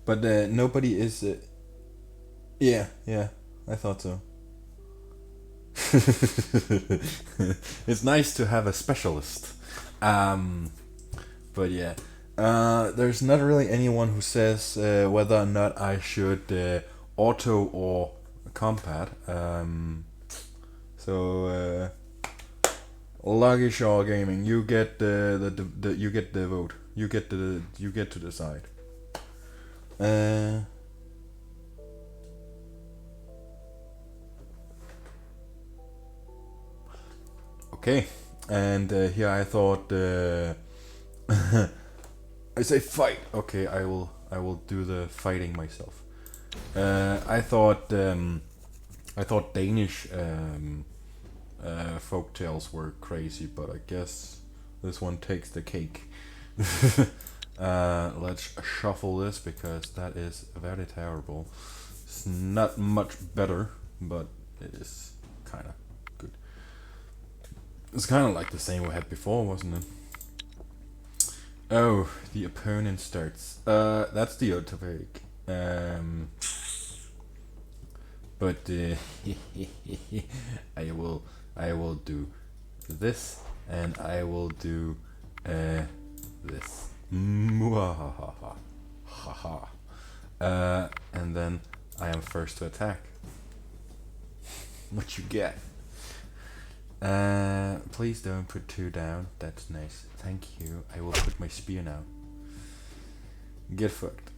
But nobody is... yeah, I thought so. It's nice to have a specialist. But yeah. There's not really anyone who says whether or not I should auto or combat. So Lucky Shaw Gaming, you get you get the vote. You get to decide. Okay, and here I thought I say fight. Okay, I will do the fighting myself. I thought Danish folk tales were crazy, but I guess this one takes the cake. Let's shuffle this because that is very terrible. It's not much better, but it is kind of good. It's kind of like the same we had before, wasn't it? Oh, the opponent starts. That's the utopic. But I will do this, and I will do this. And then I am first to attack. What you get? Please don't put 2 down. That's nice. Thank you. I will put my spear now. Get fucked.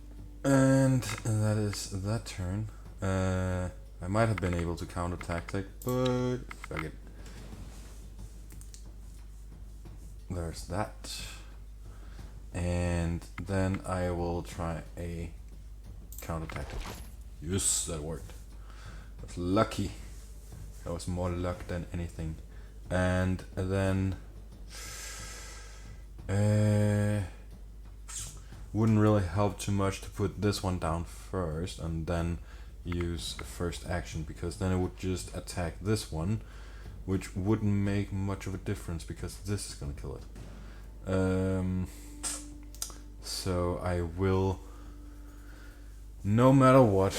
And that is that turn. I might have been able to counter tactic, but fuck it. There's that. And then I will try a counter tactic. Yes, that worked. That's lucky. That was more luck than anything. And then wouldn't really help too much to put this one down first and then use the first action, because then it would just attack this one, which wouldn't make much of a difference because this is gonna kill it. So I will, no matter what,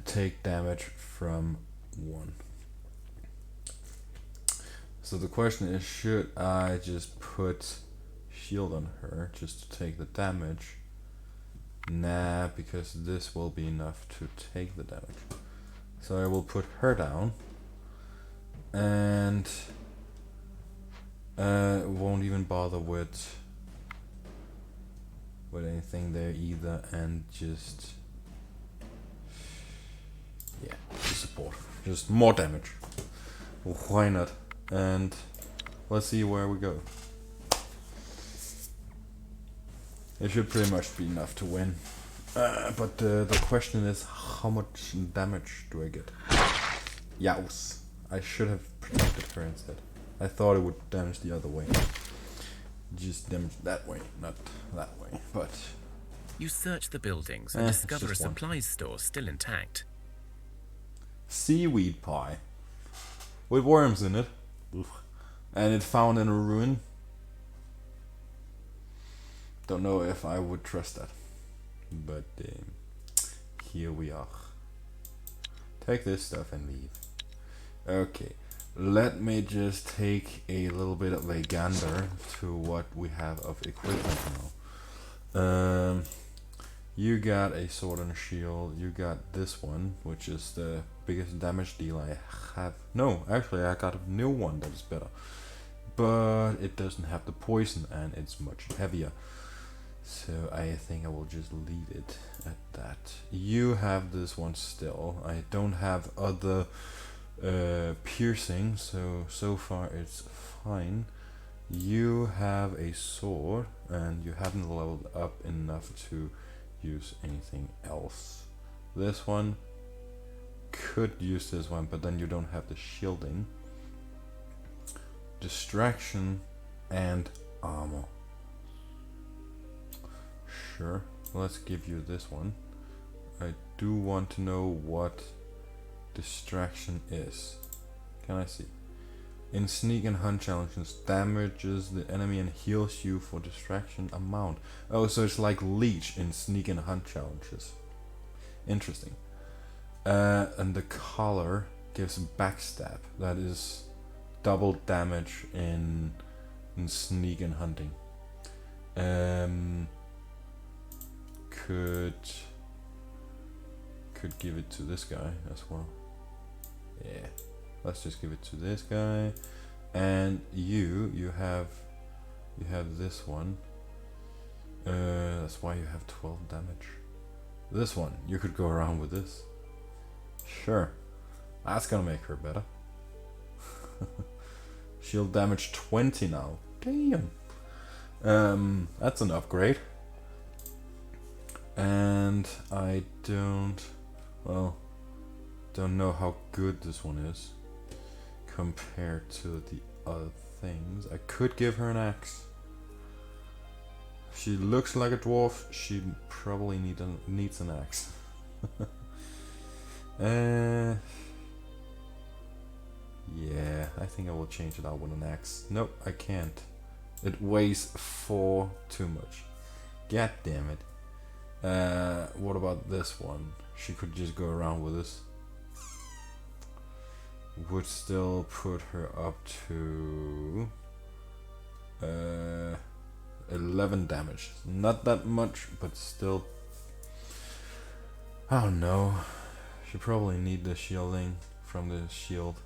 take damage from 1. So the question is, should I just put shield on her just to take the damage. Nah, because this will be enough to take the damage. So I will put her down. And won't even bother with anything there either, and just yeah, just support, just more damage. Why not? And let's see where we go. It should pretty much be enough to win. But the question is, how much damage do I get? Yows. I should have protected her instead. I thought it would damage the other way. Just damage that way, not that way. But you search the buildings and discover a supplies store still intact. Seaweed pie. With worms in it. Oof. And it's found in a ruin. Don't know if I would trust that. But here we are. Take this stuff and leave. Okay. Let me just take a little bit of a gander to what we have of equipment now. You got a sword and a shield. You got this one, which is the biggest damage deal I have. No, actually I got a new one that is better. But it doesn't have the poison and it's much heavier. So I think I will just leave it at that. You have this one still. I don't have other piercing, so far it's fine. You have a sword and you haven't leveled up enough to use anything else. This one could use this one, but then you don't have the shielding, distraction, and armor. Sure, let's give you this one. I do want to know what distraction is. Can I see? In sneak and hunt challenges, damages the enemy and heals you for distraction amount. Oh, so it's like leech in sneak and hunt challenges. Interesting. And the collar gives backstab. That is double damage in sneak and hunting. Could give it to this guy as well. Yeah, let's just give it to this guy. And you have this one. That's why you have 12 damage. This one, you could go around with this. Sure, that's gonna make her better. Shield damage 20 now. Damn. That's an upgrade. And I don't know how good this one is compared to the other things. I could give her an axe. She looks like a dwarf. She probably needs an axe. Yeah, I think I will change it out with an axe. Nope, I can't. It weighs 4 too much. God damn it. What about this one? She could just go around with this. Would still put her up to 11 damage. Not that much, but still. I don't know. She probably need the shielding from the shield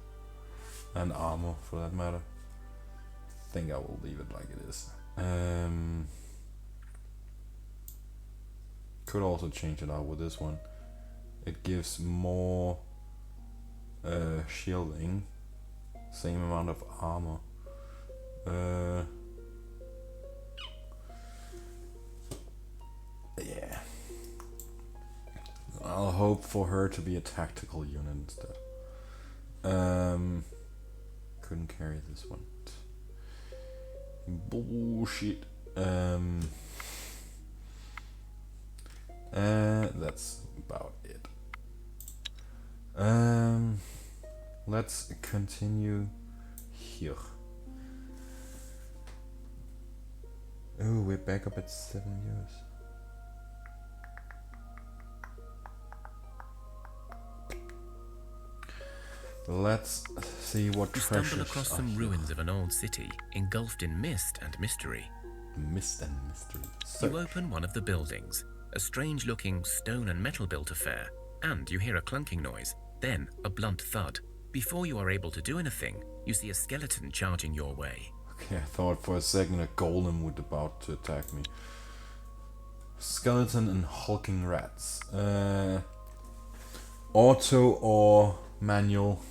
and armor for that matter. I think I will leave it like it is. Could also change it out with this one. It gives more shielding, same amount of armor. Yeah, I'll hope for her to be a tactical unit instead. Couldn't carry this one. Bullshit. That's about it. Let's continue here. Oh, we're back up at 7 years. Let's see what you treasures stumble across some ruins of an old city engulfed in mist and mystery. Mist and mystery. You open one of the buildings, a strange-looking stone and metal-built affair, and you hear a clunking noise, then a blunt thud. Before you are able to do anything, you see a skeleton charging your way. Okay, I thought for a second a golem would about to attack me. Skeleton and hulking rats. Auto or manual?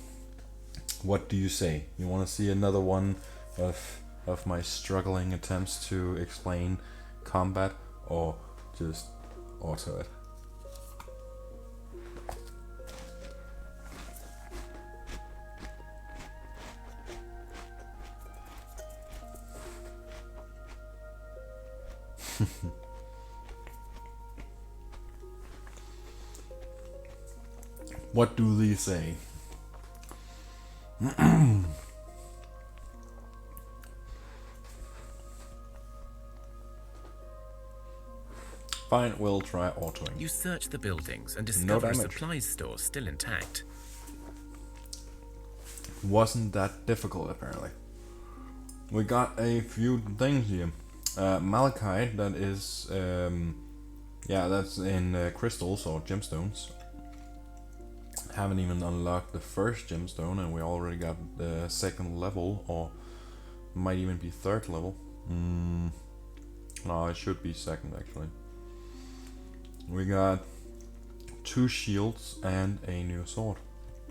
What do you say? You want to see another one of my struggling attempts to explain combat, or just auto it? What do they say? Fine, we'll try autoing. You search the buildings and discover a supplies store still intact. Wasn't that difficult, apparently. We got a few things here. Malachite, that is, that's in crystals or gemstones. Haven't even unlocked the first gemstone, and we already got the second level, or might even be third level. No, it should be second, actually. We got 2 shields and a new sword.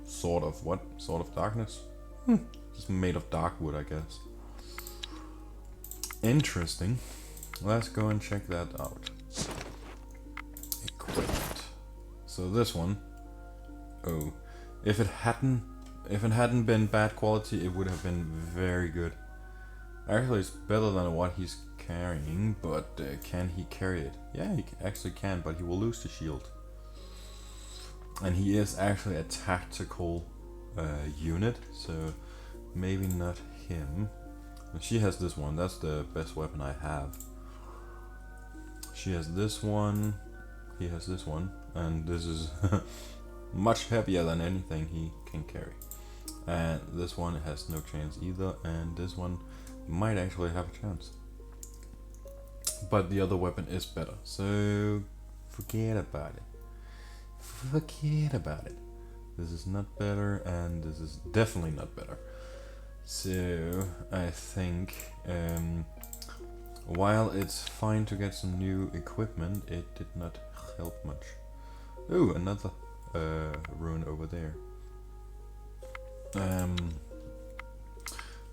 Sword of what? Sword of darkness? It's made of dark wood, I guess. Interesting. Let's go and check that out. Equipped. So this one. Oh, if it hadn't been bad quality, it would have been very good. Actually, it's better than what he's carrying, but can he carry it? Yeah, he actually can, but he will lose the shield. And he is actually a tactical unit, so maybe not him. She has this one. That's the best weapon I have. She has this one. He has this one, and this is much heavier than anything he can carry. And this one has no chance either, and this one might actually have a chance. But the other weapon is better, so forget about it. Forget about it. This is not better, and this is definitely not better. So I think while it's fine to get some new equipment, it did not help much. Oh, another ruin over there.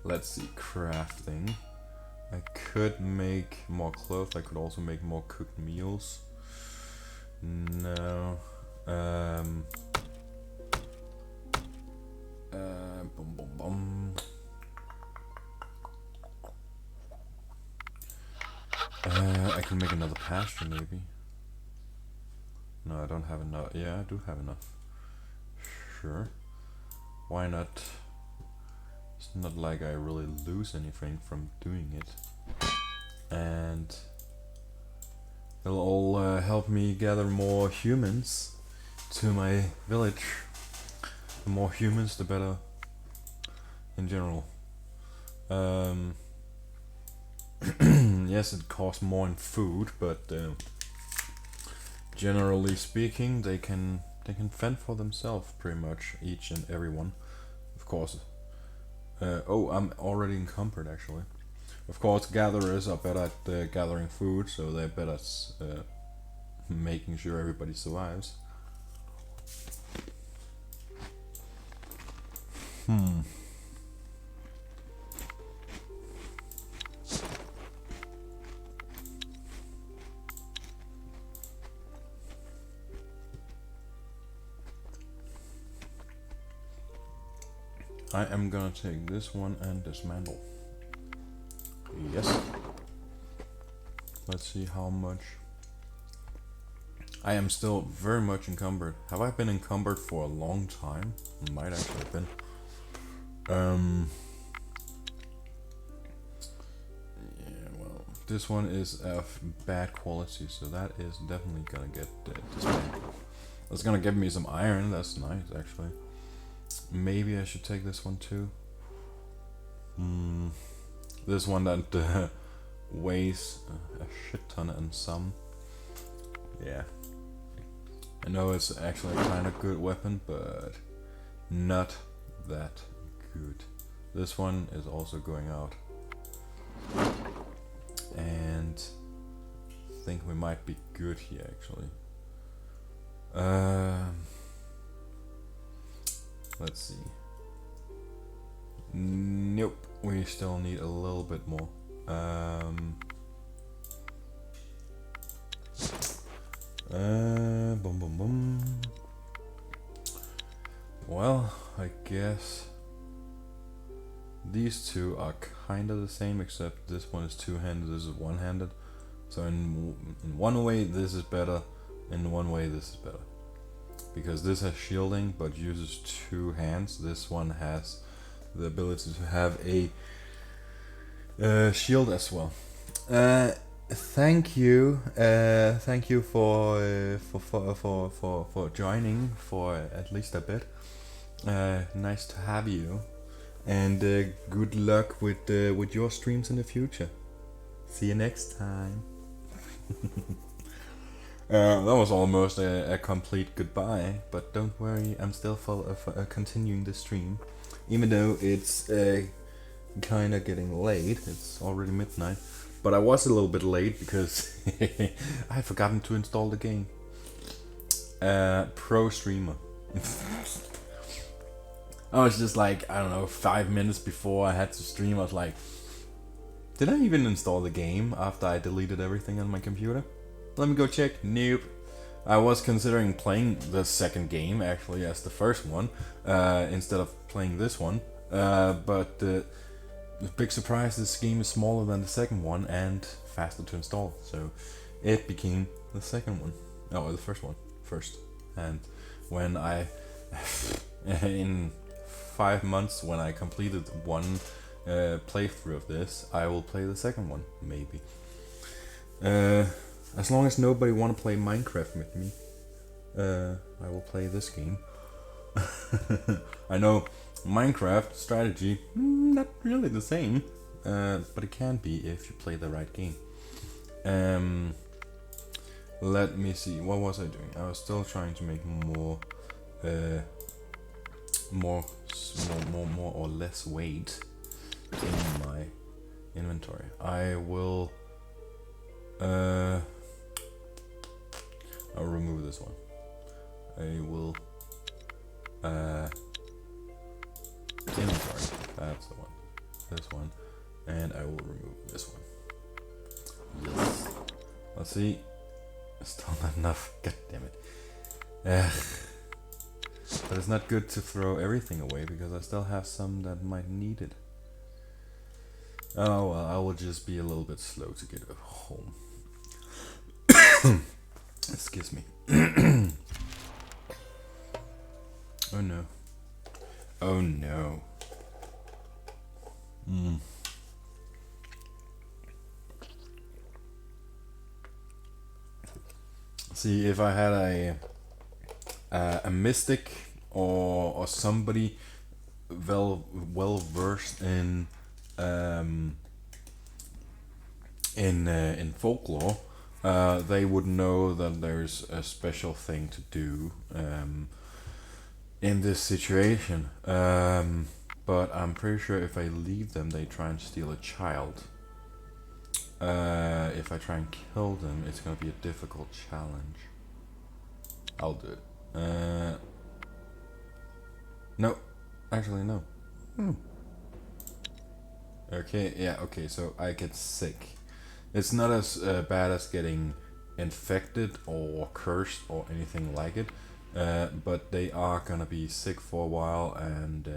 Let's see, crafting. I could make more clothes. I could also make more cooked meals. No. Boom, boom, boom. I can make another pasture, maybe. No, I don't have enough. Yeah, I do have enough. Sure. Why not? It's not like I really lose anything from doing it. And it'll all help me gather more humans to my village. The more humans, the better in general. Yes, it costs more in food, but generally speaking, they can fend for themselves pretty much, each and every one. Of course. Oh, I'm already encumbered actually. Of course, gatherers are better at gathering food, so they're better at making sure everybody survives. I am gonna take this one and dismantle. Yes. Let's see how much. I am still very much encumbered. Have I been encumbered for a long time? Might actually have been. Yeah, well, this one is of bad quality, so that is definitely gonna get dismantled. That's gonna give me some iron. That's nice, actually. Maybe I should take this one too. This one that weighs a shit ton and some. Yeah. I know it's actually a kind of good weapon, but not that good. This one is also going out. And I think we might be good here actually. Let's see. Nope, we still need a little bit more. Boom, boom, boom. Well, I guess these two are kind of the same, except this one is two-handed, this is one-handed. So in one way this is better, in one way this is better. Because this has shielding but uses two hands. This one has the ability to have a shield as well. Thank you for joining for at least a bit. Nice to have you, and good luck with your streams in the future. See you next time. That was almost a complete goodbye, but don't worry, I'm still continuing the stream, even though it's kind of getting late. It's already midnight, but I was a little bit late because I had forgotten to install the game. Pro streamer. I was just like, I don't know, 5 minutes before I had to stream, I was like, did I even install the game after I deleted everything on my computer? Let me go check. Nope. I was considering playing the second game actually as the first one instead of playing this one, but the big surprise, this game is smaller than the second one and faster to install, so it became the second one. No, the first one first. And when I in 5 months, when I completed one playthrough of this, I will play the second one, maybe. As long as nobody want to play Minecraft with me, I will play this game. I know Minecraft strategy, not really the same, but it can be if you play the right game. Let me see, what was I doing? I was still trying to make more or less weight in my inventory. I will I'll remove this one. I will inventory, that's the one. This one, and I will remove this one. Yes. Let's see. Still not enough. God damn it. But it's not good to throw everything away because I still have some that might need it. Oh well, I will just be a little bit slow to get home. Excuse me. Oh no. Oh no. See, if I had a mystic or somebody well versed in folklore, they would know that there's a special thing to do in this situation. But I'm pretty sure if I leave them, they try and steal a child. If I try and kill them, it's gonna be a difficult challenge. I'll do it. No, actually no. Okay, yeah, okay, so I get sick. It's not as bad as getting infected or cursed or anything like it, but they are gonna be sick for a while, and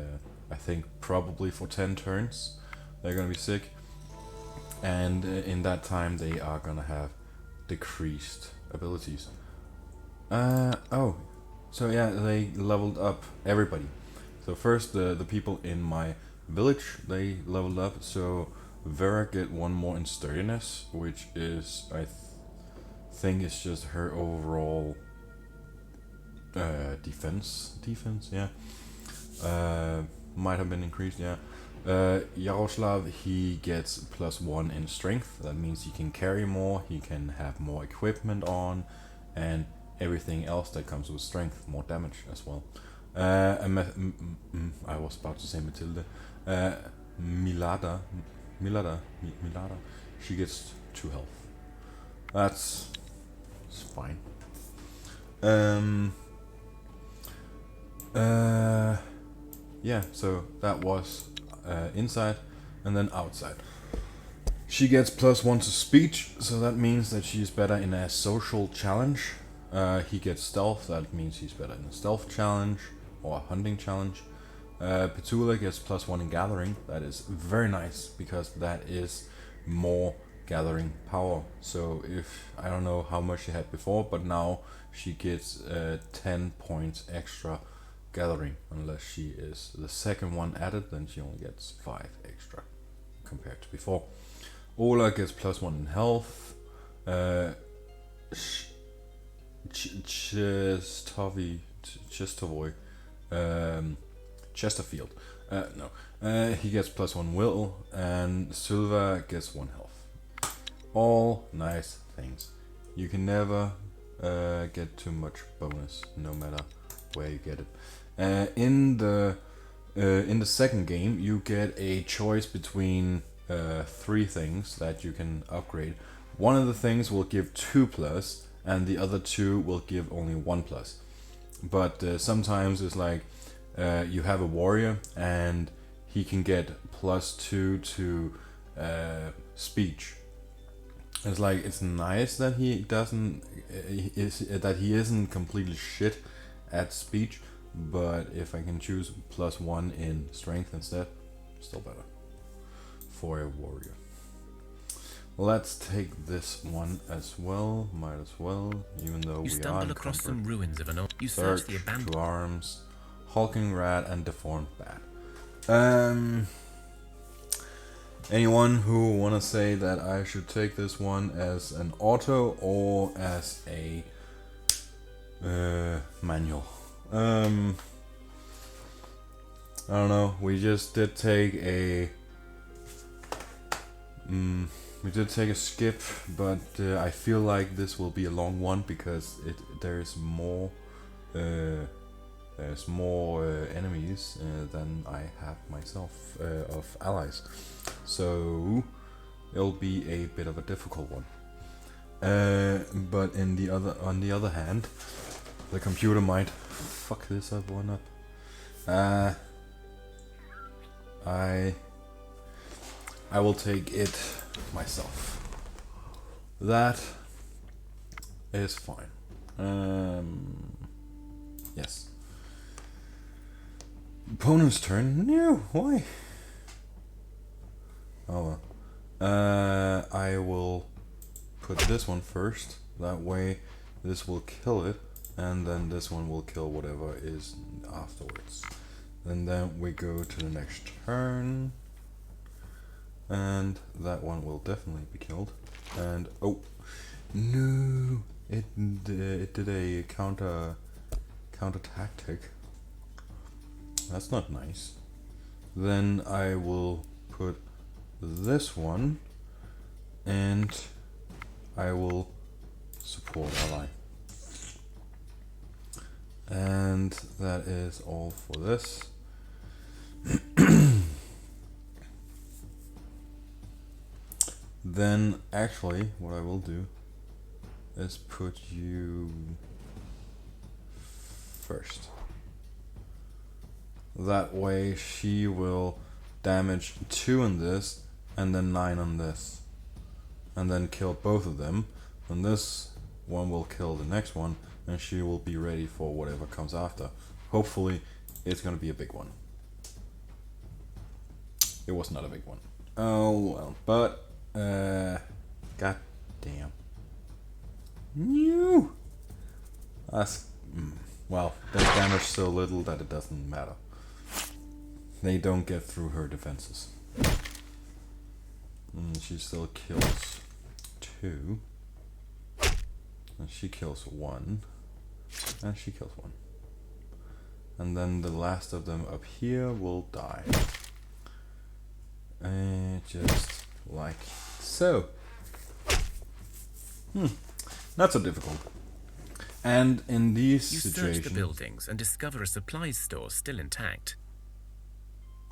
I think probably for 10 turns they're gonna be sick, and in that time they are gonna have decreased abilities. Oh, so yeah, they leveled up everybody. So first the people in my village, they leveled up, so Vera get one more in sturdiness, which is, I think it's just her overall defense, yeah. Might have been increased, yeah. Yaroslav, he gets +1 in strength. That means he can carry more, he can have more equipment on, and everything else that comes with strength, more damage as well. I was about to say Matilda. Milada, she gets 2 health. That's fine. Yeah, so that was inside, and then outside. She gets +1 to speech, so that means that she's better in a social challenge. He gets stealth, that means he's better in a stealth challenge or a hunting challenge. Petula gets +1 in gathering. That is very nice because that is more gathering power. So if I don't know how much she had before, but now she gets 10 points extra gathering. Unless she is the second one added, then she only gets 5 extra compared to before. Ola gets +1 in health. Chesterfield. He gets +1 will, and Silva gets 1 health. All nice things. You can never get too much bonus, no matter where you get it. In the second game, you get a choice between 3 things that you can upgrade. One of the things will give 2+, and the other 2 will give only 1+. But sometimes it's like you have a warrior and he can get +2 to speech. It's like, it's nice that he isn't completely shit at speech, but if I can choose +1 in strength instead, still better for a warrior. Let's take this one as well. Might as well, even though we stumble across some ruins of an old. You search the abandoned. 2 arms, hulking rat, and deformed bat. Anyone who wanna say that I should take this one as an auto or as a manual? I don't know. We just did take a skip, but I feel like this will be a long one because there's more enemies than I have myself of allies, so it'll be a bit of a difficult one. But on the other hand, the computer might fuck this up one up. I will take it myself. That is fine. Yes. Opponent's turn. No, why? Oh well. I will put this one first. That way, this will kill it, and then this one will kill whatever is afterwards. And then we go to the next turn. And that one will definitely be killed. And oh no, it did a counter tactic. That's not nice. Then I will put this one, and I will support ally. And that is all for this. Then actually what I will do is put you first. That way she will damage 2 on this and then 9 on this, and then kill both of them, and this one will kill the next one, and she will be ready for whatever comes after. Hopefully it's gonna be a big one. It was not a big one. Oh well, but god damn. No. That's well, they damage so little that it doesn't matter. They don't get through her defenses. She still kills 2. And she kills 1. And she kills 1. And then the last of them up here will die. Just like so. Not so difficult. And in these You situations, search the buildings and discover a supplies store still intact.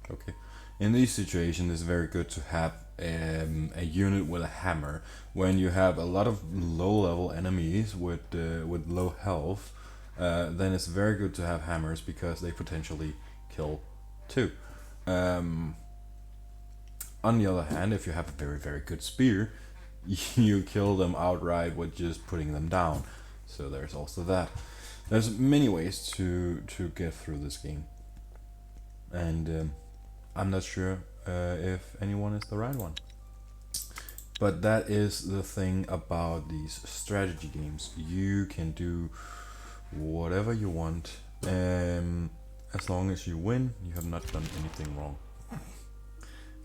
okay, in these situations, it's very good to have a unit with a hammer. When you have a lot of low-level enemies with low health, then it's very good to have hammers because they potentially kill too. Um, on the other hand, if you have a very very good spear, you kill them outright with just putting them down. So there's also that. There's many ways to get through this game, and I'm not sure if anyone is the right one. But that is the thing about these strategy games. You can do whatever you want, as long as you win. You have not done anything wrong.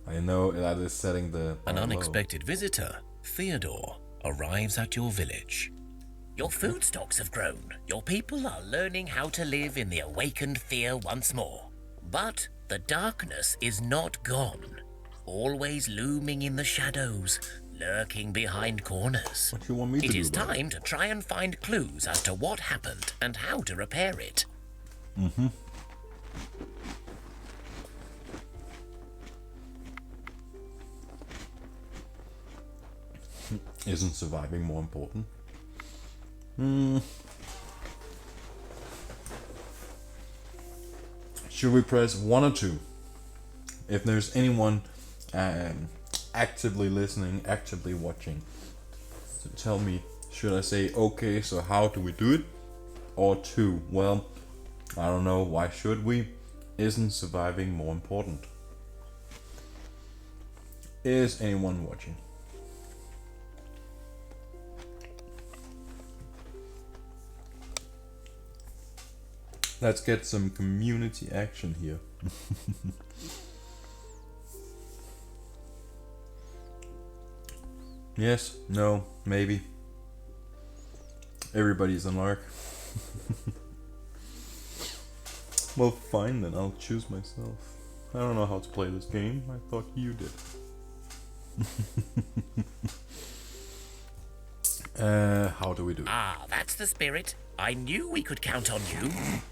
I know that is setting the bar An low. unexpected visitor, Theodore, arrives at your village. Your food stocks have grown. Your people are learning how to live in the awakened Thea once more. But the darkness is not gone. Always looming in the shadows, lurking behind corners. What do you want me to It do is about time to try and find clues as to what happened and how to repair it. Isn't surviving more important? Should we press 1 or 2? If there's anyone actively listening, actively watching, so tell me, should I say, okay, so how do we do it? Or 2, well, I don't know, why should we? Isn't surviving more important? Is anyone watching? Let's get some community action here. Yes, no, maybe. Everybody's on lark. Well, fine then, I'll choose myself. I don't know how to play this game. I thought you did. How do we do it? Ah, that's the spirit. I knew we could count on you.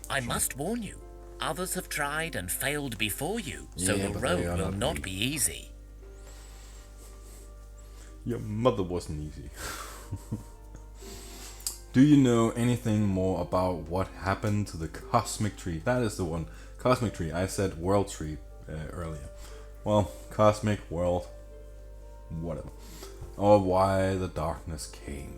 I must warn you. Others have tried and failed before you, so Yeah, the but road they are will not not me. be easy. Your mother wasn't easy. Do you know anything more about what happened to the cosmic tree? That is the one. Cosmic tree. I said world tree earlier. Well, cosmic, world, whatever. Or why the darkness came.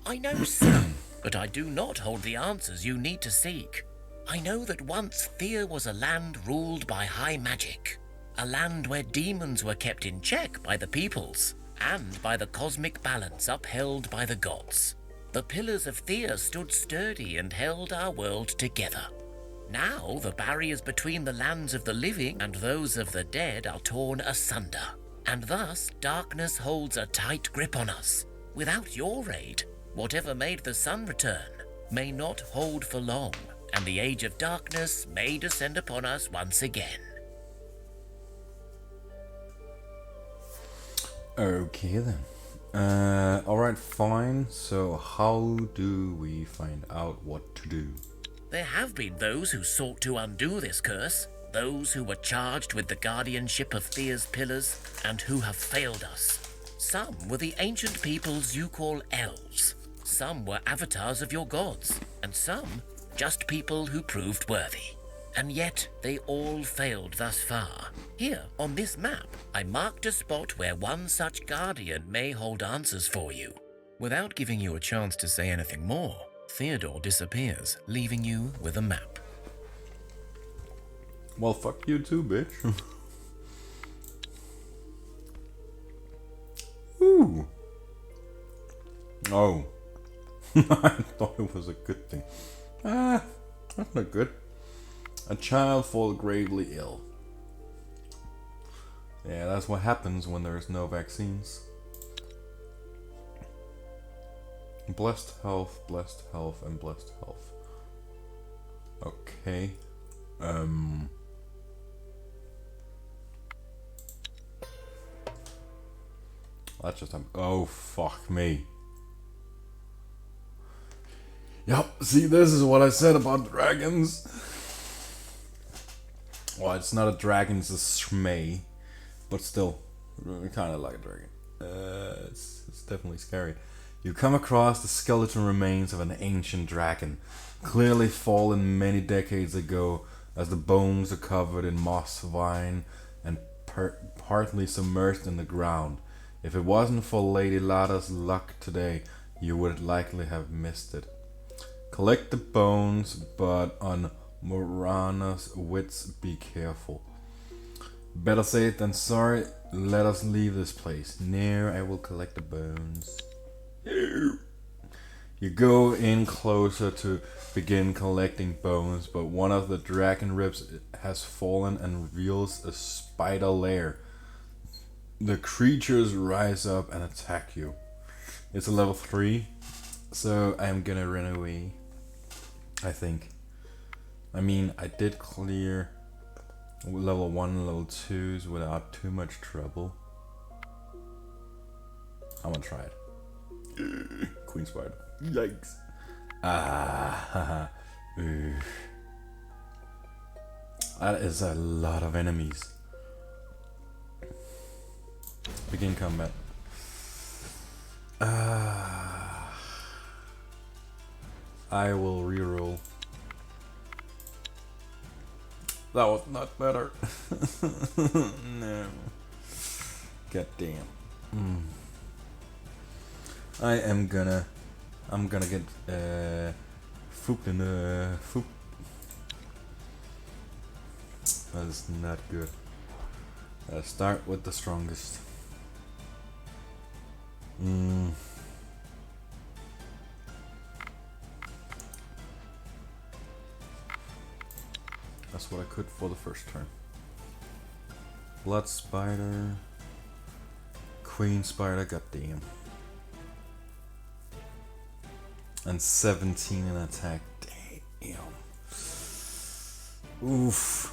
I know some, but I do not hold the answers you need to seek. I know that once Thea was a land ruled by high magic. A land where demons were kept in check by the peoples, and by the cosmic balance upheld by the gods. The pillars of Thea stood sturdy and held our world together. Now the barriers between the lands of the living and those of the dead are torn asunder, and thus darkness holds a tight grip on us. Without your aid, whatever made the sun return may not hold for long, and the age of darkness may descend upon us once again. Okay then. Alright, fine. So how do we find out what to do? There have been those who sought to undo this curse, those who were charged with the guardianship of Thea's pillars, and who have failed us. Some were the ancient peoples you call elves. Some were avatars of your gods, and some just people who proved worthy. And yet they all failed thus far. Here, on this map, I marked a spot where one such guardian may hold answers for you. Without giving you a chance to say anything more, Theodore disappears, leaving you with a map. Well, fuck you too, bitch. Ooh. Oh. I thought it was a good thing. Ah, that's not good. A child fall gravely ill. Yeah, that's what happens when there's no vaccines. Blessed health, and blessed health. Okay. That's just oh fuck me. Yep, see, this is what I said about dragons. Well, it's not a dragon, it's a shmei. But still, kind of like a dragon. It's definitely scary. You come across the skeleton remains of an ancient dragon, clearly fallen many decades ago, as the bones are covered in moss vine and partly submerged in the ground. If it wasn't for Lady Lada's luck today, you would likely have missed it. Collect the bones, but on Morana's wits, be careful. Better safe than sorry. Let us leave this place. Near, I will collect the bones. You go in closer to begin collecting bones, but one of the dragon ribs has fallen and reveals a spider lair. The creatures rise up and attack you. It's a level 3, so I'm gonna run away. I think. I mean, I did clear level 1 and level 2s without too much trouble. I'm gonna try it. Queen spider. Yikes. Ah, that is a lot of enemies. Begin combat. I will reroll. That was not better. No. God damn. I'm gonna get fooped in the foop. That is not good. Start with the strongest. That's what I could for the first turn. Blood spider. Queen spider, goddamn. And 17 in attack. Damn. Oof.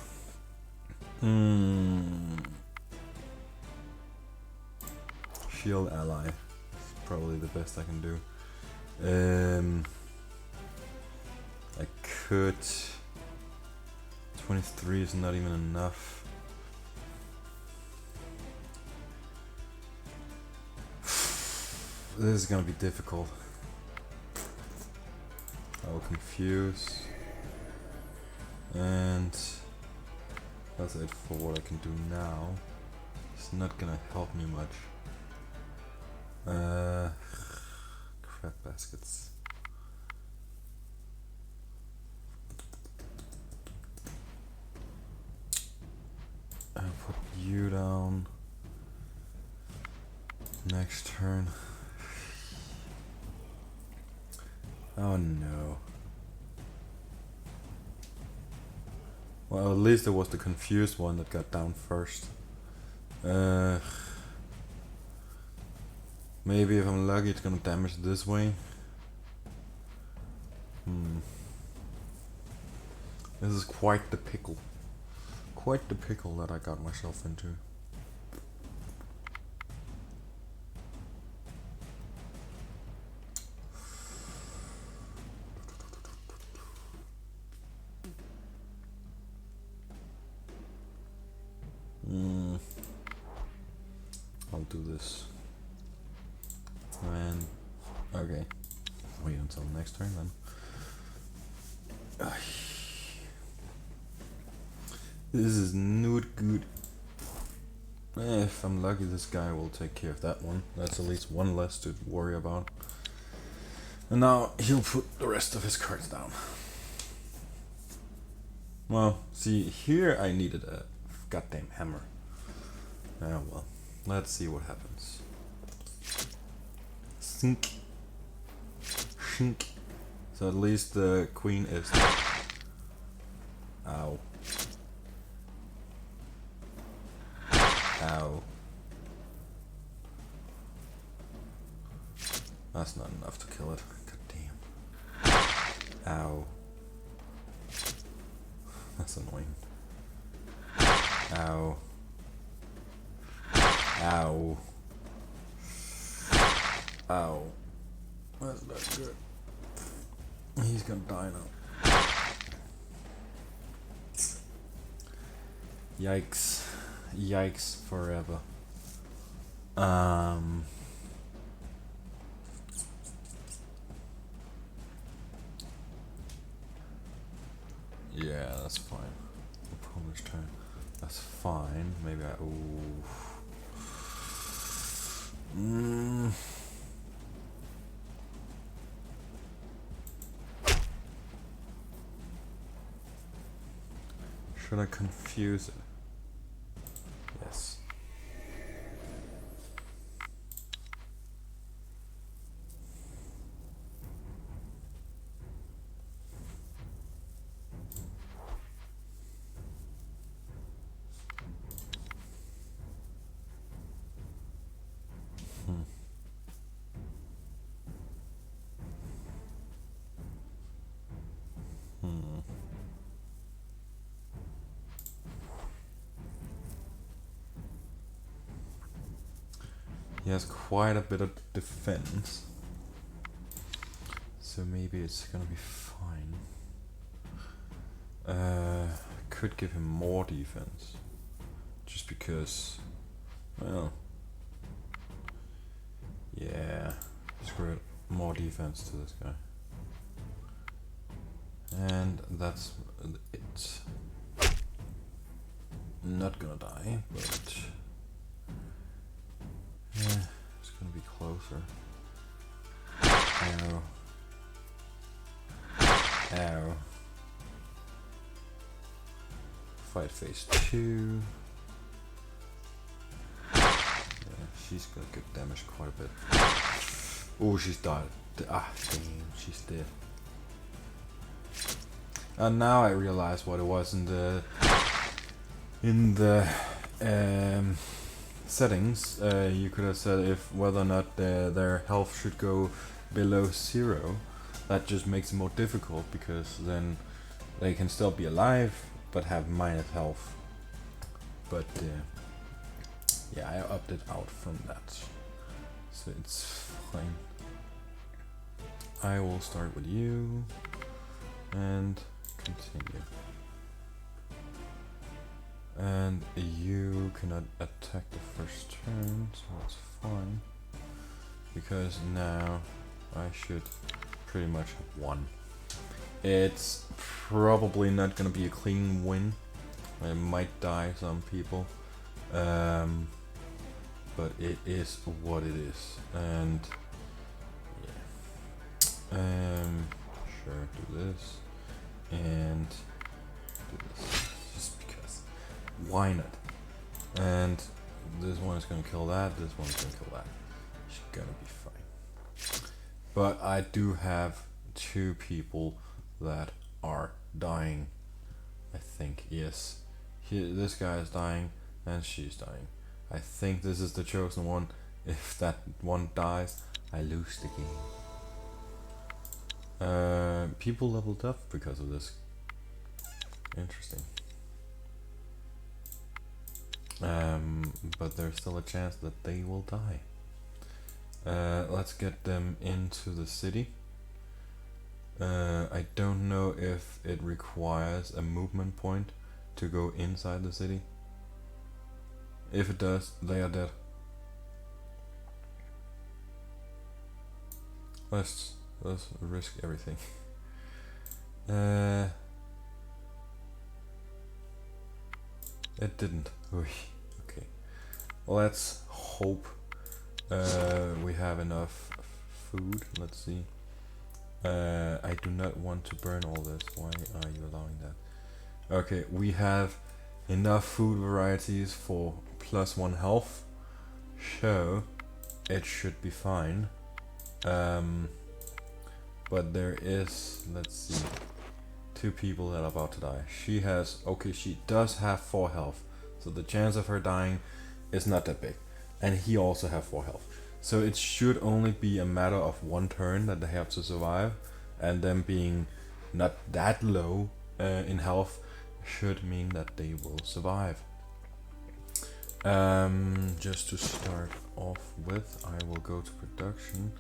Shield ally. It's probably the best I can do. I could. 23 is not even enough. This is gonna be difficult. I will confuse. And that's it for what I can do now. It's not gonna help me much. Crap baskets. I'll put you down. Next turn. Oh no. Well, at least it was the confused one that got down first. Maybe if I'm lucky it's gonna damage this way. This is quite the pickle. Quite the pickle that I got myself into. I'll do this. And okay. Wait until next turn then. This is not good. If I'm lucky, this guy will take care of that one. That's at least one less to worry about. And now he'll put the rest of his cards down. Well, see, here I needed a goddamn hammer. Oh well, let's see what happens. Sink. Shink. So at least the queen is... Ow. Ow. That's not enough to kill it. God damn. Ow. That's annoying. Ow. Ow. Ow. That's not good. He's gonna die now. Yikes. Yikes forever. Yeah, that's fine. Opponent's turn. That's fine. Maybe I. Ooh. Should I confuse it? Yes. He has quite a bit of defense, so maybe it's gonna be fine. Could give him more defense, just because, well, yeah, screw it, more defense to this guy. And that's it. Not gonna die, but yeah, it's gonna be closer. Ow. Ow. Fight phase 2. Yeah, she's gonna get damaged quite a bit. Oh, she's died. Ah, damn, she's dead. And now I realize what it was in the settings. You could have said if whether or not their health should go below 0. That just makes it more difficult, because then they can still be alive but have minus health. But yeah, I opted out from that, so it's fine. I will start with you and continue. And you cannot attack the first turn, so that's fine. Because now I should pretty much have won. It's probably not gonna be a clean win. I might die some people. But it is what it is. And yeah. Sure, do this. And do this. Just because. Why not? And this one is gonna kill that, this one is gonna kill that. She's gonna be fine. But I do have 2 people that are dying. I think, yes. This guy is dying and she's dying. I think this is the chosen one. If that one dies, I lose the game. People leveled up because of this. Interesting. But there's still a chance that they will die. Let's get them into the city. I don't know if it requires a movement point to go inside the city. If it does, they are dead. Let's risk everything. It didn't. Okay. Let's hope we have enough food. Let's see. I do not want to burn all this. Why are you allowing that? Okay, we have enough food varieties for +1 health, so it should be fine. But there is, let's see, 2 people that are about to die. She has, okay, she does have 4 health, so the chance of her dying is not that big. And he also have 4 health. So it should only be a matter of 1 turn that they have to survive, and them being not that low in health should mean that they will survive. Just to start off with, I will go to production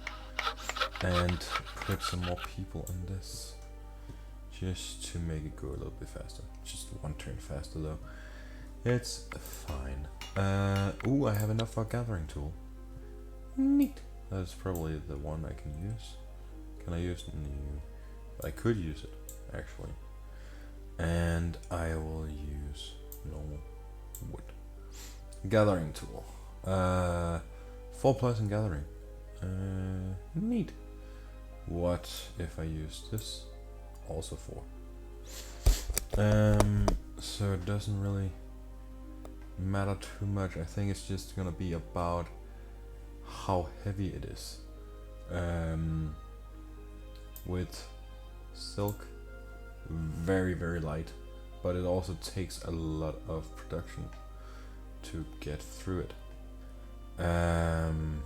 and put some more people in this. Just to make it go a little bit faster. Just one turn faster though. It's fine. Ooh, I have enough for a gathering tool. Neat. That's probably the one I can use. Can I use new? I could use it, actually. And I will use normal wood. Gathering tool. 4+ in gathering. Neat. What if I use this? Also 4. So it doesn't really matter too much. I think it's just gonna be about how heavy it is. With silk, very light, but it also takes a lot of production to get through it. And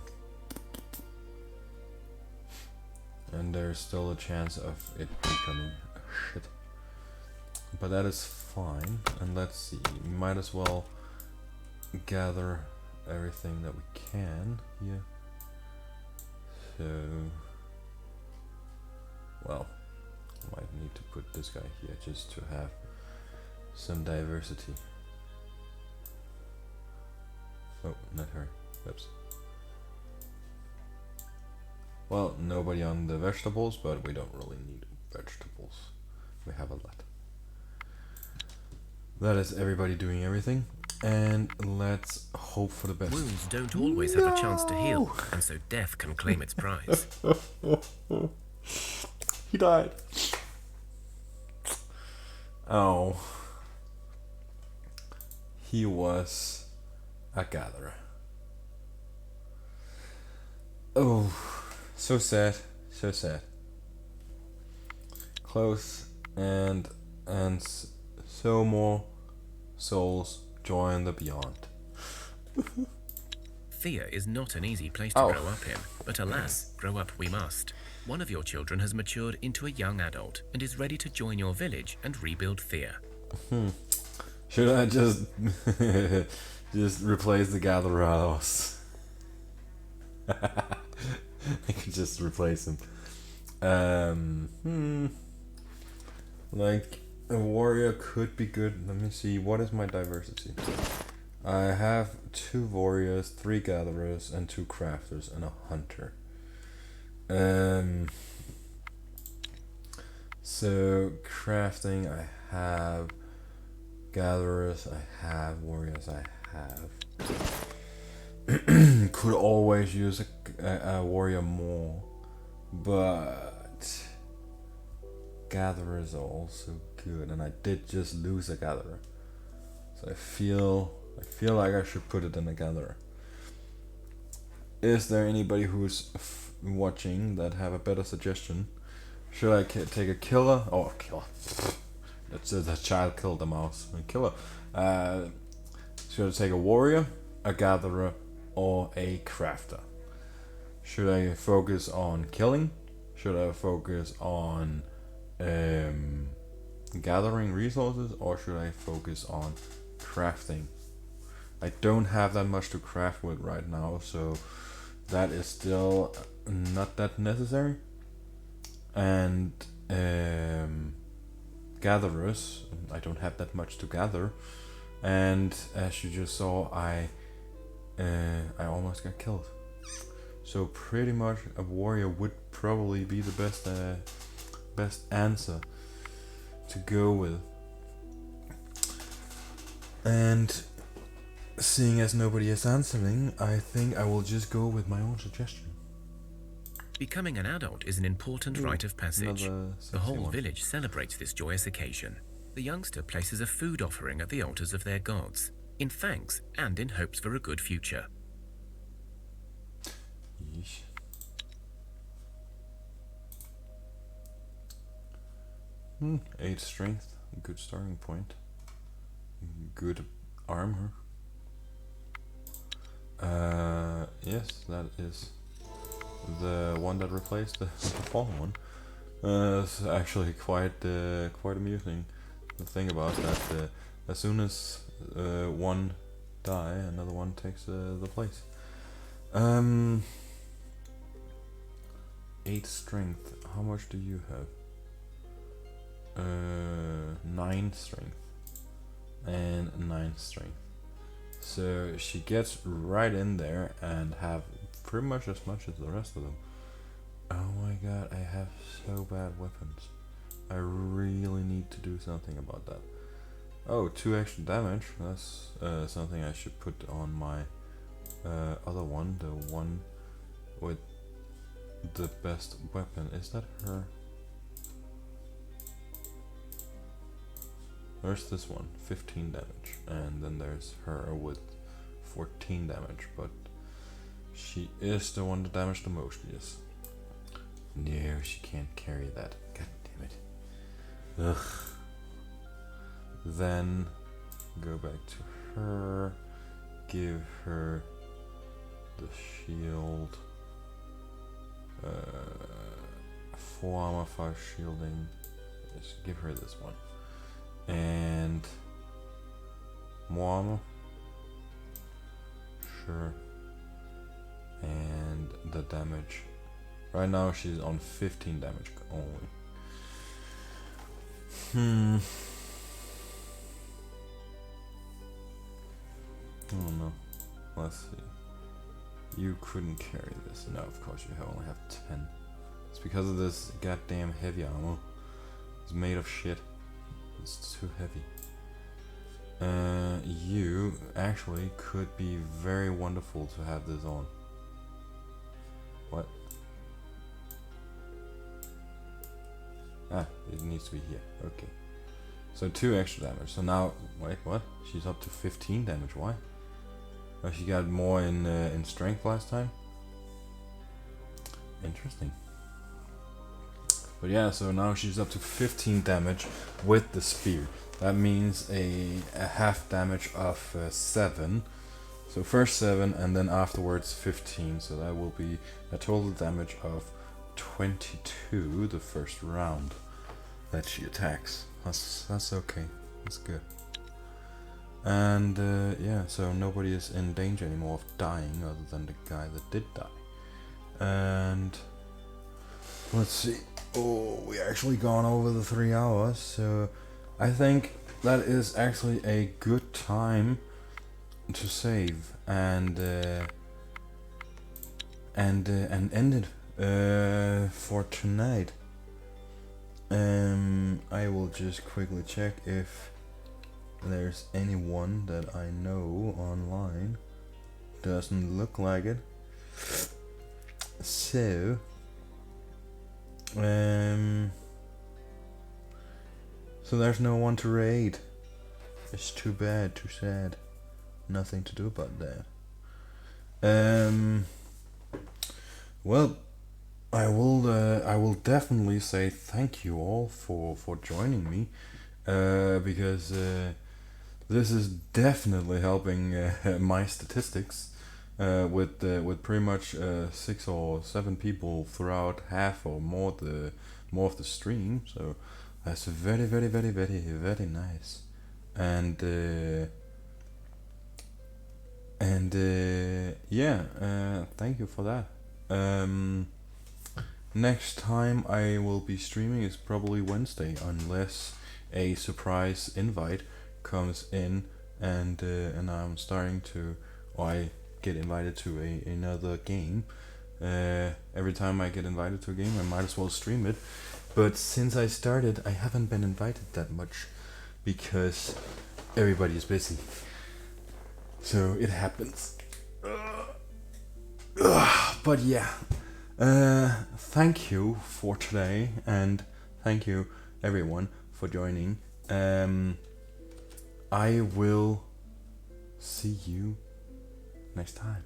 there's still a chance of it becoming shit, but that is fine. And let's see, we might as well gather everything that we can here. So, well, I might need to put this guy here just to have some diversity. Oh, not her. Oops. Well, nobody on the vegetables, but we don't really need vegetables. We have a lot. That is everybody doing everything. And let's hope for the best. Wounds don't always have a chance to heal, and so death can claim its prize. He died. Oh. He was a gatherer. Oh, so sad, so sad. Close and so more souls join the beyond. Thea is not an easy place to grow up in, but alas, grow up we must. One of your children has matured into a young adult and is ready to join your village and rebuild Thea. Should I just just replace the gatherer house? I could just replace him. Like a warrior could be good. Let me see. What is my diversity? I have 2 warriors, 3 gatherers, and 2 crafters, and a hunter. So crafting, I have gatherers, I have warriors, I have. Could always use a warrior more, but gatherers are also good, and I did just lose a gatherer, so I feel like I should put it in a gatherer. Is there anybody who's watching that have a better suggestion? Should I take a killer? Oh, a killer. That's the child killed the mouse. A killer. Should I take a warrior, a gatherer, or a crafter? Should I focus on killing? Should I focus on gathering resources, or should I focus on crafting? I don't have that much to craft with right now, so that is still not that necessary. And gatherers, I don't have that much to gather, and as you just saw, I almost got killed. So pretty much a warrior would probably be the best answer to go with. And seeing as nobody is answering, I think I will just go with my own suggestion. Becoming an adult is an important rite of passage. The whole village celebrates this joyous occasion. The youngster places a food offering at the altars of their gods, in thanks and in hopes for a good future. Yeesh. 8 strength, good starting point. Good armor. Yes, that is the one that replaced the fallen one. It's actually quite amusing to think about that. As soon as one die, another one takes the place. 8 strength. How much do you have? 9 strength. And 9 strength. So she gets right in there and have pretty much as much as the rest of them. Oh my god, I have so bad weapons. I really need to do something about that. Oh, 2 extra damage. That's something I should put on my other one, the one with the best weapon. Is that her? There's this one, 15 damage, and then there's her with 14 damage, but she is the one that damaged the most, yes. No, she can't carry that. God damn it. Ugh. Then go back to her, give her the shield, 4 armor, 5 shielding. Just give her this one. And more armor. Sure. And the damage. Right now she's on 15 damage only. I don't know. Let's see. You couldn't carry this. No, of course you only have 10. It's because of this goddamn heavy armor. It's made of shit. It's too heavy. You actually could be very wonderful to have this on. What? Ah, it needs to be here. Okay. So 2 extra damage. So now, wait, what? She's up to 15 damage. Why? Oh, she got more in strength last time. Interesting. But yeah, so now she's up to 15 damage with the spear. That means a half damage of 7. So first 7 and then afterwards 15. So that will be a total damage of 22 the first round that she attacks. That's okay. That's good. And yeah, so nobody is in danger anymore of dying other than the guy that did die. And let's see. Oh, we actually gone over the 3 hours, so I think that is actually a good time to save and end it for tonight. I will just quickly check if there's anyone that I know online. Doesn't look like it. So so there's no one to raid. It's too bad, too sad. Nothing to do about that. Well, I will definitely say thank you all for joining me, because this is definitely helping my statistics. With pretty much 6 or 7 people throughout half or more of the stream, so that's very nice, and yeah, thank you for that. Next time I will be streaming is probably Wednesday, unless a surprise invite comes in and I'm starting to, or I get invited to another game. Every time I get invited to a game I might as well stream it, but since I started I haven't been invited that much because everybody is busy, so it happens. But yeah, thank you for today, and thank you everyone for joining. I will see you next time.